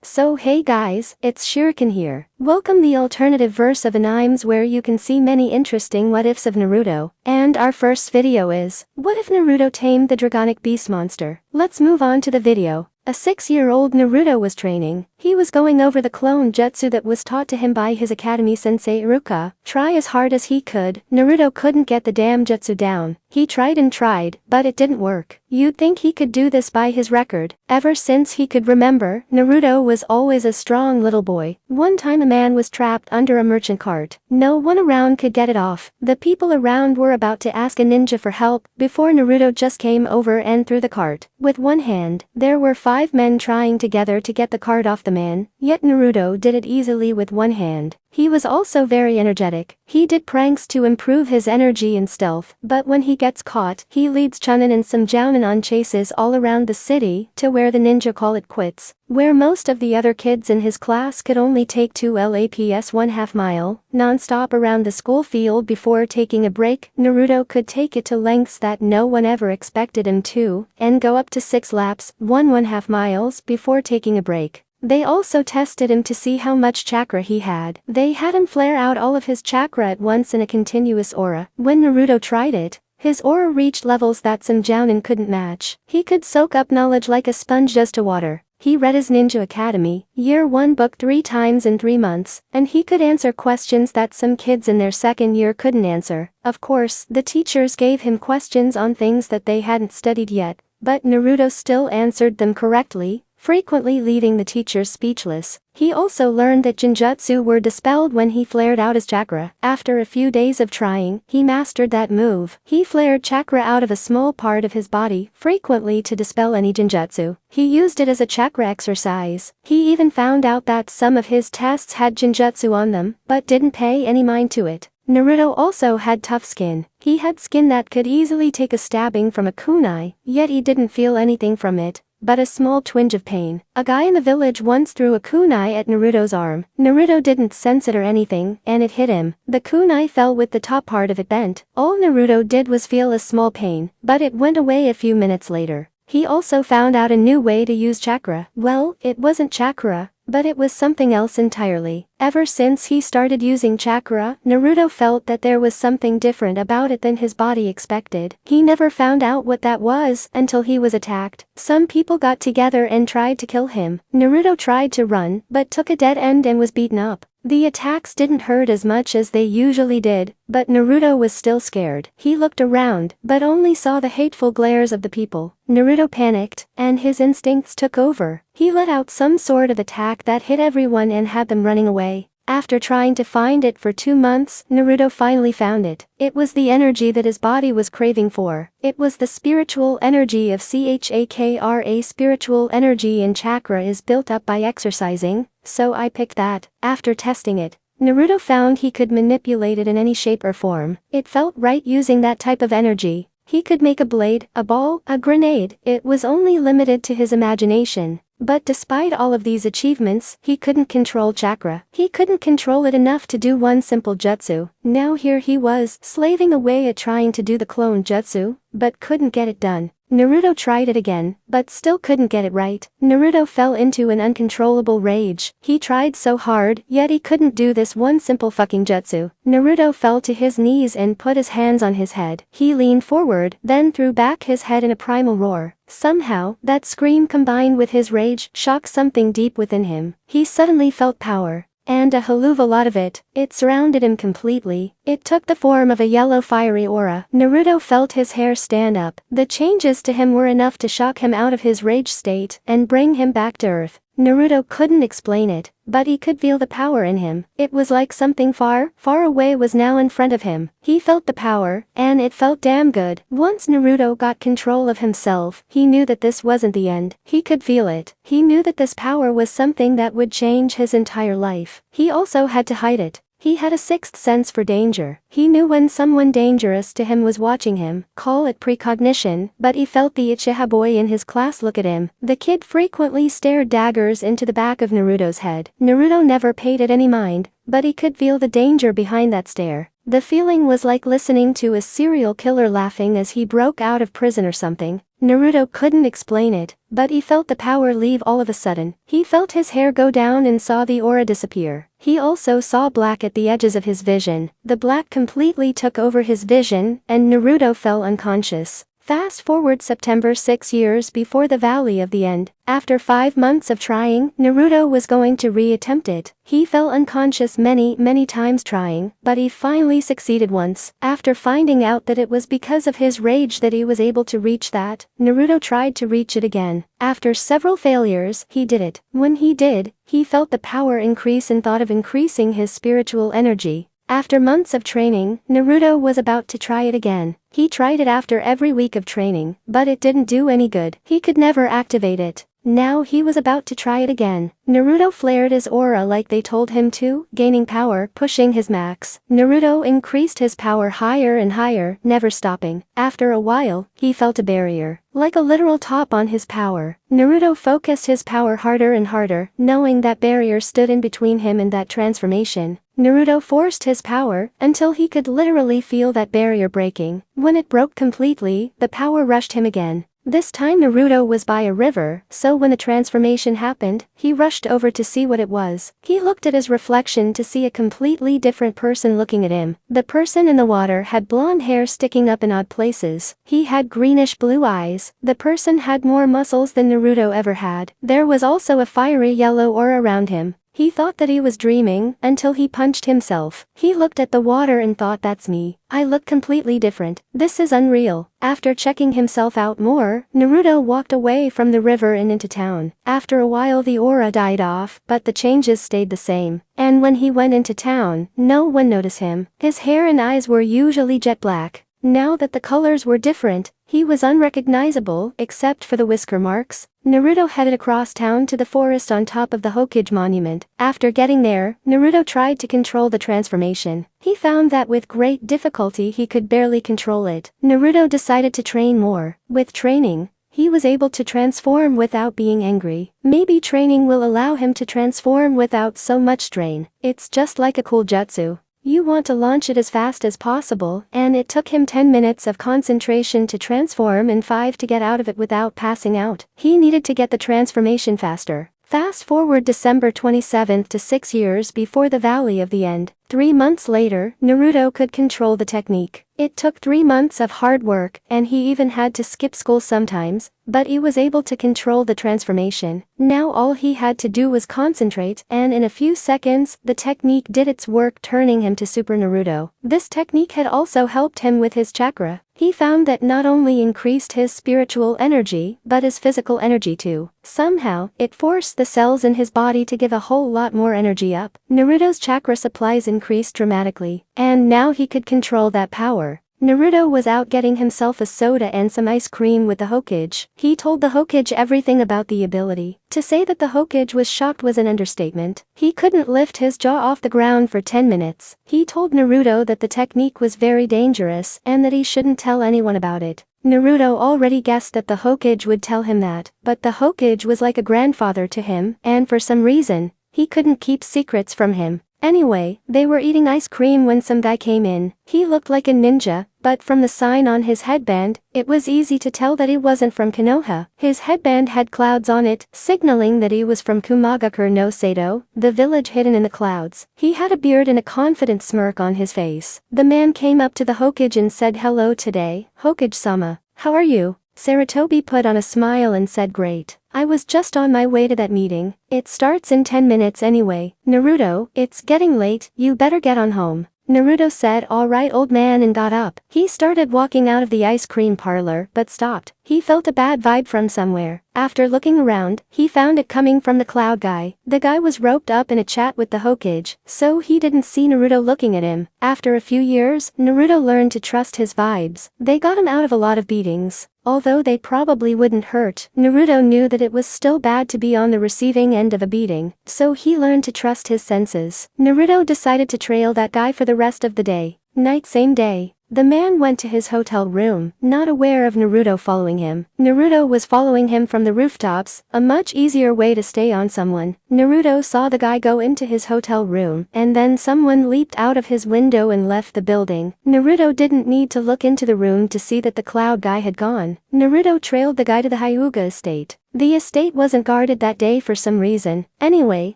So hey guys, it's Shuriken here. Welcome the alternative verse of animes where you can see many interesting what ifs of Naruto. And our first video is, what if Naruto tamed the Dragonic beast monster? Let's move on to the video. A 6-year-old Naruto was training. He was going over the clone jutsu that was taught to him by his academy sensei Iruka. Try as hard as he could, Naruto couldn't get the damn jutsu down. He tried and tried, but it didn't work. You'd think he could do this by his record. Ever since he could remember, Naruto was always a strong little boy. One time a man was trapped under a merchant cart. No one around could get it off. The people around were about to ask a ninja for help, before Naruto just came over and threw the cart. With one hand, there were 5 men trying together to get the cart off the man, yet Naruto did it easily with one hand. He was also very energetic. He did pranks to improve his energy and stealth, but when he gets caught, he leads Chunin and some Jounin on chases all around the city to where the ninja call it quits. Where most of the other kids in his class could only take 2 laps 1/2 mile, non-stop around the school field before taking a break, Naruto could take it to lengths that no one ever expected him to, and go up to 6 laps, 1/2 miles before taking a break. They also tested him to see how much chakra he had. They had him flare out all of his chakra at once in a continuous aura. When Naruto tried it, his aura reached levels that some Jounin couldn't match. He could soak up knowledge like a sponge does to water. He read his Ninja Academy, Year 1 book 3 times in 3 months, and he could answer questions that some kids in their second year couldn't answer. Of course, the teachers gave him questions on things that they hadn't studied yet, but Naruto still answered them correctly, frequently leaving the teachers speechless. He also learned that Jinjutsu were dispelled when he flared out his chakra. After a few days of trying, he mastered that move. He flared chakra out of a small part of his body, frequently to dispel any Jinjutsu. He used it as a chakra exercise. He even found out that some of his tests had Jinjutsu on them, but didn't pay any mind to it. Naruto also had tough skin. He had skin that could easily take a stabbing from a kunai, yet he didn't feel anything from it, but a small twinge of pain. A guy in the village once threw a kunai at Naruto's arm. Naruto didn't sense it or anything, and it hit him. The kunai fell with the top part of it bent. All Naruto did was feel a small pain, but it went away a few minutes later. He also found out a new way to use chakra. Well, it wasn't chakra, but it was something else entirely. Ever since he started using chakra, Naruto felt that there was something different about it than his body expected. He never found out what that was until he was attacked. Some people got together and tried to kill him. Naruto tried to run, but took a dead end and was beaten up. The attacks didn't hurt as much as they usually did, but Naruto was still scared. He looked around, but only saw the hateful glares of the people. Naruto panicked, and his instincts took over. He let out some sort of attack that hit everyone and had them running away. After trying to find it for 2 months, Naruto finally found it. It was the energy that his body was craving for. It was the spiritual energy of chakra. Spiritual energy and chakra is built up by exercising, so I picked that. After testing it, Naruto found he could manipulate it in any shape or form. It felt right using that type of energy. He could make a blade, a ball, a grenade. It was only limited to his imagination. But despite all of these achievements, he couldn't control chakra. He couldn't control it enough to do one simple jutsu. Now here he was, slaving away at trying to do the clone jutsu, but couldn't get it done. Naruto tried it again, but still couldn't get it right. Naruto fell into an uncontrollable rage. He tried so hard, yet he couldn't do this one simple fucking jutsu. Naruto fell to his knees and put his hands on his head. He leaned forward, then threw back his head in a primal roar. Somehow, that scream combined with his rage shocked something deep within him. He suddenly felt power. And a hell of a lot of it. It surrounded him completely. It took the form of a yellow fiery aura. Naruto felt his hair stand up. The changes to him were enough to shock him out of his rage state and bring him back to earth. Naruto couldn't explain it, but he could feel the power in him. It was like something far, far away was now in front of him. He felt the power, and it felt damn good. Once Naruto got control of himself, he knew that this wasn't the end. He could feel it. He knew that this power was something that would change his entire life. He also had to hide it. He had a 6th sense for danger. He knew when someone dangerous to him was watching him, call it precognition, but he felt the Uchiha boy in his class look at him. The kid frequently stared daggers into the back of Naruto's head. Naruto never paid it any mind, but he could feel the danger behind that stare. The feeling was like listening to a serial killer laughing as he broke out of prison or something. Naruto couldn't explain it, but he felt the power leave all of a sudden. He felt his hair go down and saw the aura disappear. He also saw black at the edges of his vision. The black completely took over his vision, and Naruto fell unconscious. Fast forward September 6 years before the Valley of the End. After 5 months of trying, Naruto was going to re-attempt it. He fell unconscious many times trying, but he finally succeeded once. After finding out that it was because of his rage that he was able to reach that, Naruto tried to reach it again. After several failures, he did it. When he did, he felt the power increase and thought of increasing his spiritual energy. After months of training, Naruto was about to try it again. He tried it after every week of training, but it didn't do any good. He could never activate it. Now he was about to try it again. Naruto flared his aura like they told him to, gaining power, pushing his max. Naruto increased his power higher and higher, never stopping. After a while, he felt a barrier, like a literal top on his power. Naruto focused his power harder and harder, knowing that barrier stood in between him and that transformation. Naruto forced his power until he could literally feel that barrier breaking. When it broke completely, the power rushed him again. This time Naruto was by a river, so when the transformation happened, he rushed over to see what it was. He looked at his reflection to see a completely different person looking at him. The person in the water had blonde hair sticking up in odd places. He had greenish blue eyes. The person had more muscles than Naruto ever had. There was also a fiery yellow aura around him. He thought that he was dreaming, until he punched himself. He looked at the water and thought, that's me. I look completely different. This is unreal. After checking himself out more, Naruto walked away from the river and into town. After a while the aura died off, but the changes stayed the same. And when he went into town, no one noticed him. His hair and eyes were usually jet black. Now that the colors were different, he was unrecognizable, except for the whisker marks. Naruto headed across town to the forest on top of the Hokage monument. After getting there, Naruto tried to control the transformation. He found that with great difficulty he could barely control it. Naruto decided to train more. With training, he was able to transform without being angry. Maybe training will allow him to transform without so much strain. It's just like a cool jutsu. You want to launch it as fast as possible, and it took him 10 minutes of concentration to transform and 5 to get out of it without passing out. He needed to get the transformation faster. Fast forward December 27th to 6 years before the Valley of the End. 3 months later, Naruto could control the technique. It took 3 months of hard work, and he even had to skip school sometimes, but he was able to control the transformation. Now all he had to do was concentrate, and in a few seconds, the technique did its work, turning him to Super Naruto. This technique had also helped him with his chakra. He found that not only increased his spiritual energy, but his physical energy too. Somehow, it forced the cells in his body to give a whole lot more energy up. Naruto's chakra supplies increased dramatically, and now he could control that power. Naruto was out getting himself a soda and some ice cream with the Hokage. He told the Hokage everything about the ability. To say that the Hokage was shocked was an understatement. He couldn't lift his jaw off the ground for 10 minutes. He told Naruto that the technique was very dangerous and that he shouldn't tell anyone about it. Naruto already guessed that the Hokage would tell him that, but the Hokage was like a grandfather to him, and for some reason, he couldn't keep secrets from him. Anyway, they were eating ice cream when some guy came in. He looked like a ninja, but from the sign on his headband, it was easy to tell that he wasn't from Konoha. His headband had clouds on it, signaling that he was from Kumagakure no Sato, the village hidden in the clouds. He had a beard and a confident smirk on his face. The man came up to the Hokage and said, "Hello today, Hokage-sama. How are you?" Sarutobi put on a smile and said, "Great. I was just on my way to that meeting. It starts in 10 minutes anyway. Naruto, it's getting late, you better get on home." Naruto said, "Alright old man," and got up. He started walking out of the ice cream parlor, but stopped. He felt a bad vibe from somewhere. After looking around, he found it coming from the cloud guy. The guy was roped up in a chat with the Hokage, so he didn't see Naruto looking at him. After a few years, Naruto learned to trust his vibes. They got him out of a lot of beatings. Although they probably wouldn't hurt, Naruto knew that it was still bad to be on the receiving end of a beating, so he learned to trust his senses. Naruto decided to trail that guy for the rest of the day. Night same day. The man went to his hotel room, not aware of Naruto following him. Naruto was following him from the rooftops, a much easier way to stay on someone. Naruto saw the guy go into his hotel room, and then someone leaped out of his window and left the building. Naruto didn't need to look into the room to see that the cloud guy had gone. Naruto trailed the guy to the Hyuga estate. The estate wasn't guarded that day for some reason. Anyway,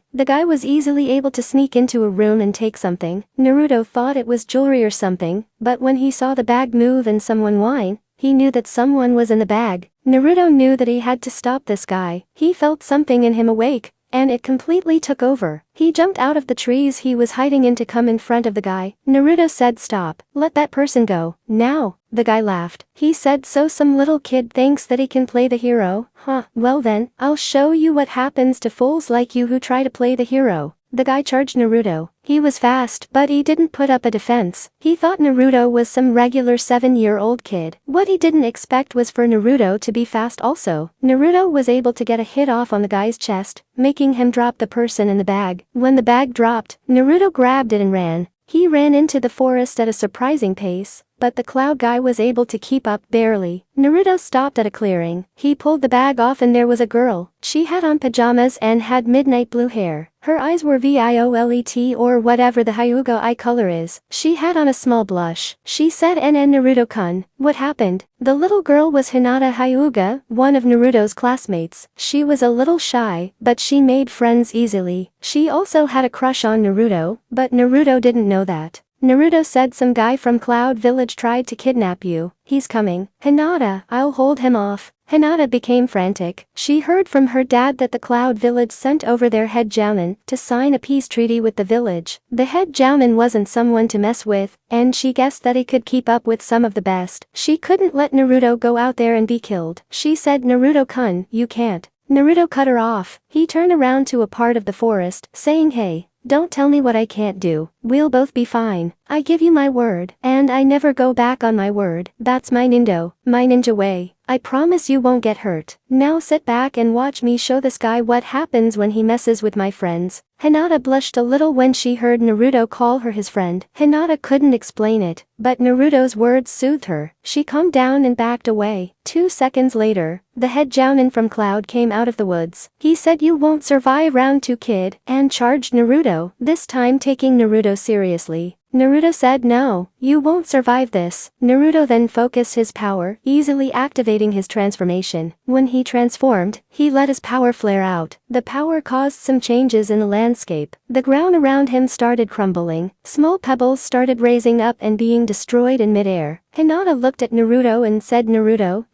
the guy was easily able to sneak into a room and take something. Naruto thought it was jewelry or something, but when he saw the bag move and someone whine, he knew that someone was in the bag. Naruto knew that he had to stop this guy. He felt something in him awake, and it completely took over. He jumped out of the trees he was hiding in to come in front of the guy. Naruto said, "Stop, let that person go, now." The guy laughed. He said, "So some little kid thinks that he can play the hero, huh? Well then, I'll show you what happens to fools like you who try to play the hero." The guy charged Naruto. He was fast, but he didn't put up a defense. He thought Naruto was some regular 7-year-old kid. What he didn't expect was for Naruto to be fast also. Naruto was able to get a hit off on the guy's chest, making him drop the person in the bag. When the bag dropped, Naruto grabbed it and ran. He ran into the forest at a surprising pace, but the cloud guy was able to keep up barely. Naruto stopped at a clearing. He pulled the bag off and there was a girl. She had on pajamas and had midnight blue hair. Her eyes were violet or whatever the Hyuga eye color is. She had on a small blush. She said, "NN Naruto-kun, what happened?" The little girl was Hinata Hyuga, one of Naruto's classmates. She was a little shy, but she made friends easily. She also had a crush on Naruto, but Naruto didn't know that. Naruto said, "Some guy from Cloud Village tried to kidnap you. He's coming." "Hinata, I'll hold him off." Hinata became frantic. She heard from her dad that the Cloud Village sent over their head jounin to sign a peace treaty with the village. The head jounin wasn't someone to mess with, and she guessed that he could keep up with some of the best. She couldn't let Naruto go out there and be killed. She said, "Naruto-kun, you can't." Naruto cut her off. He turned around to a part of the forest, saying, "Hey, don't tell me what I can't do. We'll both be fine. I give you my word, and I never go back on my word. That's my ninja way. I promise you won't get hurt. Now sit back and watch me show this guy what happens when he messes with my friends." Hinata blushed a little when she heard Naruto call her his friend. Hinata couldn't explain it, but Naruto's words soothed her. She calmed down and backed away. 2 seconds later, the head jounin from Cloud came out of the woods. He said, "You won't survive round 2, kid," and charged Naruto, this time taking Naruto seriously. Naruto said, "No, you won't survive this." Naruto then focused his power, easily activating his transformation. When he transformed, he let his power flare out. The power caused some changes in the landscape. The ground around him started crumbling. Small pebbles started raising up and being destroyed in midair. Hinata looked at Naruto and said, "Naruto,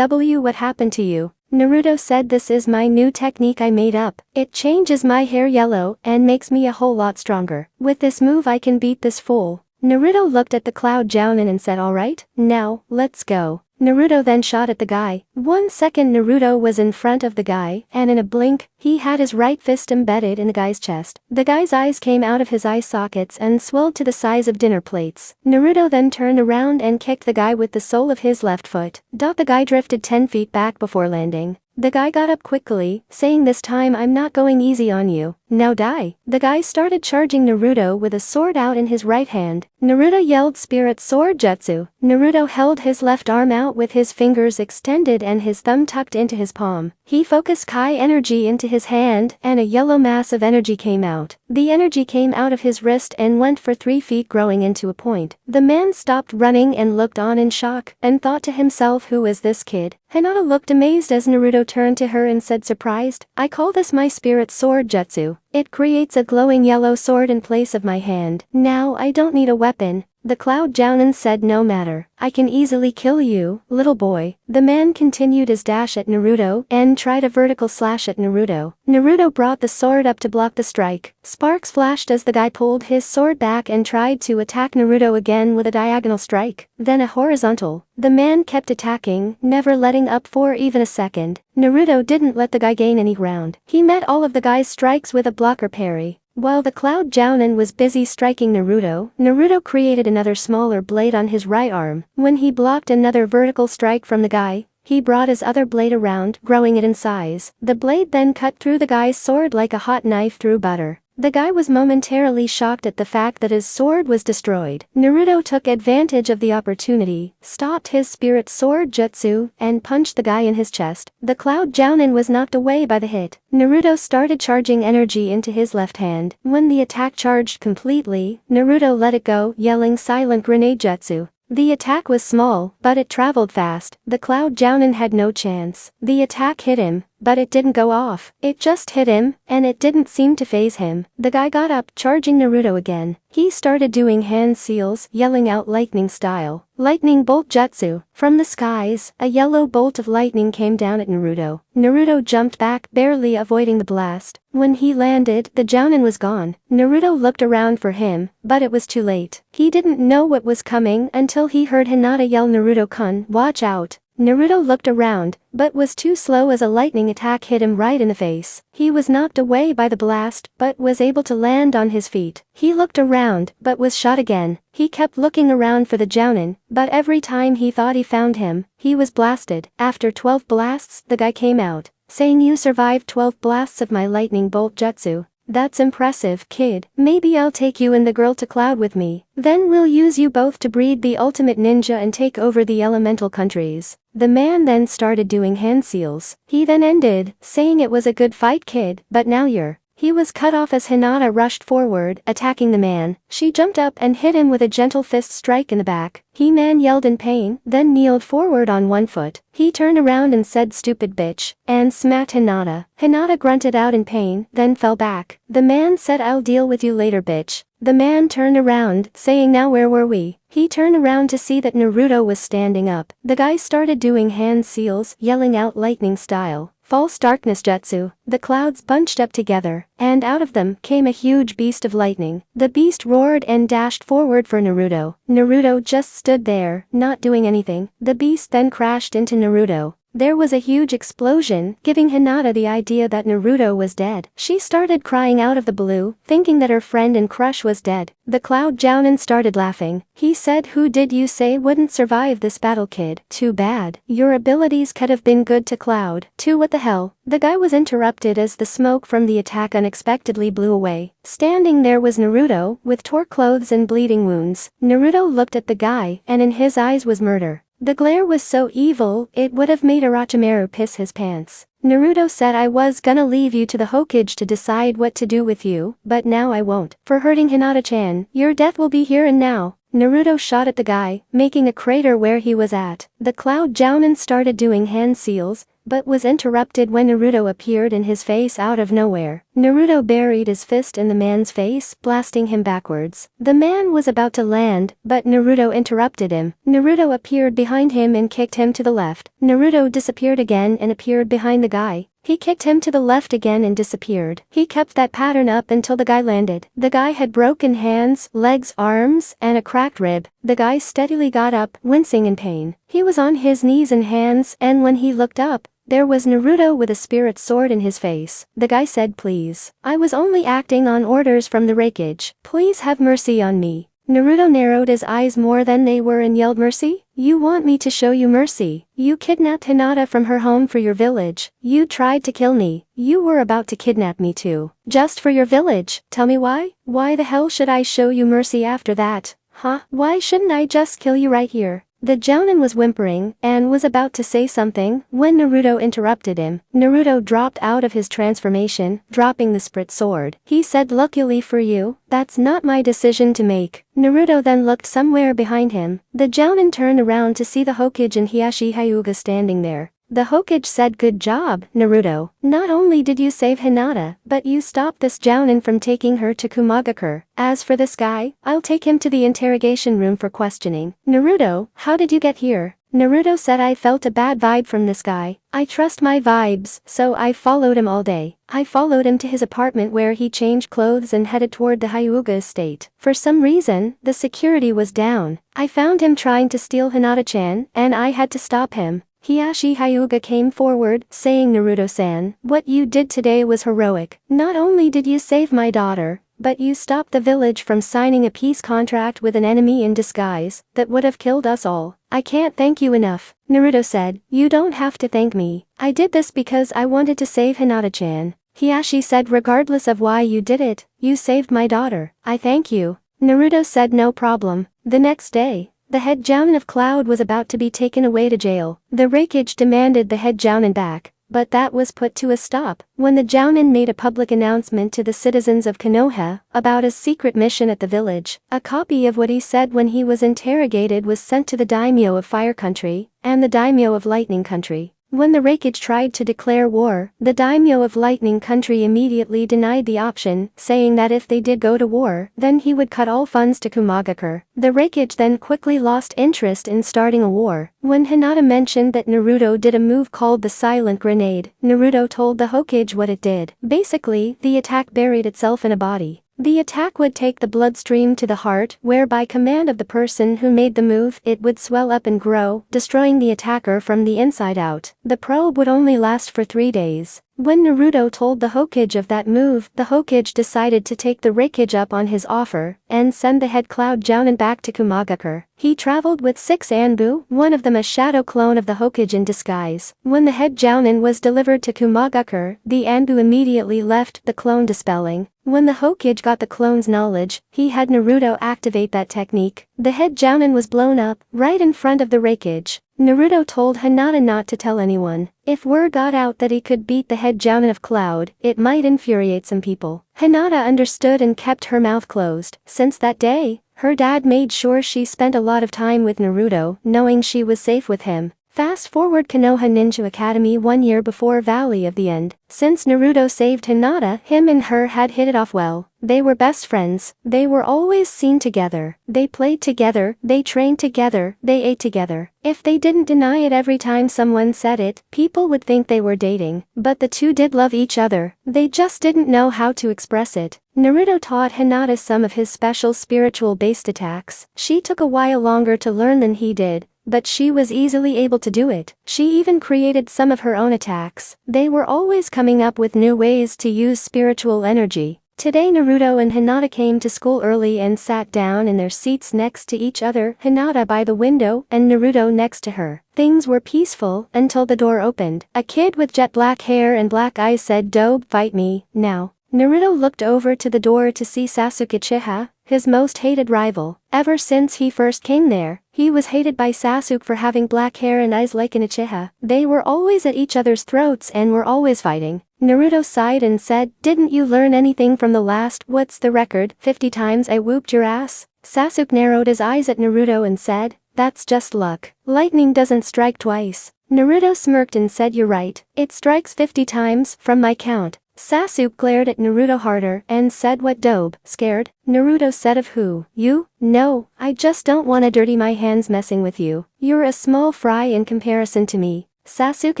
what happened to you?" Naruto said, "This is my new technique I made up. It changes my hair yellow and makes me a whole lot stronger. With this move I can beat this fool." Naruto looked at the Cloud jounin and said, "Alright, now, let's go." Naruto then shot at the guy. 1 second Naruto was in front of the guy, and in a blink, he had his right fist embedded in the guy's chest. The guy's eyes came out of his eye sockets and swelled to the size of dinner plates. Naruto then turned around and kicked the guy with the sole of his left foot. The guy drifted 10 feet back before landing. The guy got up quickly, saying, "This time I'm not going easy on you. Now die." The guy started charging Naruto with a sword out in his right hand. Naruto yelled, "Spirit Sword Jutsu." Naruto held his left arm out with his fingers extended and his thumb tucked into his palm. He focused Kai energy into his hand, and a yellow mass of energy came out. The energy came out of his wrist and went for 3 feet, growing into a point. The man stopped running and looked on in shock, and thought to himself, "Who is this kid?" Hinata looked amazed as Naruto turned to her and said, surprised, "I call this my Spirit Sword Jutsu. It creates a glowing yellow sword in place of my hand. Now I don't need a weapon." The Cloud jounin said, "No matter. I can easily kill you, little boy." The man continued his dash at Naruto and tried a vertical slash at Naruto. Naruto brought the sword up to block the strike. Sparks flashed as the guy pulled his sword back and tried to attack Naruto again with a diagonal strike, then a horizontal. The man kept attacking, never letting up for even a second. Naruto didn't let the guy gain any ground. He met all of the guy's strikes with a blocker parry. While the Cloud jounin was busy striking Naruto, Naruto created another smaller blade on his right arm. When he blocked another vertical strike from the guy, he brought his other blade around, growing it in size. The blade then cut through the guy's sword like a hot knife through butter. The guy was momentarily shocked at the fact that his sword was destroyed. Naruto took advantage of the opportunity, stopped his spirit sword jutsu, and punched the guy in his chest. The Cloud Jounin was knocked away by the hit. Naruto started charging energy into his left hand. When the attack charged completely, Naruto let it go, yelling silent grenade jutsu. The attack was small, but it traveled fast. The Cloud Jounin had no chance. The attack hit him, but it didn't go off. It just hit him, and it didn't seem to faze him. The guy got up, charging Naruto again. He started doing hand seals, yelling out lightning style. Lightning bolt jutsu. From the skies, a yellow bolt of lightning came down at Naruto. Naruto jumped back, barely avoiding the blast. When he landed, the Jounin was gone. Naruto looked around for him, but it was too late. He didn't know what was coming until he heard Hinata yell, "Naruto-kun, watch out." Naruto looked around, but was too slow as a lightning attack hit him right in the face. He was knocked away by the blast, but was able to land on his feet. He looked around, but was shot again. He kept looking around for the Jounin, but every time he thought he found him, he was blasted. After 12 blasts, the guy came out, saying, "You survived 12 blasts of my lightning bolt jutsu. That's impressive, kid. Maybe I'll take you and the girl to Cloud with me. Then we'll use you both to breed the ultimate ninja and take over the elemental countries." The man then started doing hand seals. He then ended, saying, "It was a good fight, kid, but now you're..." He was cut off as Hinata rushed forward, attacking the man. She jumped up and hit him with a gentle fist strike in the back. He-Man yelled in pain, then kneeled forward on one foot. He turned around and said, "Stupid bitch," and smacked Hinata. Hinata grunted out in pain, then fell back. The man said, "I'll deal with you later, bitch." The man turned around, saying, "Now where were we?" He turned around to see that Naruto was standing up. The guy started doing hand seals, yelling out lightning style. False darkness jutsu. The clouds bunched up together, and out of them came a huge beast of lightning. The beast roared and dashed forward for Naruto. Naruto just stood there, not doing anything. The beast then crashed into Naruto. There was a huge explosion, giving Hinata the idea that Naruto was dead. She started crying out of the blue, thinking that her friend and crush was dead. The Cloud Jounin started laughing. He said, "Who did you say wouldn't survive this battle, kid? Too bad. Your abilities could have been good to Cloud. Too what the hell?" The guy was interrupted as the smoke from the attack unexpectedly blew away. Standing there was Naruto, with torn clothes and bleeding wounds. Naruto looked at the guy, and in his eyes was murder. The glare was so evil, it would have made Orochimaru piss his pants. Naruto said, "I was gonna leave you to the Hokage to decide what to do with you, but now I won't. For hurting Hinata-chan, your death will be here and now." Naruto shot at the guy, making a crater where he was at. The Cloud Jounin started doing hand seals, but was interrupted when Naruto appeared in his face out of nowhere. Naruto buried his fist in the man's face, blasting him backwards. The man was about to land, but Naruto interrupted him. Naruto appeared behind him and kicked him to the left. Naruto disappeared again and appeared behind the guy. He kicked him to the left again and disappeared. He kept that pattern up until the guy landed. The guy had broken hands, legs, arms, and a cracked rib. The guy steadily got up, wincing in pain. He was on his knees and hands, and when he looked up, there was Naruto with a spirit sword in his face. The guy said, "Please. I was only acting on orders from the Raikage. Please have mercy on me." Naruto narrowed his eyes more than they were and yelled, "Mercy? You want me to show you mercy? You kidnapped Hinata from her home for your village. You tried to kill me. You were about to kidnap me too. Just for your village. Tell me why? Why the hell should I show you mercy after that? Huh? Why shouldn't I just kill you right here?" The Jounin was whimpering, and was about to say something, when Naruto interrupted him. Naruto dropped out of his transformation, dropping the spirit sword. He said, "Luckily for you, that's not my decision to make." Naruto then looked somewhere behind him. The Jounin turned around to see the Hokage and Hiashi Hyuga standing there. The Hokage said, "Good job, Naruto. Not only did you save Hinata, but you stopped this Jounin from taking her to Kumagakure. As for this guy, I'll take him to the interrogation room for questioning." "Naruto, how did you get here?" Naruto said, "I felt a bad vibe from this guy. I trust my vibes, so I followed him all day. I followed him to his apartment where he changed clothes and headed toward the Hyuga estate. For some reason, the security was down. I found him trying to steal Hinata-chan, and I had to stop him." Hiashi Hyuga came forward, saying, "Naruto-san, what you did today was heroic. Not only did you save my daughter, but you stopped the village from signing a peace contract with an enemy in disguise that would have killed us all. I can't thank you enough." Naruto said, "You don't have to thank me. I did this because I wanted to save Hinata-chan. Hiashi said, regardless of why you did it, you saved my daughter. I thank you. Naruto said no problem. The next day, the head jounin of Cloud was about to be taken away to jail. The Raikage demanded the head jounin back, but that was put to a stop when the jounin made a public announcement to the citizens of Konoha about a secret mission at the village. A copy of what he said when he was interrogated was sent to the daimyo of Fire Country and the daimyo of Lightning Country. When the Raikage tried to declare war, the daimyo of Lightning Country immediately denied the option, saying that if they did go to war, then he would cut all funds to Kumagakure. The Raikage then quickly lost interest in starting a war. When Hinata mentioned that Naruto did a move called the Silent Grenade, Naruto told the Hokage what it did. Basically, the attack buried itself in a body. The attack would take the bloodstream to the heart, where by command of the person who made the move, it would swell up and grow, destroying the attacker from the inside out. The probe would only last for 3 days. When Naruto told the Hokage of that move, the Hokage decided to take the Raikage up on his offer and send the head Cloud Jounin back to Kumagakure. He traveled with 6 Anbu, one of them a shadow clone of the Hokage in disguise. When the head Jounin was delivered to Kumagakure, the Anbu immediately left, the clone dispelling. When the Hokage got the clone's knowledge, he had Naruto activate that technique. The head Jounin was blown up, right in front of the Raikage. Naruto told Hinata not to tell anyone. If word got out that he could beat the head jounin of Cloud, it might infuriate some people. Hinata understood and kept her mouth closed. Since that day, her dad made sure she spent a lot of time with Naruto, knowing she was safe with him. Fast forward Konoha Ninja Academy 1 year before Valley of the End. Since Naruto saved Hinata, him and her had hit it off well. They were best friends. They were always seen together. They played together, they trained together, they ate together. If they didn't deny it every time someone said it, people would think they were dating. But the two did love each other. They just didn't know how to express it. Naruto taught Hinata some of his special spiritual-based attacks. She took a while longer to learn than he did, but she was easily able to do it. She even created some of her own attacks. They were always coming up with new ways to use spiritual energy. Today Naruto and Hinata came to school early and sat down in their seats next to each other, Hinata by the window and Naruto next to her. Things were peaceful until the door opened. A kid with jet black hair and black eyes said, "Dobe, fight me, now." Naruto looked over to the door to see Sasuke Uchiha, his most hated rival. Ever since he first came there, he was hated by Sasuke for having black hair and eyes like an Uchiha. They were always at each other's throats and were always fighting. Naruto sighed and said, "Didn't you learn anything from the last, what's the record, 50 times I whooped your ass?" Sasuke narrowed his eyes at Naruto and said, "That's just luck. Lightning doesn't strike twice." Naruto smirked and said, "You're right. It strikes 50 times, from my count." Sasuke glared at Naruto harder and said, "What, Dobe, scared?" Naruto said, "Of who? You? No, I just don't wanna dirty my hands messing with you. You're a small fry in comparison to me." Sasuke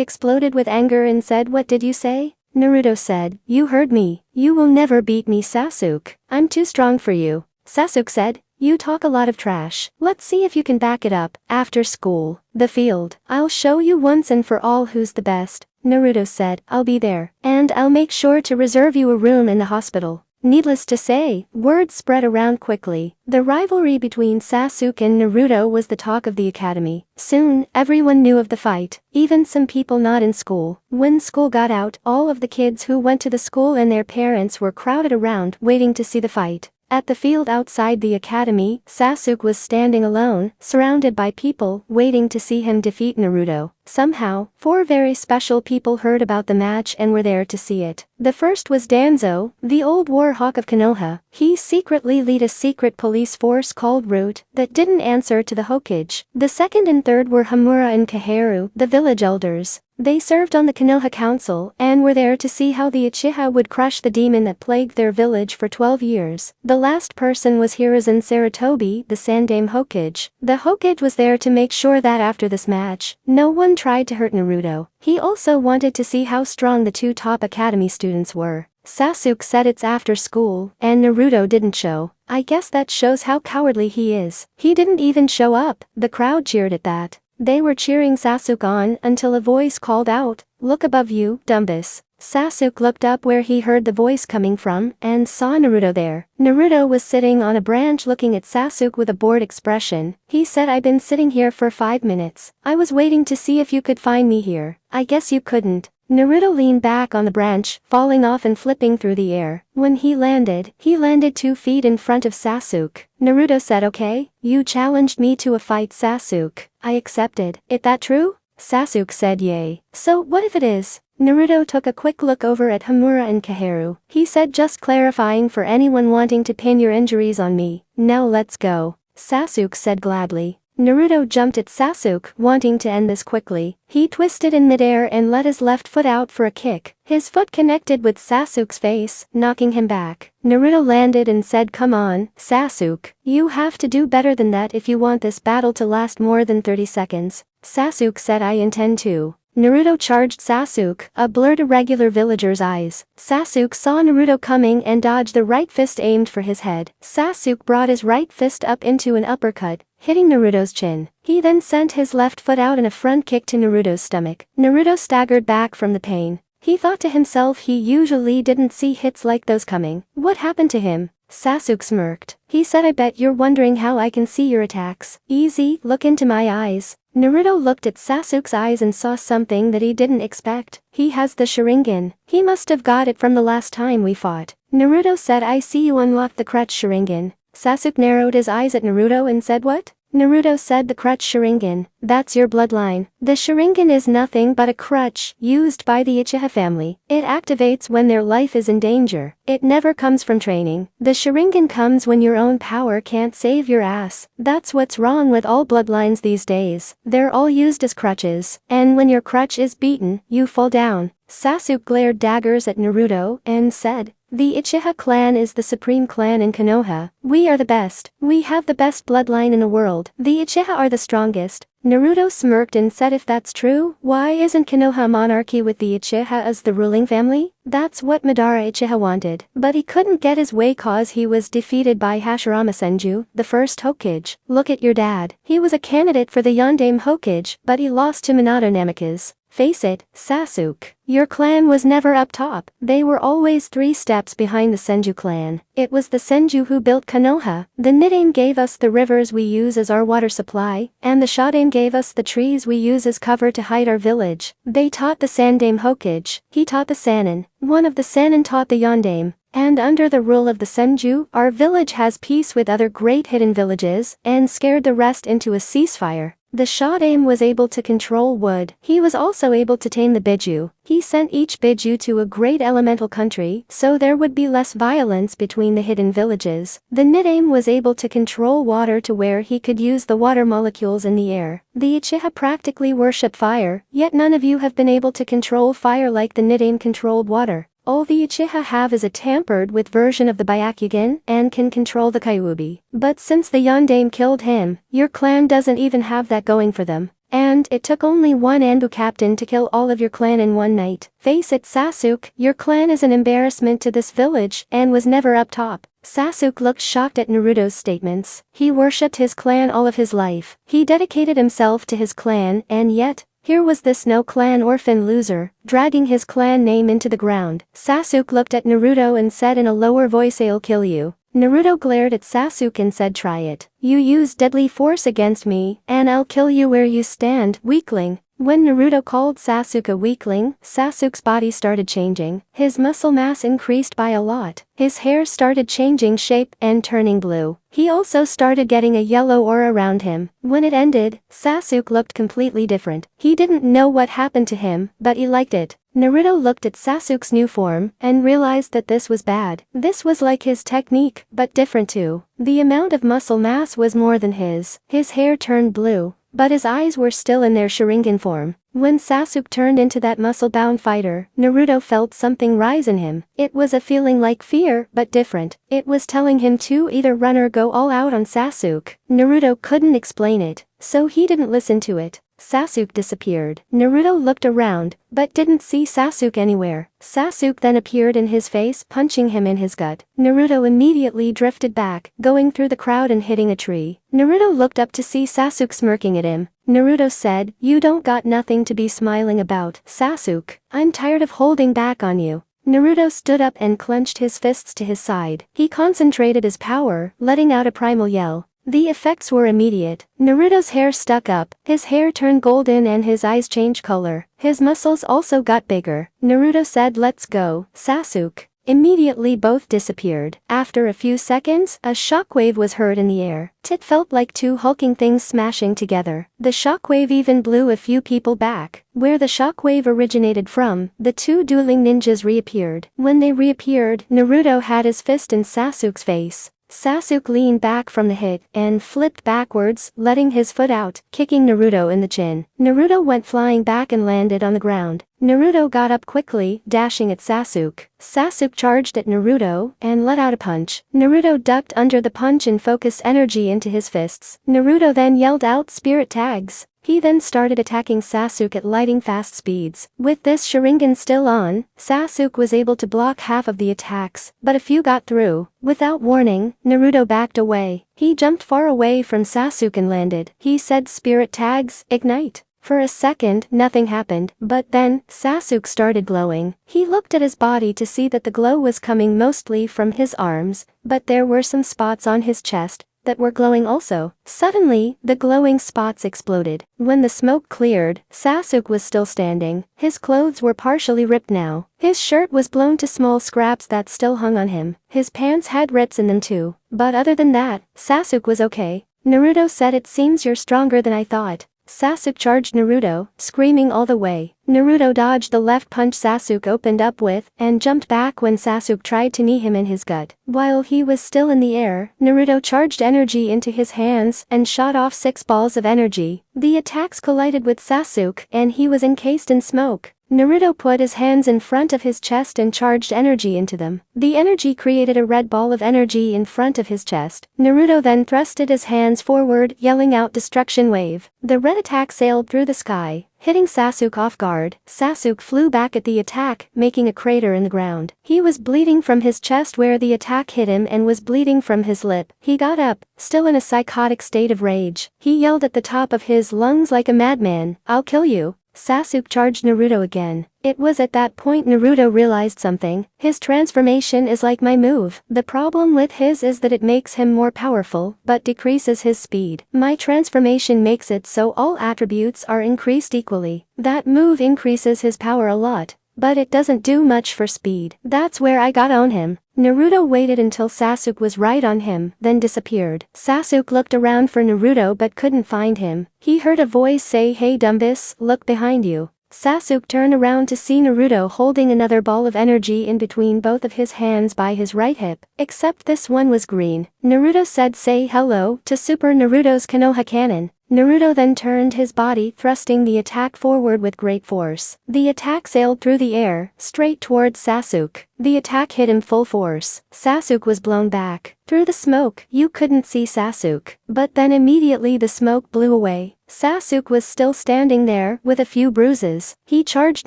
exploded with anger and said, "What did you say?" Naruto said, "You heard me. You will never beat me, Sasuke. I'm too strong for you." Sasuke said, "You talk a lot of trash. Let's see if you can back it up. After school, the field. I'll show you once and for all who's the best." Naruto said, "I'll be there. And I'll make sure to reserve you a room in the hospital." Needless to say, word spread around quickly. The rivalry between Sasuke and Naruto was the talk of the academy. Soon, everyone knew of the fight, even some people not in school. When school got out, all of the kids who went to the school and their parents were crowded around, waiting to see the fight. At the field outside the academy, Sasuke was standing alone, surrounded by people, waiting to see him defeat Naruto. Somehow, 4 very special people heard about the match and were there to see it. The first was Danzo, the old war hawk of Konoha. He secretly led a secret police force called Root that didn't answer to the Hokage. The second and third were Hamura and Kaheru, the village elders. They served on the Konoha Council and were there to see how the Uchiha would crush the demon that plagued their village for 12 years. The last person was Hiruzen Sarutobi, the Sandaime Hokage. The Hokage was there to make sure that after this match, no one tried to hurt Naruto. He also wanted to see how strong the 2 top academy students were. Sasuke said it's after school, and Naruto didn't show. I guess that shows how cowardly he is. He didn't even show up. The crowd cheered at that. They were cheering Sasuke on until a voice called out, "Look above you, Dumbus." Sasuke looked up where he heard the voice coming from and saw Naruto there. Naruto was sitting on a branch looking at Sasuke with a bored expression. He said, "I've been sitting here for 5 minutes. I was waiting to see if you could find me here. I guess you couldn't." Naruto leaned back on the branch, falling off and flipping through the air. When he landed 2 feet in front of Sasuke. Naruto said, "Okay, you challenged me to a fight, Sasuke. I accepted. Is that true?" Sasuke said, "Yay. So what if it is?" Naruto took a quick look over at Hamura and Kaharu. He said, "Just clarifying for anyone wanting to pin your injuries on me. Now let's go." Sasuke said gladly. Naruto jumped at Sasuke, wanting to end this quickly. He twisted in midair and let his left foot out for a kick. His foot connected with Sasuke's face, knocking him back. Naruto landed and said, "Come on, Sasuke. You have to do better than that if you want this battle to last more than 30 seconds. Sasuke said, "I intend to." Naruto charged Sasuke, a blurred irregular villager's eyes. Sasuke saw Naruto coming and dodged the right fist aimed for his head. Sasuke brought his right fist up into an uppercut, hitting Naruto's chin. He then sent his left foot out in a front kick to Naruto's stomach. Naruto staggered back from the pain. He thought to himself he usually didn't see hits like those coming. What happened to him? Sasuke smirked. He said, "I bet you're wondering how I can see your attacks. Easy, look into my eyes." Naruto looked at Sasuke's eyes and saw something that he didn't expect. He has the Sharingan. He must have got it from the last time we fought. Naruto said, "I see you unlocked the crutch Sharingan." Sasuke narrowed his eyes at Naruto and said, "What?" Naruto said, "The crutch Sharingan. That's your bloodline. The Sharingan is nothing but a crutch used by the Uchiha family. It activates when their life is in danger. It never comes from training. The Sharingan comes when your own power can't save your ass. That's what's wrong with all bloodlines these days. They're all used as crutches, and when your crutch is beaten, you fall down." Sasuke glared daggers at Naruto and said, "The Uchiha clan is the supreme clan in Konoha. We are the best. We have the best bloodline in the world. The Uchiha are the strongest." Naruto smirked and said, "If that's true, why isn't Konoha a monarchy with the Uchiha as the ruling family?" That's what Madara Uchiha wanted. But he couldn't get his way cause he was defeated by Hashirama Senju, the first Hokage. Look at your dad. He was a candidate for the Yondaime Hokage, but he lost to Minato Namikaze. Face it, Sasuke. Your clan was never up top. They were always 3 steps behind the Senju clan. It was the Senju who built Konoha. The Nidaime gave us the rivers we use as our water supply, and the Shodaime gave us the trees we use as cover to hide our village. They taught the Sandaime Hokage. He taught the Sannin. One of the Sannin taught the Yondaime. And under the rule of the Senju, our village has peace with other great hidden villages, and scared the rest into a ceasefire. The Shodaime was able to control wood. He was also able to tame the Biju. He sent each Biju to a great elemental country, so there would be less violence between the hidden villages. The Nidaime was able to control water to where he could use the water molecules in the air. The Uchiha practically worship fire, yet none of you have been able to control fire like the Nidaime controlled water. All the Uchiha have is a tampered with version of the Byakugan and can control the Kyuubi. But since the Yondaime killed him, your clan doesn't even have that going for them. And it took only one Anbu captain to kill all of your clan in one night. Face it, Sasuke, your clan is an embarrassment to this village and was never up top. Sasuke looked shocked at Naruto's statements. He worshipped his clan all of his life. He dedicated himself to his clan, and yet, here was this no-clan orphan loser, dragging his clan name into the ground. Sasuke looked at Naruto and said in a lower voice, "I'll kill you." Naruto glared at Sasuke and said, "Try it. You use deadly force against me, and I'll kill you where you stand, weakling." When Naruto called Sasuke a weakling, Sasuke's body started changing. His muscle mass increased by a lot. His hair started changing shape and turning blue. He also started getting a yellow aura around him. When it ended, Sasuke looked completely different. He didn't know what happened to him, but he liked it. Naruto looked at Sasuke's new form and realized that this was bad. This was like his technique, but different too. The amount of muscle mass was more than his. His hair turned blue, but his eyes were still in their Sharingan form. When Sasuke turned into that muscle-bound fighter, Naruto felt something rise in him. It was a feeling like fear, but different. It was telling him to either run or go all out on Sasuke. Naruto couldn't explain it, so he didn't listen to it. Sasuke disappeared. Naruto looked around, but didn't see Sasuke anywhere. Sasuke then appeared in his face, punching him in his gut. Naruto immediately drifted back, going through the crowd and hitting a tree. Naruto looked up to see Sasuke smirking at him. Naruto said, "You don't got nothing to be smiling about, Sasuke. I'm tired of holding back on you." Naruto stood up and clenched his fists to his side. He concentrated his power, letting out a primal yell. The effects were immediate. Naruto's hair stuck up, his hair turned golden and his eyes changed color. His muscles also got bigger. Naruto said, "Let's go, Sasuke." Immediately both disappeared. After a few seconds, a shockwave was heard in the air. It felt like two hulking things smashing together. The shockwave even blew a few people back. Where the shockwave originated from, the two dueling ninjas reappeared. When they reappeared, Naruto had his fist in Sasuke's face. Sasuke leaned back from the hit and flipped backwards, letting his foot out, kicking Naruto in the chin. Naruto went flying back and landed on the ground. Naruto got up quickly, dashing at Sasuke. Sasuke charged at Naruto and let out a punch. Naruto ducked under the punch and focused energy into his fists. Naruto then yelled out spirit tags. He then started attacking Sasuke at lightning fast speeds. With this Sharingan still on, Sasuke was able to block half of the attacks, but a few got through. Without warning, Naruto backed away. He jumped far away from Sasuke and landed. He said, "Spirit tags, ignite." For a second, nothing happened, but then, Sasuke started glowing. He looked at his body to see that the glow was coming mostly from his arms, but there were some spots on his chest that were glowing also. Suddenly, the glowing spots exploded. When the smoke cleared, Sasuke was still standing. His clothes were partially ripped now. His shirt was blown to small scraps that still hung on him. His pants had rips in them too. But other than that, Sasuke was okay. Naruto said, "It seems you're stronger than I thought." Sasuke charged Naruto, screaming all the way. Naruto dodged the left punch Sasuke opened up with, and jumped back when Sasuke tried to knee him in his gut. While he was still in the air, Naruto charged energy into his hands and shot off 6 balls of energy. The attacks collided with Sasuke, and he was encased in smoke. Naruto put his hands in front of his chest and charged energy into them. The energy created a red ball of energy in front of his chest. Naruto then thrusted his hands forward, yelling out destruction wave. The red attack sailed through the sky, hitting Sasuke off guard. Sasuke flew back at the attack, making a crater in the ground. He was bleeding from his chest where the attack hit him and was bleeding from his lip. He got up, still in a psychotic state of rage. He yelled at the top of his lungs like a madman, "I'll kill you." Sasuke charged Naruto again. It was at that point Naruto realized something. His transformation is like my move. The problem with his is that it makes him more powerful, but decreases his speed. My transformation makes it so all attributes are increased equally. That move increases his power a lot, but it doesn't do much for speed. That's where I got on him. Naruto waited until Sasuke was right on him, then disappeared. Sasuke looked around for Naruto but couldn't find him. He heard a voice say, "Hey Dumbus, look behind you." Sasuke turned around to see Naruto holding another ball of energy in between both of his hands by his right hip, except this one was green. Naruto said, "Say hello" to Super Naruto's Konoha Cannon. Naruto then turned his body, thrusting the attack forward with great force. The attack sailed through the air, straight towards Sasuke. The attack hit him full force. Sasuke was blown back. Through the smoke, you couldn't see Sasuke. But then immediately the smoke blew away. Sasuke was still standing there, with a few bruises. He charged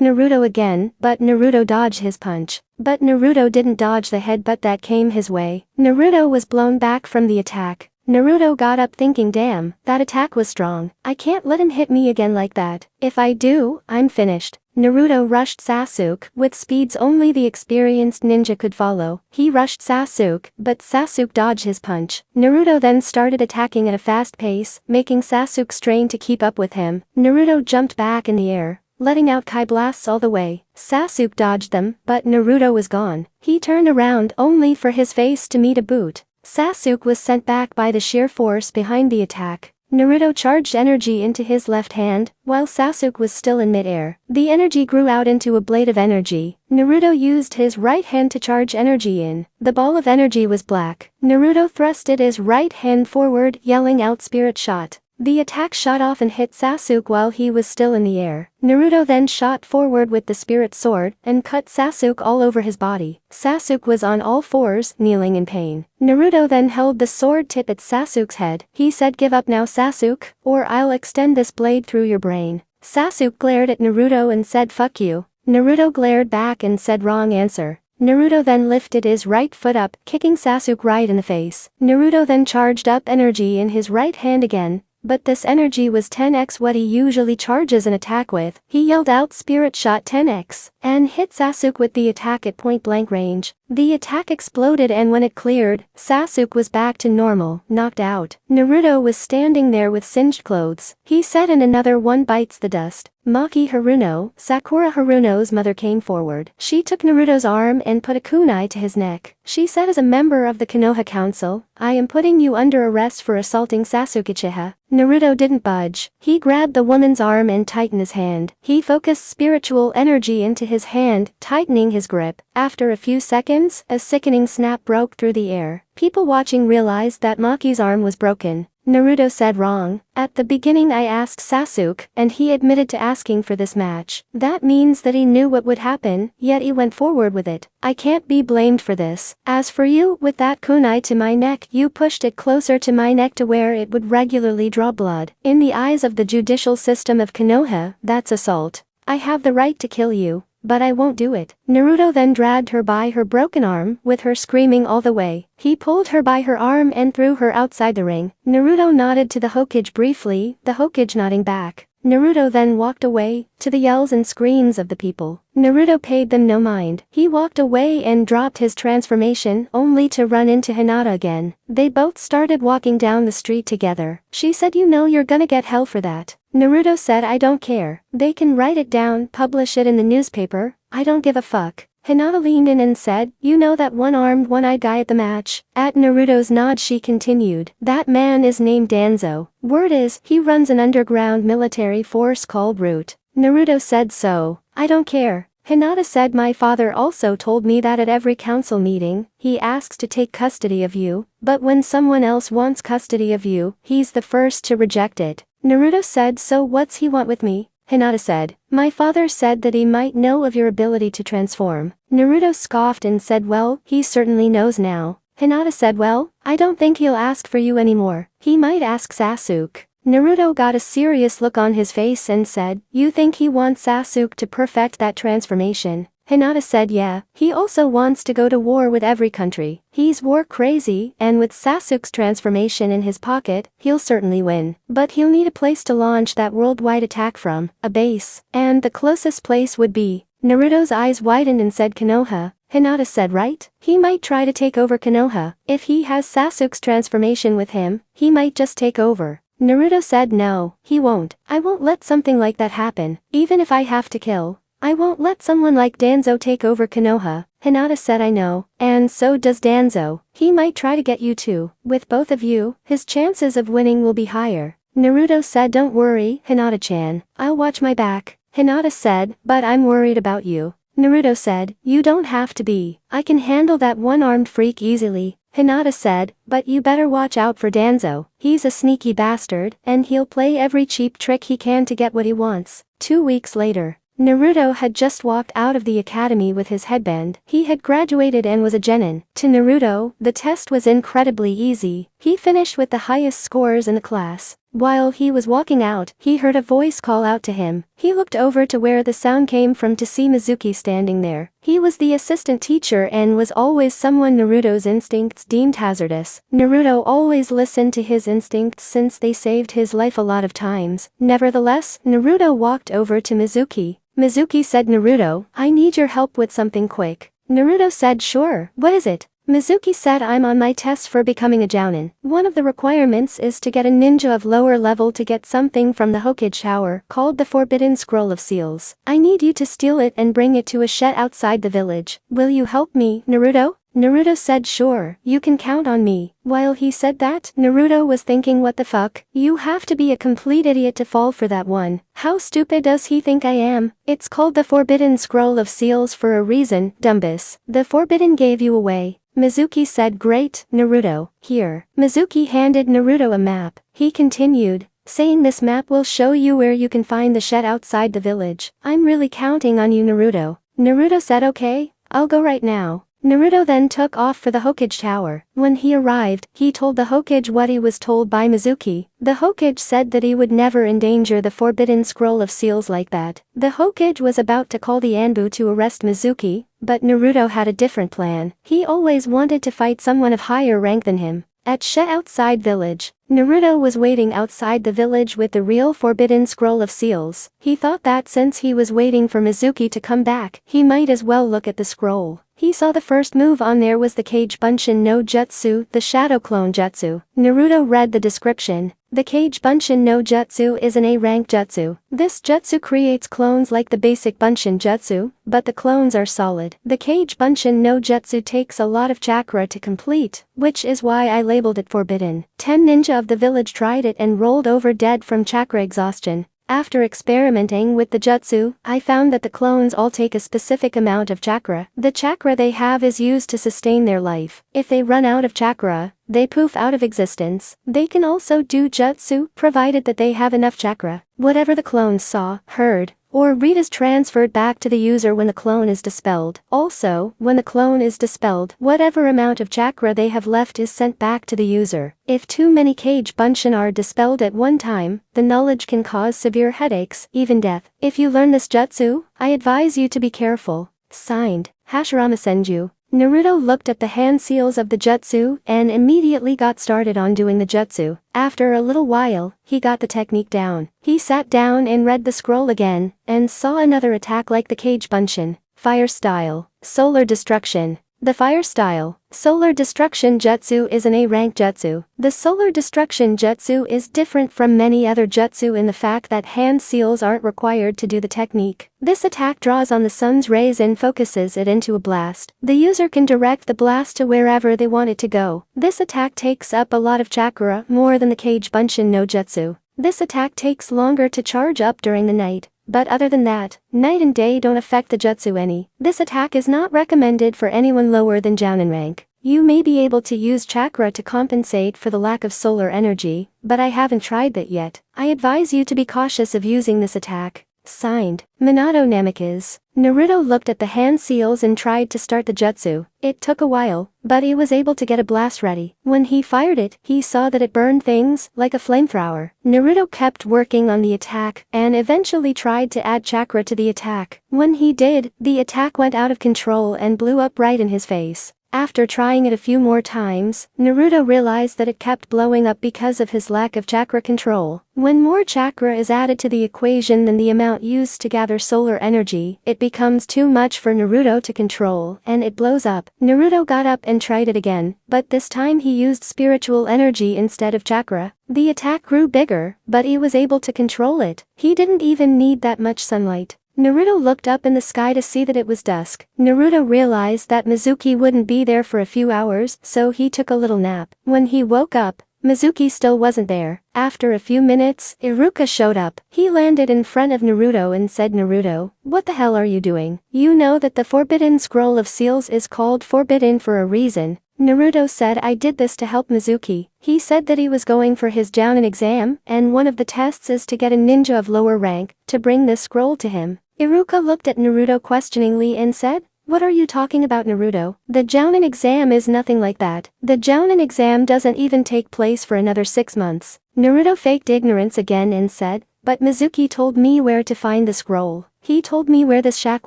Naruto again, but Naruto dodged his punch. But Naruto didn't dodge the headbutt that came his way. Naruto was blown back from the attack. Naruto got up thinking, "Damn, that attack was strong. I can't let him hit me again like that. If I do, I'm finished." Naruto rushed Sasuke, with speeds only the experienced ninja could follow. He rushed Sasuke, but Sasuke dodged his punch. Naruto then started attacking at a fast pace, making Sasuke strain to keep up with him. Naruto jumped back in the air, letting out Kai blasts all the way. Sasuke dodged them, but Naruto was gone. He turned around only for his face to meet a boot. Sasuke was sent back by the sheer force behind the attack. Naruto charged energy into his left hand, while Sasuke was still in mid-air. The energy grew out into a blade of energy. Naruto used his right hand to charge energy in. The ball of energy was black. Naruto thrusted his right hand forward, yelling out spirit shot. The attack shot off and hit Sasuke while he was still in the air. Naruto then shot forward with the spirit sword and cut Sasuke all over his body. Sasuke was on all fours, kneeling in pain. Naruto then held the sword tip at Sasuke's head. He said, "Give up now, Sasuke, or I'll extend this blade through your brain." Sasuke glared at Naruto and said, "Fuck you." Naruto glared back and said, "Wrong answer." Naruto then lifted his right foot up, kicking Sasuke right in the face. Naruto then charged up energy in his right hand again, but this energy was 10x what he usually charges an attack with. He yelled out Spirit Shot 10x and hit Sasuke with the attack at point-blank range. The attack exploded, and when it cleared, Sasuke was back to normal, knocked out. Naruto was standing there with singed clothes. He said, and another one bites the dust. Maki Haruno, Sakura Haruno's mother, came forward. She took Naruto's arm and put a kunai to his neck. She said, as a member of the Konoha Council, I am putting you under arrest for assaulting Sasuke Uchiha. Naruto didn't budge. He grabbed the woman's arm and tightened his hand. He focused spiritual energy into his hand, tightening his grip. After a few seconds, a sickening snap broke through the air. People watching realized that Maki's arm was broken. Naruto said, wrong. At the beginning I asked Sasuke, and he admitted to asking for this match. That means that he knew what would happen, yet he went forward with it. I can't be blamed for this. As for you, with that kunai to my neck, you pushed it closer to my neck to where it would regularly draw blood. In the eyes of the judicial system of Konoha, that's assault. I have the right to kill you, but I won't do it. Naruto then dragged her by her broken arm, with her screaming all the way. He pulled her by her arm and threw her outside the ring. Naruto nodded to the Hokage briefly, the Hokage nodding back. Naruto then walked away, to the yells and screams of the people. Naruto paid them no mind. He walked away and dropped his transformation, only to run into Hinata again. They both started walking down the street together. She said, you know you're gonna get hell for that. Naruto said, I don't care. They can write it down, publish it in the newspaper. I don't give a fuck. Hinata leaned in and said, you know that one-armed, one-eyed guy at the match? At Naruto's nod she continued, that man is named Danzo. Word is, he runs an underground military force called Root. Naruto said, so, I don't care. Hinata said, my father also told me that at every council meeting, he asks to take custody of you, but when someone else wants custody of you, he's the first to reject it. Naruto said, so what's he want with me? Hinata said, my father said that he might know of your ability to transform. Naruto scoffed and said, well, he certainly knows now. Hinata said, well, I don't think he'll ask for you anymore. He might ask Sasuke. Naruto got a serious look on his face and said, you think he wants Sasuke to perfect that transformation? Hinata said, yeah, he also wants to go to war with every country. He's war crazy, and with Sasuke's transformation in his pocket, he'll certainly win. But he'll need a place to launch that worldwide attack from, a base. And the closest place would be. Naruto's eyes widened and said, Konoha. Hinata said, right? He might try to take over Konoha. If he has Sasuke's transformation with him, he might just take over. Naruto said, no, he won't. I won't let something like that happen, even if I have to kill. I won't let someone like Danzo take over Konoha. Hinata said, I know, and so does Danzo. He might try to get you too. With both of you, his chances of winning will be higher. Naruto said, don't worry, Hinata-chan. I'll watch my back. Hinata said, but I'm worried about you. Naruto said, you don't have to be. I can handle that one-armed freak easily. Hinata said, but you better watch out for Danzo. He's a sneaky bastard, and he'll play every cheap trick he can to get what he wants. 2 weeks later. Naruto had just walked out of the academy with his headband. He had graduated and was a genin. To Naruto, the test was incredibly easy. He finished with the highest scores in the class. While he was walking out, he heard a voice call out to him. He looked over to where the sound came from to see Mizuki standing there. He was the assistant teacher and was always someone Naruto's instincts deemed hazardous. Naruto always listened to his instincts since they saved his life a lot of times. Nevertheless, Naruto walked over to Mizuki. Mizuki said, Naruto, I need your help with something quick. Naruto said, sure, what is it? Mizuki said, I'm on my test for becoming a jounin. One of the requirements is to get a ninja of lower level to get something from the Hokage Tower called the Forbidden Scroll of Seals. I need you to steal it and bring it to a shed outside the village. Will you help me, Naruto? Naruto said, sure, you can count on me. While he said that, Naruto was thinking, what the fuck? You have to be a complete idiot to fall for that one. How stupid does he think I am? It's called the Forbidden Scroll of Seals for a reason, Dumbus. The Forbidden gave you away. Mizuki said, great, Naruto, here. Mizuki handed Naruto a map. He continued, saying, this map will show you where you can find the shed outside the village. I'm really counting on you, Naruto. Naruto said, okay, I'll go right now. Naruto then took off for the Hokage Tower. When he arrived, he told the Hokage what he was told by Mizuki. The Hokage said that he would never endanger the Forbidden Scroll of Seals like that. The Hokage was about to call the Anbu to arrest Mizuki, but Naruto had a different plan. He always wanted to fight someone of higher rank than him. At outside village, Naruto was waiting outside the village with the real forbidden scroll of seals. He thought that since he was waiting for Mizuki to come back, he might as well look at the scroll. He saw the first move on there was the Kage Bunshin no Jutsu, the Shadow Clone Jutsu. Naruto read the description. The Kage Bunshin no Jutsu is an A-rank jutsu. This jutsu creates clones like the basic Bunshin jutsu, but the clones are solid. The Kage Bunshin no Jutsu takes a lot of chakra to complete, which is why I labeled it forbidden. 10 ninja of the village tried it and rolled over dead from chakra exhaustion. After experimenting with the jutsu, I found that the clones all take a specific amount of chakra. The chakra they have is used to sustain their life. If they run out of chakra, they poof out of existence. They can also do jutsu, provided that they have enough chakra. Whatever the clones saw, heard, or read is transferred back to the user when the clone is dispelled. Also, when the clone is dispelled, whatever amount of chakra they have left is sent back to the user. If too many Kage Bunshin are dispelled at one time, the knowledge can cause severe headaches, even death. If you learn this jutsu, I advise you to be careful. Signed, Hashirama Senju. Naruto looked at the hand seals of the jutsu and immediately got started on doing the jutsu. After a little while, he got the technique down. He sat down and read the scroll again, and saw another attack like the Kage Bunshin. Fire style, solar destruction. The fire style, solar destruction jutsu is an A-rank jutsu. The solar destruction jutsu is different from many other jutsu in the fact that hand seals aren't required to do the technique. This attack draws on the sun's rays and focuses it into a blast. The user can direct the blast to wherever they want it to go. This attack takes up a lot of chakra, more than the Kage Bunshin no jutsu. This attack takes longer to charge up during the night. But other than that, night and day don't affect the jutsu any. This attack is not recommended for anyone lower than Jounin rank. You may be able to use chakra to compensate for the lack of solar energy, but I haven't tried that yet. I advise you to be cautious of using this attack. Signed, Minato Namikaze. Naruto looked at the hand seals and tried to start the jutsu. It took a while, but he was able to get a blast ready. When he fired it, he saw that it burned things like a flamethrower. Naruto kept working on the attack and eventually tried to add chakra to the attack. When he did, the attack went out of control and blew up right in his face. After trying it a few more times, Naruto realized that it kept blowing up because of his lack of chakra control. When more chakra is added to the equation than the amount used to gather solar energy, it becomes too much for Naruto to control, and it blows up. Naruto got up and tried it again, but this time he used spiritual energy instead of chakra. The attack grew bigger, but he was able to control it. He didn't even need that much sunlight. Naruto looked up in the sky to see that it was dusk. Naruto realized that Mizuki wouldn't be there for a few hours, so he took a little nap. When he woke up, Mizuki still wasn't there. After a few minutes, Iruka showed up. He landed in front of Naruto and said, "Naruto, what the hell are you doing? You know that the Forbidden Scroll of Seals is called forbidden for a reason." Naruto said, "I did this to help Mizuki." He said that he was going for his Jounin exam, and one of the tests is to get a ninja of lower rank to bring this scroll to him. Iruka looked at Naruto questioningly and said, "What are you talking about, Naruto? The Jounin exam is nothing like that. The Jounin exam doesn't even take place for another 6 months. Naruto faked ignorance again and said, "But Mizuki told me where to find the scroll. He told me where this shack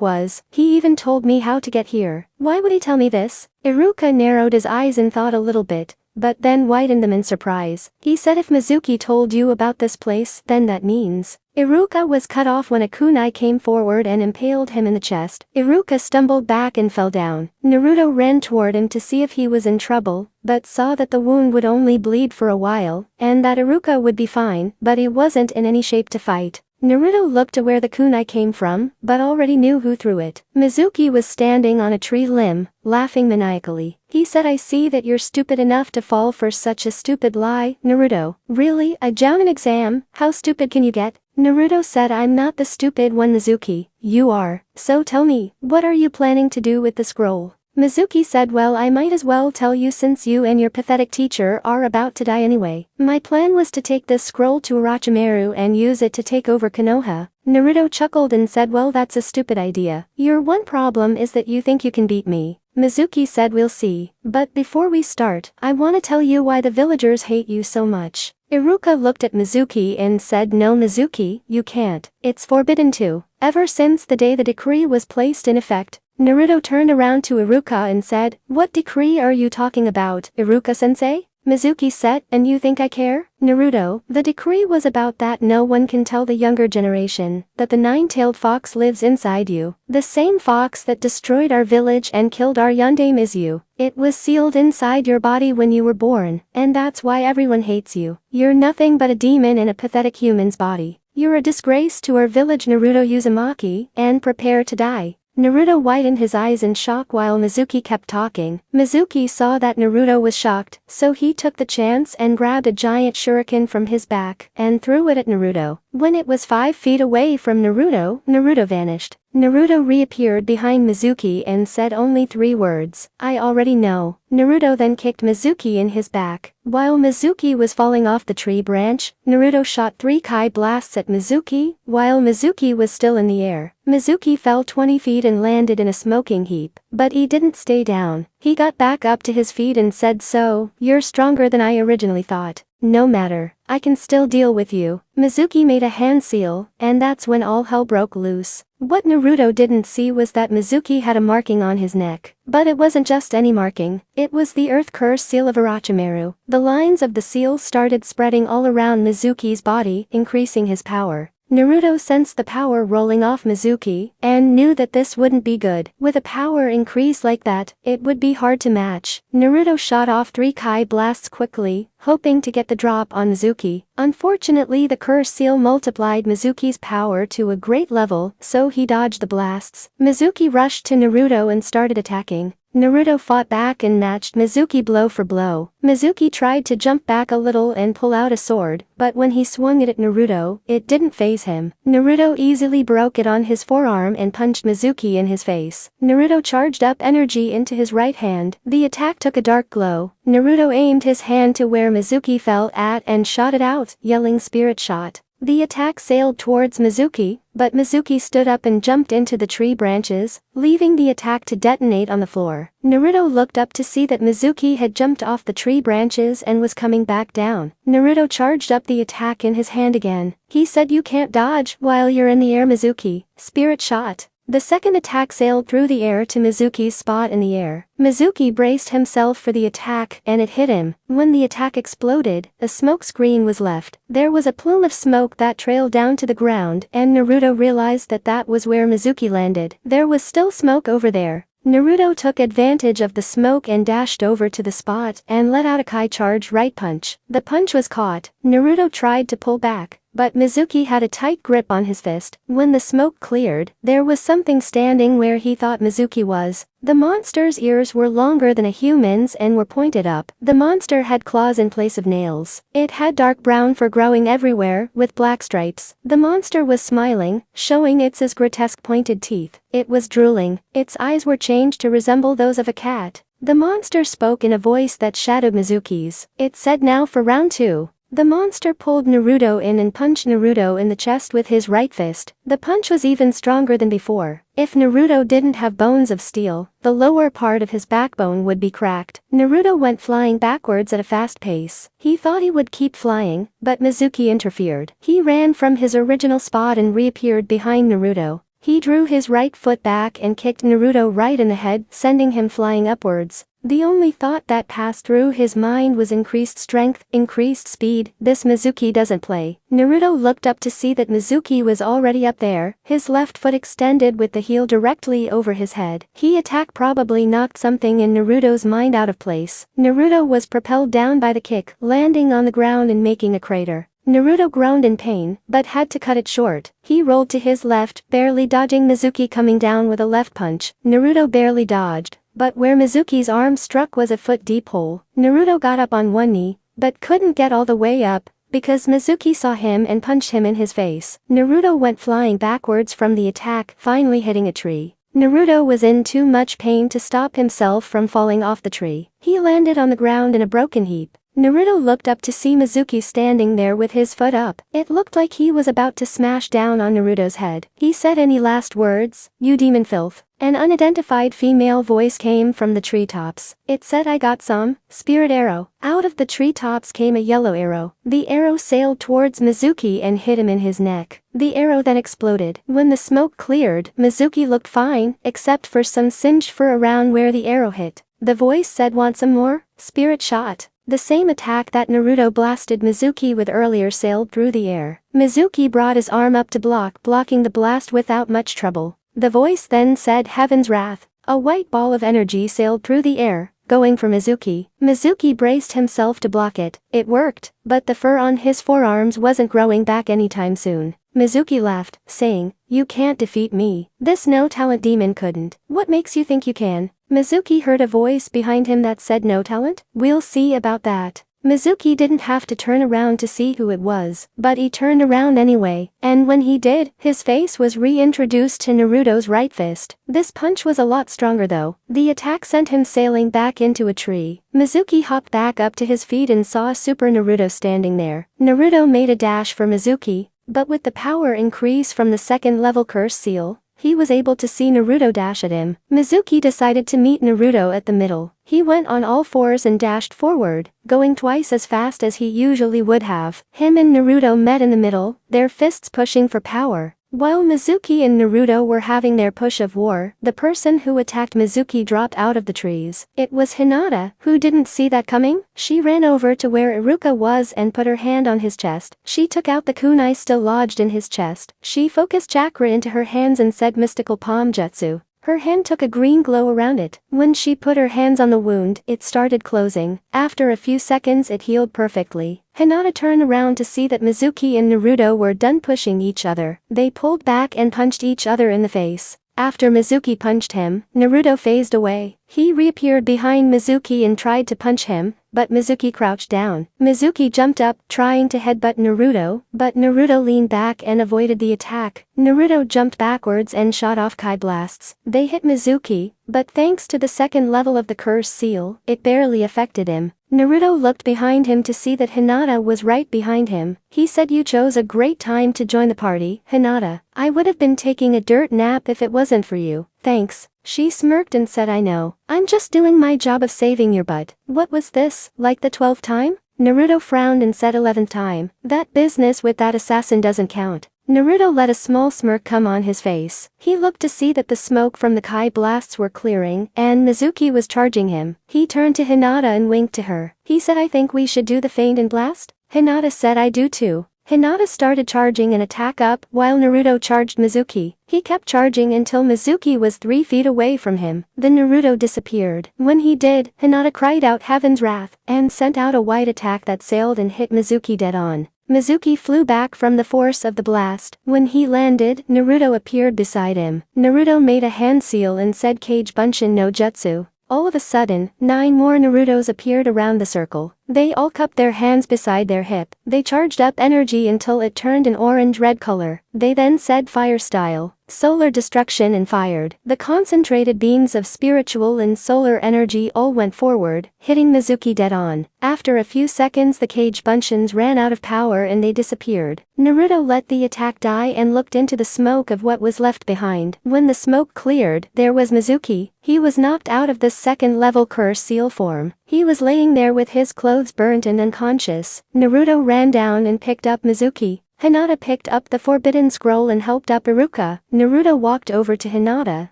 was. He even told me how to get here. Why would he tell me this?" Iruka narrowed his eyes and thought a little bit, but then widened them in surprise. He said, "If Mizuki told you about this place, then that means..." Iruka was cut off when a kunai came forward and impaled him in the chest. Iruka stumbled back and fell down. Naruto ran toward him to see if he was in trouble, but saw that the wound would only bleed for a while, and that Iruka would be fine, but he wasn't in any shape to fight. Naruto looked to where the kunai came from, but already knew who threw it. Mizuki was standing on a tree limb, laughing maniacally. He said, "I see that you're stupid enough to fall for such a stupid lie, Naruto." "Really? A Jounin exam? How stupid can you get?" Naruto said, "I'm not the stupid one, Mizuki. You are. So tell me, what are you planning to do with the scroll?" Mizuki said, "Well, I might as well tell you since you and your pathetic teacher are about to die anyway. My plan was to take this scroll to Orochimaru and use it to take over Konoha." Naruto chuckled and said, "Well, that's a stupid idea. Your one problem is that you think you can beat me." Mizuki said, "We'll see. But before we start, I want to tell you why the villagers hate you so much." Iruka looked at Mizuki and said, "No, Mizuki, you can't. It's forbidden to. Ever since the day the decree was placed in effect." Naruto turned around to Iruka and said, "What decree are you talking about, Iruka-sensei?" Mizuki said, and you think I care? Naruto, the decree was about that no one can tell the younger generation that the nine-tailed fox lives inside you. The same fox that destroyed our village and killed our Yondaime is you. It was sealed inside your body when you were born, and that's why everyone hates you. You're nothing but a demon in a pathetic human's body. You're a disgrace to our village, Naruto Uzumaki, and prepare to die. Naruto widened his eyes in shock while Mizuki kept talking. Mizuki saw that Naruto was shocked, so he took the chance and grabbed a giant shuriken from his back and threw it at Naruto. When it was 5 feet away from Naruto, Naruto vanished. Naruto reappeared behind Mizuki and said only 3 words, "I already know." Naruto then kicked Mizuki in his back. While Mizuki was falling off the tree branch, Naruto shot 3 Kai blasts at Mizuki, while Mizuki was still in the air. Mizuki fell 20 feet and landed in a smoking heap, but he didn't stay down. He got back up to his feet and said, "So, you're stronger than I originally thought. No matter, I can still deal with you." Mizuki made a hand seal, and that's when all hell broke loose. What Naruto didn't see was that Mizuki had a marking on his neck. But it wasn't just any marking, it was the Earth Curse seal of Orochimaru. The lines of the seal started spreading all around Mizuki's body, increasing his power. Naruto sensed the power rolling off Mizuki, and knew that this wouldn't be good. With a power increase like that, it would be hard to match. Naruto shot off 3 Kai blasts quickly, hoping to get the drop on Mizuki. Unfortunately, the curse seal multiplied Mizuki's power to a great level, so he dodged the blasts. Mizuki rushed to Naruto and started attacking. Naruto fought back and matched Mizuki blow for blow. Mizuki tried to jump back a little and pull out a sword, but when he swung it at Naruto, it didn't faze him. Naruto easily broke it on his forearm and punched Mizuki in his face. Naruto charged up energy into his right hand. The attack took a dark glow. Naruto aimed his hand to where Mizuki fell at and shot it out, yelling "Spirit Shot." The attack sailed towards Mizuki, but Mizuki stood up and jumped into the tree branches, leaving the attack to detonate on the floor. Naruto looked up to see that Mizuki had jumped off the tree branches and was coming back down. Naruto charged up the attack in his hand again. He said, "You can't dodge while you're in the air, Mizuki. Spirit Shot." The second attack sailed through the air to Mizuki's spot in the air. Mizuki braced himself for the attack and it hit him. When the attack exploded, a smoke screen was left. There was a plume of smoke that trailed down to the ground and Naruto realized that that was where Mizuki landed. There was still smoke over there. Naruto took advantage of the smoke and dashed over to the spot and let out a Kai charge right punch. The punch was caught. Naruto tried to pull back, but Mizuki had a tight grip on his fist. When the smoke cleared, there was something standing where he thought Mizuki was. The monster's ears were longer than a human's and were pointed up. The monster had claws in place of nails. It had dark brown fur growing everywhere, with black stripes. The monster was smiling, showing its grotesque pointed teeth. It was drooling. Its eyes were changed to resemble those of a cat. The monster spoke in a voice that shadowed Mizuki's. It said, "Now for round 2. The monster pulled Naruto in and punched Naruto in the chest with his right fist. The punch was even stronger than before. If Naruto didn't have bones of steel, the lower part of his backbone would be cracked. Naruto went flying backwards at a fast pace. He thought he would keep flying, but Mizuki interfered. He ran from his original spot and reappeared behind Naruto. He drew his right foot back and kicked Naruto right in the head, sending him flying upwards. The only thought that passed through his mind was increased strength, increased speed. This Mizuki doesn't play. Naruto looked up to see that Mizuki was already up there, his left foot extended with the heel directly over his head. His attack probably knocked something in Naruto's mind out of place. Naruto was propelled down by the kick, landing on the ground and making a crater. Naruto groaned in pain, but had to cut it short. He rolled to his left, barely dodging Mizuki coming down with a left punch. Naruto barely dodged, but where Mizuki's arm struck was a foot-deep hole. Naruto got up on one knee, but couldn't get all the way up, because Mizuki saw him and punched him in his face. Naruto went flying backwards from the attack, finally hitting a tree. Naruto was in too much pain to stop himself from falling off the tree. He landed on the ground in a broken heap. Naruto looked up to see Mizuki standing there with his foot up. It looked like he was about to smash down on Naruto's head. He said, "Any last words, you demon filth?" An unidentified female voice came from the treetops. It said, "I got some, spirit arrow." Out of the treetops came a yellow arrow. The arrow sailed towards Mizuki and hit him in his neck. The arrow then exploded. When the smoke cleared, Mizuki looked fine, except for some singed fur around where the arrow hit. The voice said, "Want some more? Spirit Shot." The same attack that Naruto blasted Mizuki with earlier sailed through the air. Mizuki brought his arm up to blocking the blast without much trouble. The voice then said Heaven's Wrath. A white ball of energy sailed through the air, going for Mizuki. Mizuki braced himself to block it. It worked, but the fur on his forearms wasn't growing back anytime soon. Mizuki laughed, saying, "You can't defeat me. This no-talent demon couldn't. What makes you think you can?" Mizuki heard a voice behind him that said no talent? We'll see about that. Mizuki didn't have to turn around to see who it was, but he turned around anyway, and when he did, his face was reintroduced to Naruto's right fist. This punch was a lot stronger though. The attack sent him sailing back into a tree. Mizuki hopped back up to his feet and saw Super Naruto standing there. Naruto made a dash for Mizuki, but with the power increase from the second level curse seal, he was able to see Naruto dash at him. Mizuki decided to meet Naruto at the middle. He went on all fours and dashed forward, going twice as fast as he usually would have. Him and Naruto met in the middle, their fists pushing for power. While Mizuki and Naruto were having their push of war, the person who attacked Mizuki dropped out of the trees. It was Hinata, who didn't see that coming. She ran over to where Iruka was and put her hand on his chest. She took out the kunai still lodged in his chest. She focused chakra into her hands and said mystical palm jutsu. Her hand took a green glow around it. When she put her hands on the wound, it started closing. After a few seconds it healed perfectly. Hinata turned around to see that Mizuki and Naruto were done pushing each other. They pulled back and punched each other in the face. After Mizuki punched him, Naruto phased away. He reappeared behind Mizuki and tried to punch him, but Mizuki crouched down. Mizuki jumped up, trying to headbutt Naruto, but Naruto leaned back and avoided the attack. Naruto jumped backwards and shot off Kai blasts. They hit Mizuki, but thanks to the second level of the curse seal, it barely affected him. Naruto looked behind him to see that Hinata was right behind him. He said, "You chose a great time to join the party, Hinata. I would have been taking a dirt nap if it wasn't for you. Thanks." She smirked and said, "I know. I'm just doing my job of saving your butt." What was this, like the 12th time? Naruto frowned and said 11th time. That business with that assassin doesn't count. Naruto let a small smirk come on his face. He looked to see that the smoke from the Kai blasts were clearing, and Mizuki was charging him. He turned to Hinata and winked to her. He said, "I think we should do the feint and blast?" Hinata said, "I do too." Hinata started charging an attack up while Naruto charged Mizuki. He kept charging until Mizuki was 3 feet away from him. Then Naruto disappeared. When he did, Hinata cried out Heaven's Wrath and sent out a white attack that sailed and hit Mizuki dead on. Mizuki flew back from the force of the blast. When he landed, Naruto appeared beside him. Naruto made a hand seal and said Kage Bunshin no Jutsu. All of a sudden, 9 more Narutos appeared around the circle. They all cupped their hands beside their hip. They charged up energy until it turned an orange-red color. They then said fire style, solar destruction and fired. The concentrated beams of spiritual and solar energy all went forward, hitting Mizuki dead on. After a few seconds the Kage Bunshins ran out of power and they disappeared. Naruto let the attack die and looked into the smoke of what was left behind. When the smoke cleared, there was Mizuki. He was knocked out of the second level curse seal form. He was laying there with his clothes burnt and unconscious. Naruto ran down and picked up Mizuki. Hinata picked up the forbidden scroll and helped up Iruka. Naruto walked over to Hinata,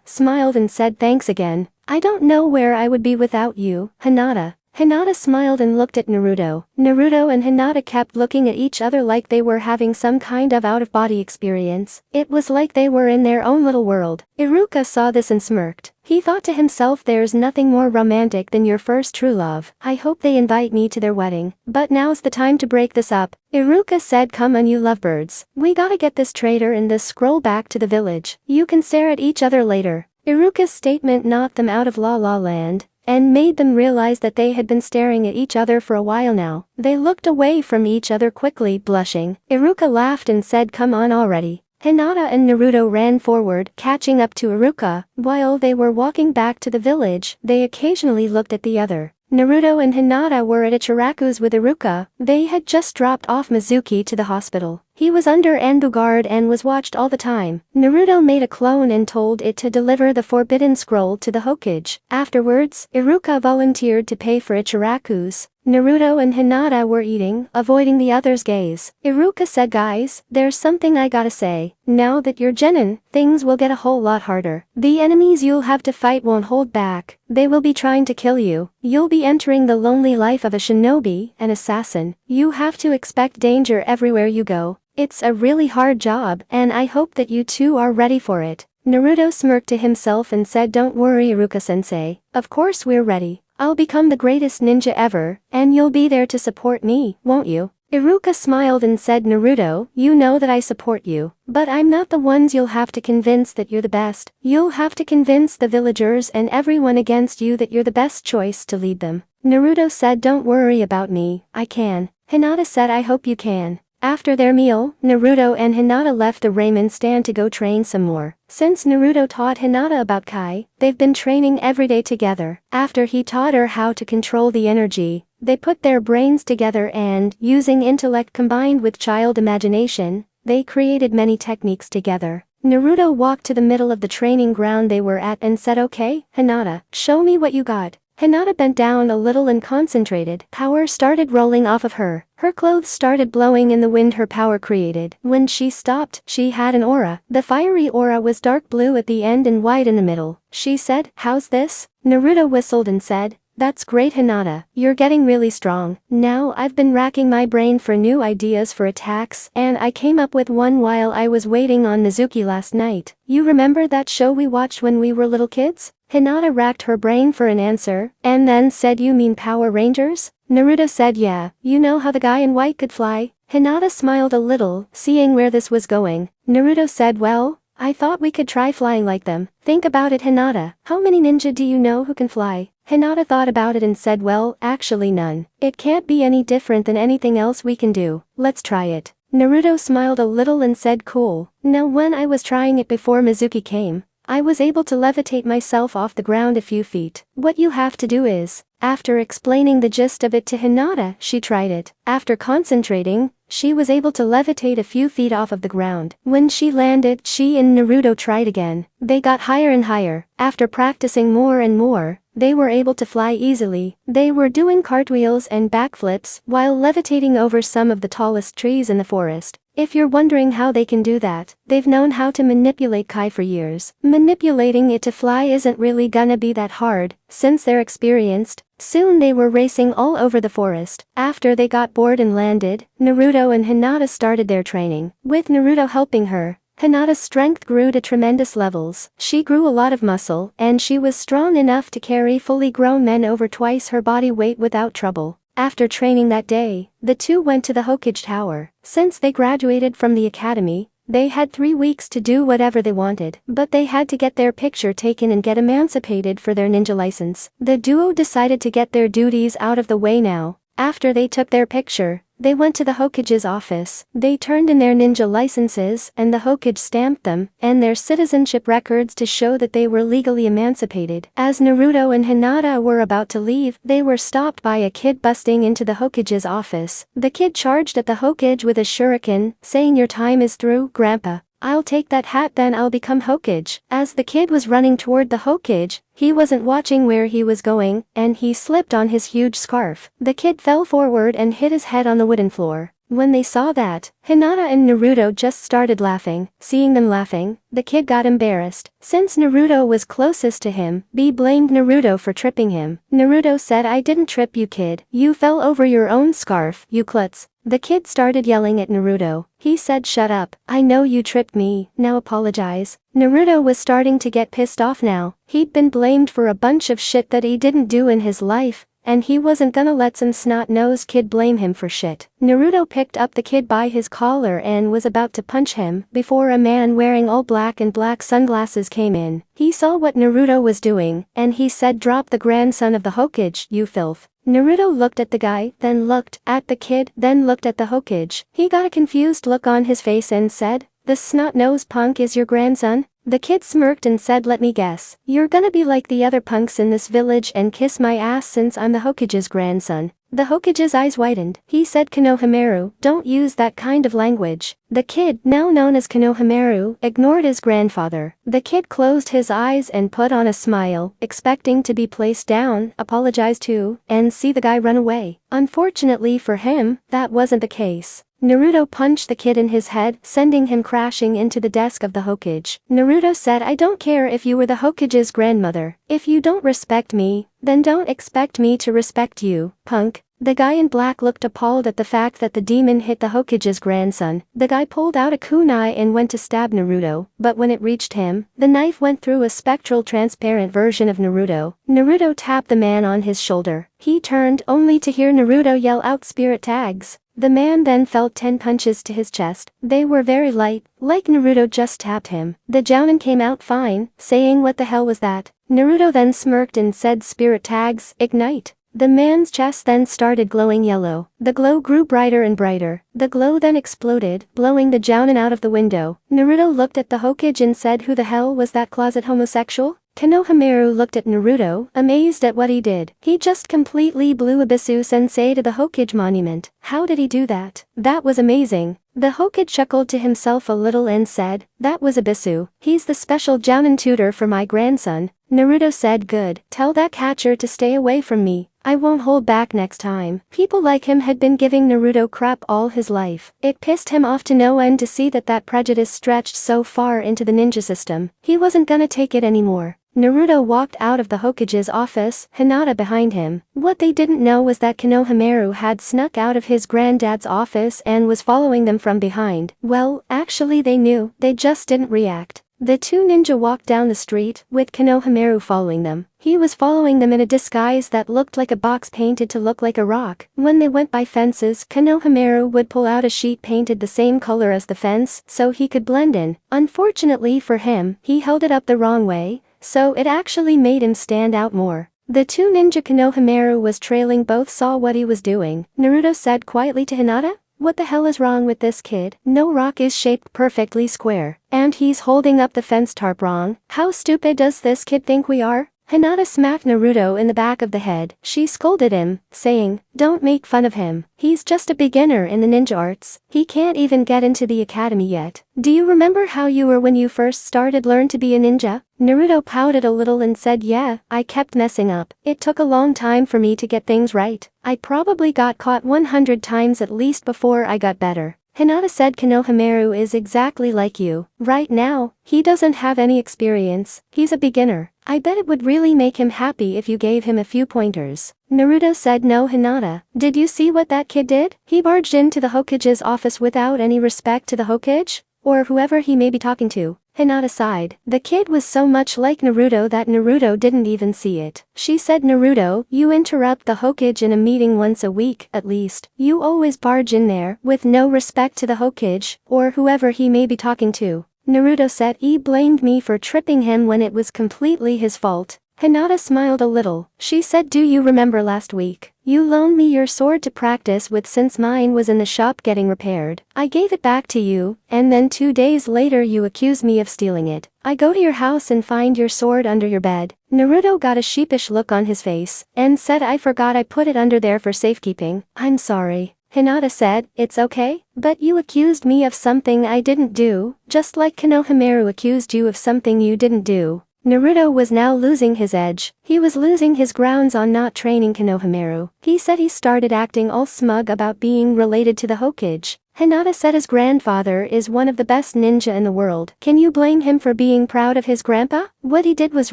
smiled and said thanks again. "I don't know where I would be without you, Hinata." Hinata smiled and looked at Naruto. Naruto and Hinata kept looking at each other like they were having some kind of out-of-body experience. It was like they were in their own little world. Iruka saw this and smirked. He thought to himself, there's nothing more romantic than your first true love. I hope they invite me to their wedding. But now's the time to break this up. Iruka said, "Come on you lovebirds. We gotta get this traitor and this scroll back to the village. You can stare at each other later." Iruka's statement knocked them out of La La Land and made them realize that they had been staring at each other for a while now. They looked away from each other quickly, blushing. Iruka laughed and said, "Come on already." Hinata and Naruto ran forward, catching up to Iruka. While they were walking back to the village, they occasionally looked at the other. Naruto and Hinata were at Ichiraku's with Iruka. They had just dropped off Mizuki to the hospital. He was under Anbu guard and was watched all the time. Naruto made a clone and told it to deliver the forbidden scroll to the Hokage. Afterwards, Iruka volunteered to pay for Ichiraku's. Naruto and Hinata were eating, avoiding the others' gaze. Iruka said, guys, there's something I gotta say. Now that you're genin, things will get a whole lot harder. The enemies you'll have to fight won't hold back. They will be trying to kill you. You'll be entering the lonely life of a shinobi, an assassin. You have to expect danger everywhere you go. It's a really hard job, and I hope that you two are ready for it. Naruto smirked to himself and said, don't worry, Iruka-sensei. Of course we're ready. I'll become the greatest ninja ever, and you'll be there to support me, won't you? Iruka smiled and said, Naruto, you know that I support you, but I'm not the ones you'll have to convince that you're the best. You'll have to convince the villagers and everyone against you that you're the best choice to lead them. Naruto said, don't worry about me, I can. Hinata said, I hope you can. After their meal, Naruto and Hinata left the ramen stand to go train some more. Since Naruto taught Hinata about Kai, they've been training every day together. After he taught her how to control the energy, they put their brains together and, using intellect combined with child imagination, they created many techniques together. Naruto walked to the middle of the training ground they were at and said, okay, Hinata, show me what you got. Hinata bent down a little and concentrated. Power started rolling off of her. Her clothes started blowing in the wind her power created. When she stopped, she had an aura. The fiery aura was dark blue at the end and white in the middle. She said, how's this? Naruto whistled and said, that's great, Hinata. You're getting really strong. Now I've been racking my brain for new ideas for attacks, and I came up with one while I was waiting on Mizuki last night. You remember that show we watched when we were little kids? Hinata racked her brain for an answer, and then said, you mean Power Rangers? Naruto said, yeah, you know how the guy in white could fly? Hinata smiled a little, seeing where this was going. Naruto said, well, I thought we could try flying like them. Think about it, Hinata. How many ninja do you know who can fly? Hinata thought about it and said, well, actually none. It can't be any different than anything else we can do. Let's try it. Naruto smiled a little and said, cool. Now when I was trying it before Mizuki came, I was able to levitate myself off the ground a few feet. What you have to do is, after explaining the gist of it to Hinata, she tried it. After concentrating, she was able to levitate a few feet off of the ground. When she landed, she and Naruto tried again. They got higher and higher. After practicing more and more, they were able to fly easily. They were doing cartwheels and backflips while levitating over some of the tallest trees in the forest. If you're wondering how they can do that, they've known how to manipulate Kai for years. Manipulating it to fly isn't really gonna be that hard, since they're experienced. Soon they were racing all over the forest. After they got bored and landed, Naruto and Hinata started their training. With Naruto helping her, Hinata's strength grew to tremendous levels. She grew a lot of muscle, and she was strong enough to carry fully grown men over twice her body weight without trouble. After training that day, the two went to the Hokage Tower. Since they graduated from the academy, they had 3 weeks to do whatever they wanted, but they had to get their picture taken and get emancipated for their ninja license. The duo decided to get their duties out of the way now. After they took their picture, they went to the Hokage's office. They turned in their ninja licenses, and the Hokage stamped them, and their citizenship records to show that they were legally emancipated. As Naruto and Hinata were about to leave, they were stopped by a kid busting into the Hokage's office. The kid charged at the Hokage with a shuriken, saying, your time is through, Grandpa. I'll take that hat, then I'll become Hokage. As the kid was running toward the Hokage, he wasn't watching where he was going, and he slipped on his huge scarf. The kid fell forward and hit his head on the wooden floor. When they saw that, Hinata and Naruto just started laughing. Seeing them laughing, the kid got embarrassed. Since Naruto was closest to him, B blamed Naruto for tripping him. Naruto said, I didn't trip you, kid. You fell over your own scarf, you klutz. The kid started yelling at Naruto. He said, shut up. I know you tripped me, now apologize. Naruto was starting to get pissed off now. He'd been blamed for a bunch of shit that he didn't do in his life, and he wasn't gonna let some snot-nosed kid blame him for shit. Naruto picked up the kid by his collar and was about to punch him before a man wearing all black and black sunglasses came in. He saw what Naruto was doing, and he said, drop the grandson of the Hokage, you filth. Naruto looked at the guy, then looked at the kid, then looked at the Hokage. He got a confused look on his face and said, this snot-nosed punk is your grandson? The kid smirked and said, let me guess. You're gonna be like the other punks in this village and kiss my ass since I'm the Hokage's grandson. The Hokage's eyes widened. He said, Konohamaru, don't use that kind of language. The kid, now known as Konohamaru, ignored his grandfather. The kid closed his eyes and put on a smile, expecting to be placed down, apologize to, and see the guy run away. Unfortunately for him, that wasn't the case. Naruto punched the kid in his head, sending him crashing into the desk of the Hokage. Naruto said, I don't care if you were the Hokage's grandmother. If you don't respect me, then don't expect me to respect you, punk. The guy in black looked appalled at the fact that the demon hit the Hokage's grandson. The guy pulled out a kunai and went to stab Naruto, but when it reached him, the knife went through a spectral transparent version of Naruto. Naruto tapped the man on his shoulder. He turned only to hear Naruto yell out spirit tags. The man then felt 10 punches to his chest. They were very light, like Naruto just tapped him. The Jounin came out fine, saying what the hell was that? Naruto then smirked and said spirit tags, ignite. The man's chest then started glowing yellow. The glow grew brighter and brighter. The glow then exploded, blowing the Jounin out of the window. Naruto looked at the Hokage and said, who the hell was that closet homosexual? Konohamaru looked at Naruto, amazed at what he did. He just completely blew Abisu Sensei to the Hokage monument. How did he do that? That was amazing. The Hokage chuckled to himself a little and said, that was Abisu. He's the special Jounin tutor for my grandson. Naruto said, good. Tell that catcher to stay away from me. I won't hold back next time. People like him had been giving Naruto crap all his life. It pissed him off to no end to see that prejudice stretched so far into the ninja system. He wasn't gonna take it anymore. Naruto walked out of the Hokage's office, Hinata behind him. What they didn't know was that Konohamaru had snuck out of his granddad's office and was following them from behind. Well, actually they knew, they just didn't react. The two ninja walked down the street, with Konohamaru following them. He was following them in a disguise that looked like a box painted to look like a rock. When they went by fences, Konohamaru would pull out a sheet painted the same color as the fence, so he could blend in. Unfortunately for him, he held it up the wrong way, so it actually made him stand out more. The two ninja Konohamaru was trailing both saw what he was doing. Naruto said quietly to Hinata, what the hell is wrong with this kid? No rock is shaped perfectly square. And he's holding up the fence tarp wrong. How stupid does this kid think we are? Hinata smacked Naruto in the back of the head. She scolded him, saying, don't make fun of him. He's just a beginner in the ninja arts. He can't even get into the academy yet. Do you remember how you were when you first started learn to be a ninja? Naruto pouted a little and said, yeah, I kept messing up. It took a long time for me to get things right. I probably got caught 100 times at least before I got better. Hinata said Konohamaru is exactly like you. Right now, he doesn't have any experience. He's a beginner. I bet it would really make him happy if you gave him a few pointers. Naruto said, no, Hinata. Did you see what that kid did? He barged into the Hokage's office without any respect to the Hokage? Or whoever he may be talking to. Hinata sighed. The kid was so much like Naruto that Naruto didn't even see it. She said, Naruto, you interrupt the Hokage in a meeting once a week, at least. You always barge in there, with no respect to the Hokage, or whoever he may be talking to. Naruto said he blamed me for tripping him when it was completely his fault. Hinata smiled a little. She said, do you remember last week? You loaned me your sword to practice with since mine was in the shop getting repaired. I gave it back to you, and then 2 days later you accused me of stealing it. I go to your house and find your sword under your bed. Naruto got a sheepish look on his face, and said, I forgot I put it under there for safekeeping. I'm sorry. Hinata said, it's okay, but you accused me of something I didn't do, just like Konohamaru accused you of something you didn't do. Naruto was now losing his edge. He was losing his grounds on not training Konohamaru. He said he started acting all smug about being related to the Hokage. Hinata said his grandfather is one of the best ninja in the world. Can you blame him for being proud of his grandpa? What he did was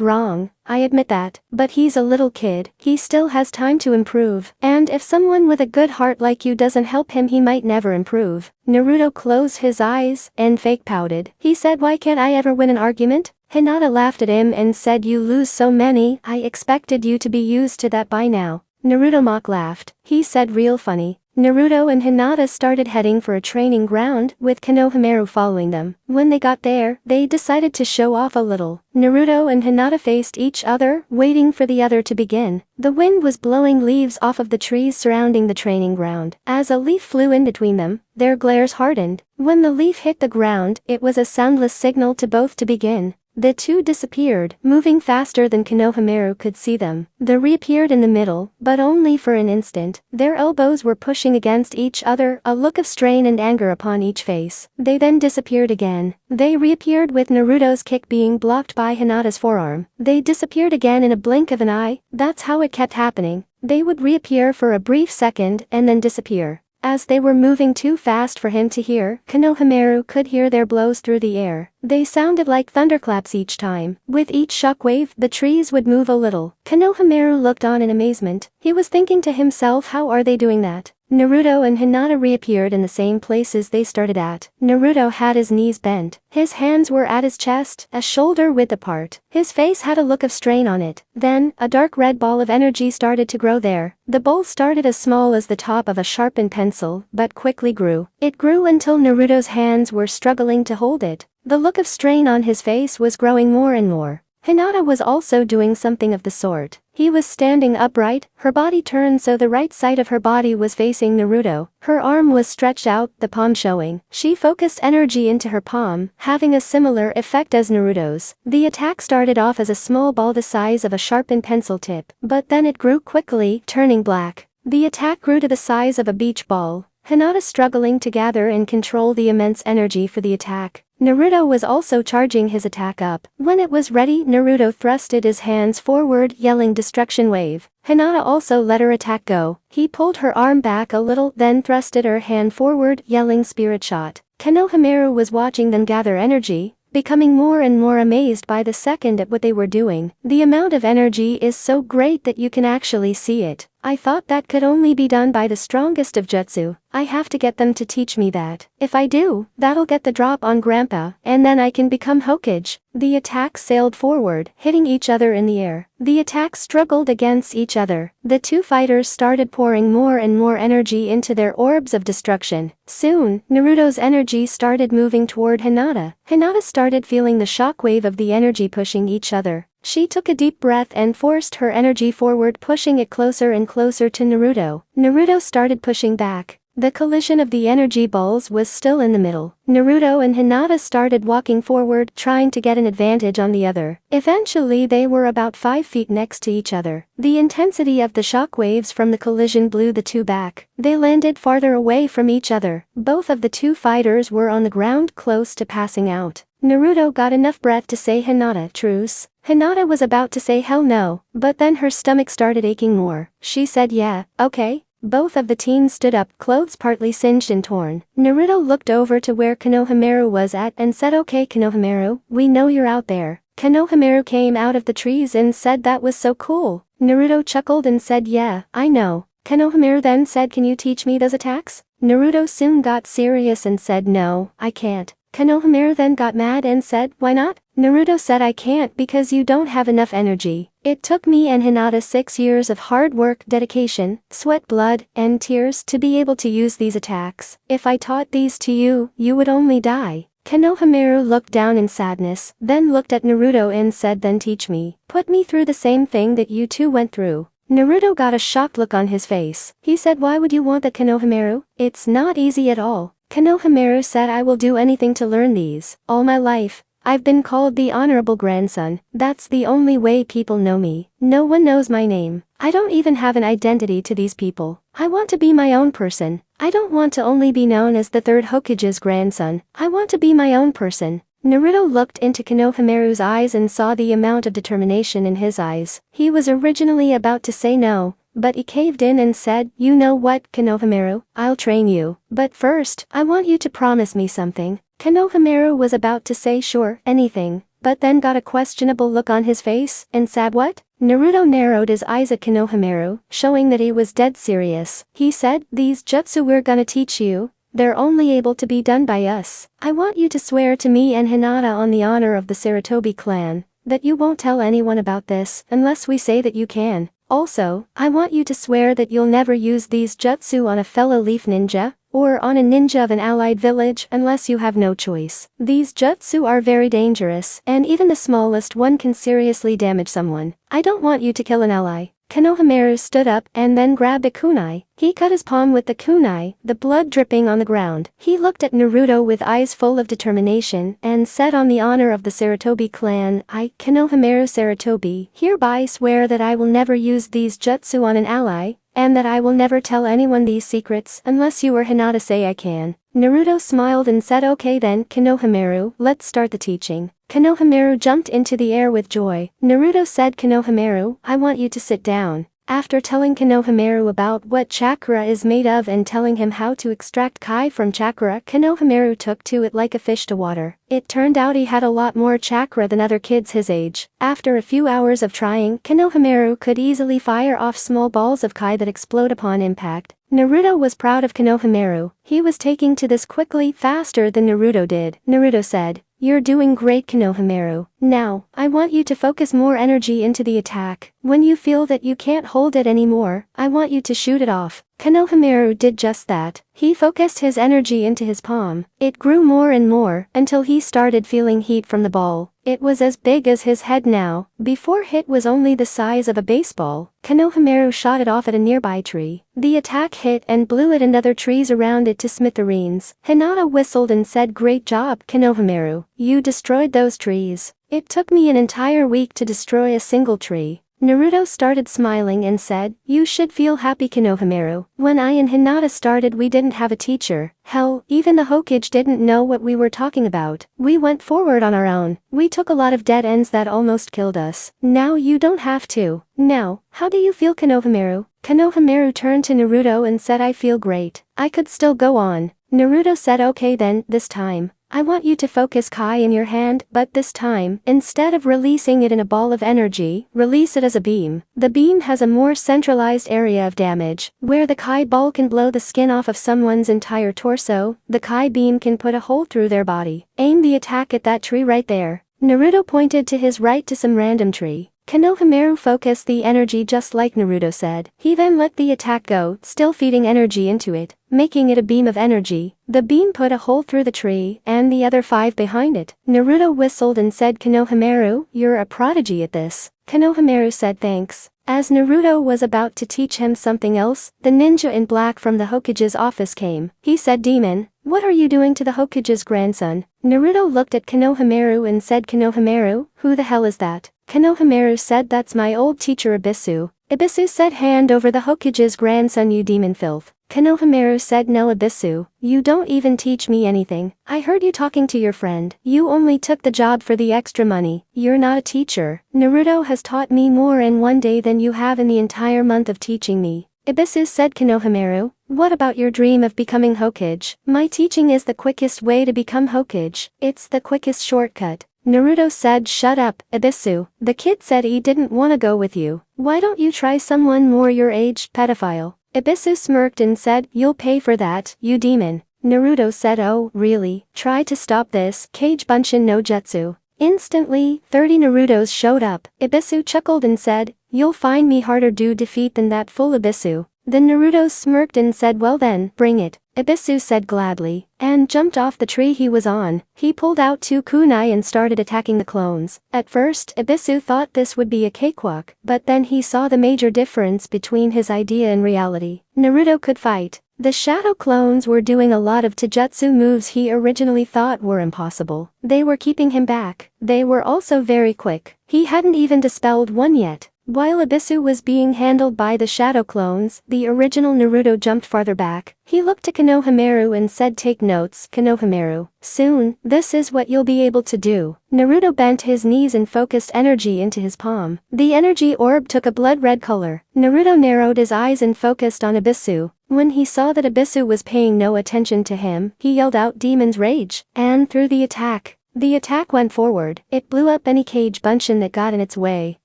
wrong, I admit that. But he's a little kid. He still has time to improve. And if someone with a good heart like you doesn't help him, he might never improve. Naruto closed his eyes and fake pouted. He said, why can't I ever win an argument? Hinata laughed at him and said, you lose so many, I expected you to be used to that by now. Naruto mock laughed. He said, real funny. Naruto and Hinata started heading for a training ground, with Konohamaru following them. When they got there, they decided to show off a little. Naruto and Hinata faced each other, waiting for the other to begin. The wind was blowing leaves off of the trees surrounding the training ground. As a leaf flew in between them, their glares hardened. When the leaf hit the ground, it was a soundless signal to both to begin. The two disappeared, moving faster than Konohamaru could see them. They reappeared in the middle, but only for an instant. Their elbows were pushing against each other, a look of strain and anger upon each face. They then disappeared again. They reappeared with Naruto's kick being blocked by Hinata's forearm. They disappeared again in a blink of an eye. That's how it kept happening. They would reappear for a brief second and then disappear. As they were moving too fast for him to hear, Konohamaru could hear their blows through the air. They sounded like thunderclaps each time. With each shockwave, the trees would move a little. Konohamaru looked on in amazement. He was thinking to himself, how are they doing that? Naruto and Hinata reappeared in the same places they started at. Naruto had his knees bent. His hands were at his chest, a shoulder width apart. His face had a look of strain on it. Then, a dark red ball of energy started to grow there. The ball started as small as the top of a sharpened pencil, but quickly grew. It grew until Naruto's hands were struggling to hold it. The look of strain on his face was growing more and more. Hinata was also doing something of the sort. He was standing upright, her body turned so the right side of her body was facing Naruto. Her arm was stretched out, the palm showing. She focused energy into her palm, having a similar effect as Naruto's. The attack started off as a small ball the size of a sharpened pencil tip, but then it grew quickly, turning black. The attack grew to the size of a beach ball. Hinata struggling to gather and control the immense energy for the attack. Naruto was also charging his attack up. When it was ready, Naruto thrusted his hands forward, yelling destruction wave. Hinata also let her attack go. He pulled her arm back a little, then thrusted her hand forward, yelling spirit shot. Konohamaru was watching them gather energy, becoming more and more amazed by the second at what they were doing. The amount of energy is so great that you can actually see it. I thought that could only be done by the strongest of jutsu. I have to get them to teach me that. If I do, that'll get the drop on Grandpa, and then I can become Hokage. The attacks sailed forward, hitting each other in the air. The attacks struggled against each other. The two fighters started pouring more and more energy into their orbs of destruction. Soon, Naruto's energy started moving toward Hinata. Hinata started feeling the shockwave of the energy pushing each other. She took a deep breath and forced her energy forward, pushing it closer and closer to Naruto. Naruto started pushing back. The collision of the energy balls was still in the middle. Naruto and Hinata started walking forward, trying to get an advantage on the other. Eventually they were about 5 feet next to each other. The intensity of the shock waves from the collision blew the two back. They landed farther away from each other. Both of the two fighters were on the ground close to passing out. Naruto got enough breath to say, Hinata, truce. Hinata was about to say hell no, but then her stomach started aching more. She said yeah, okay. Both of the teens stood up, clothes partly singed and torn. Naruto looked over to where Konohamaru was at and said, okay Konohamaru, we know you're out there. Konohamaru came out of the trees and said that was so cool. Naruto chuckled and said yeah, I know. Konohamaru then said, can you teach me those attacks? Naruto soon got serious and said no, I can't. Konohamaru then got mad and said, why not? Naruto said, I can't because you don't have enough energy. It took me and Hinata 6 years of hard work, dedication, sweat, blood, and tears to be able to use these attacks. If I taught these to you, you would only die. Konohamaru looked down in sadness, then looked at Naruto and said, then teach me. Put me through the same thing that you two went through. Naruto got a shocked look on his face. He said, why would you want that, Konohamaru? It's not easy at all. Konohamaru said, I will do anything to learn these. All my life, I've been called the honorable grandson. That's the only way people know me. No one knows my name. I don't even have an identity to these people. I want to be my own person. I don't want to only be known as the third Hokage's grandson. I want to be my own person. Naruto looked into Konohamaru's eyes and saw the amount of determination in his eyes. He was originally about to say no, but he caved in and said, you know what, Konohamaru, I'll train you. But first, I want you to promise me something. Konohamaru was about to say sure, anything, but then got a questionable look on his face, and said what? Naruto narrowed his eyes at Konohamaru, showing that he was dead serious. He said, these jutsu we're gonna teach you, they're only able to be done by us. I want you to swear to me and Hinata on the honor of the Sarutobi clan, that you won't tell anyone about this, unless we say that you can. Also, I want you to swear that you'll never use these jutsu on a fellow leaf ninja, or on a ninja of an allied village unless you have no choice. These jutsu are very dangerous, and even the smallest one can seriously damage someone. I don't want you to kill an ally. Konohamaru stood up and then grabbed a kunai. He cut his palm with the kunai, the blood dripping on the ground. He looked at Naruto with eyes full of determination and said, on the honor of the Sarutobi clan, I, Konohamaru Sarutobi, hereby swear that I will never use these jutsu on an ally, and that I will never tell anyone these secrets unless you or Hinata say I can. Naruto smiled and said, okay then, Konohamaru, let's start the teaching. Konohamaru jumped into the air with joy. Naruto said, Konohamaru, I want you to sit down. After telling Konohamaru about what chakra is made of and telling him how to extract kai from chakra, Konohamaru took to it like a fish to water. It turned out he had a lot more chakra than other kids his age. After a few hours of trying, Konohamaru could easily fire off small balls of kai that explode upon impact. Naruto was proud of Konohamaru. He was taking to this quickly, faster than Naruto did. Naruto said, you're doing great, Konohamaru. Now, I want you to focus more energy into the attack. When you feel that you can't hold it anymore, I want you to shoot it off. Konohamaru did just that. He focused his energy into his palm. It grew more and more, until he started feeling heat from the ball. It was as big as his head now. Before it was only the size of a baseball. Konohamaru shot it off at a nearby tree. The attack hit and blew it and other trees around it to smithereens. Hinata whistled and said, great job, Konohamaru. You destroyed those trees. It took me an entire week to destroy a single tree. Naruto started smiling and said, you should feel happy, Konohamaru. When I and Hinata started, we didn't have a teacher. Hell, even the Hokage didn't know what we were talking about. We went forward on our own. We took a lot of dead ends that almost killed us. Now you don't have to. Now, how do you feel, Konohamaru? Konohamaru turned to Naruto and said, I feel great. I could still go on. Naruto said, okay then, this time. I want you to focus kai in your hand, but this time, instead of releasing it in a ball of energy, release it as a beam. The beam has a more centralized area of damage. Where the kai ball can blow the skin off of someone's entire torso, the kai beam can put a hole through their body. Aim the attack at that tree right there. Naruto pointed to his right to some random tree. Konohamaru focused the energy just like Naruto said. He then let the attack go, still feeding energy into it, making it a beam of energy. The beam put a hole through the tree, and the other 5 behind it. Naruto whistled and said, Konohamaru, you're a prodigy at this. Konohamaru said thanks. As Naruto was about to teach him something else, the ninja in black from the Hokage's office came. He said, Demon, what are you doing to the Hokage's grandson? Naruto looked at Konohamaru and said, Konohamaru, who the hell is that? Konohamaru said, that's my old teacher Ibisu. Ibisu said, hand over the Hokage's grandson, you demon filth. Konohamaru said, no Ibisu, you don't even teach me anything. I heard you talking to your friend. You only took the job for the extra money. You're not a teacher. Naruto has taught me more in one day than you have in the entire month of teaching me. Ibisu said, Konohamaru, what about your dream of becoming Hokage? My teaching is the quickest way to become Hokage. It's the quickest shortcut. Naruto said, shut up, Ibisu. The kid said he didn't want to go with you. Why don't you try someone more your age, pedophile? Ibisu smirked and said, you'll pay for that, you demon. Naruto said, oh, really? Try to stop this, Kage Bunshin no Jutsu. Instantly, 30 Narutos showed up. Ibisu chuckled and said, you'll find me harder to defeat than that fool Ibisu. Then Naruto smirked and said, well then, bring it. Ibisu said gladly, and jumped off the tree he was on. He pulled out 2 kunai and started attacking the clones. At first, Ibisu thought this would be a cakewalk, but then he saw the major difference between his idea and reality. Naruto could fight. The shadow clones were doing a lot of taijutsu moves he originally thought were impossible. They were keeping him back. They were also very quick. He hadn't even dispelled one yet. While Ibisu was being handled by the shadow clones, the original Naruto jumped farther back. He looked to Konohamaru and said, take notes, Konohamaru. Soon, this is what you'll be able to do. Naruto bent his knees and focused energy into his palm. The energy orb took a blood red color. Naruto narrowed his eyes and focused on Ibisu. When he saw that Ibisu was paying no attention to him, he yelled out Demon's Rage, and threw the attack. The attack went forward. It blew up any Kage Bunshin that got in its way.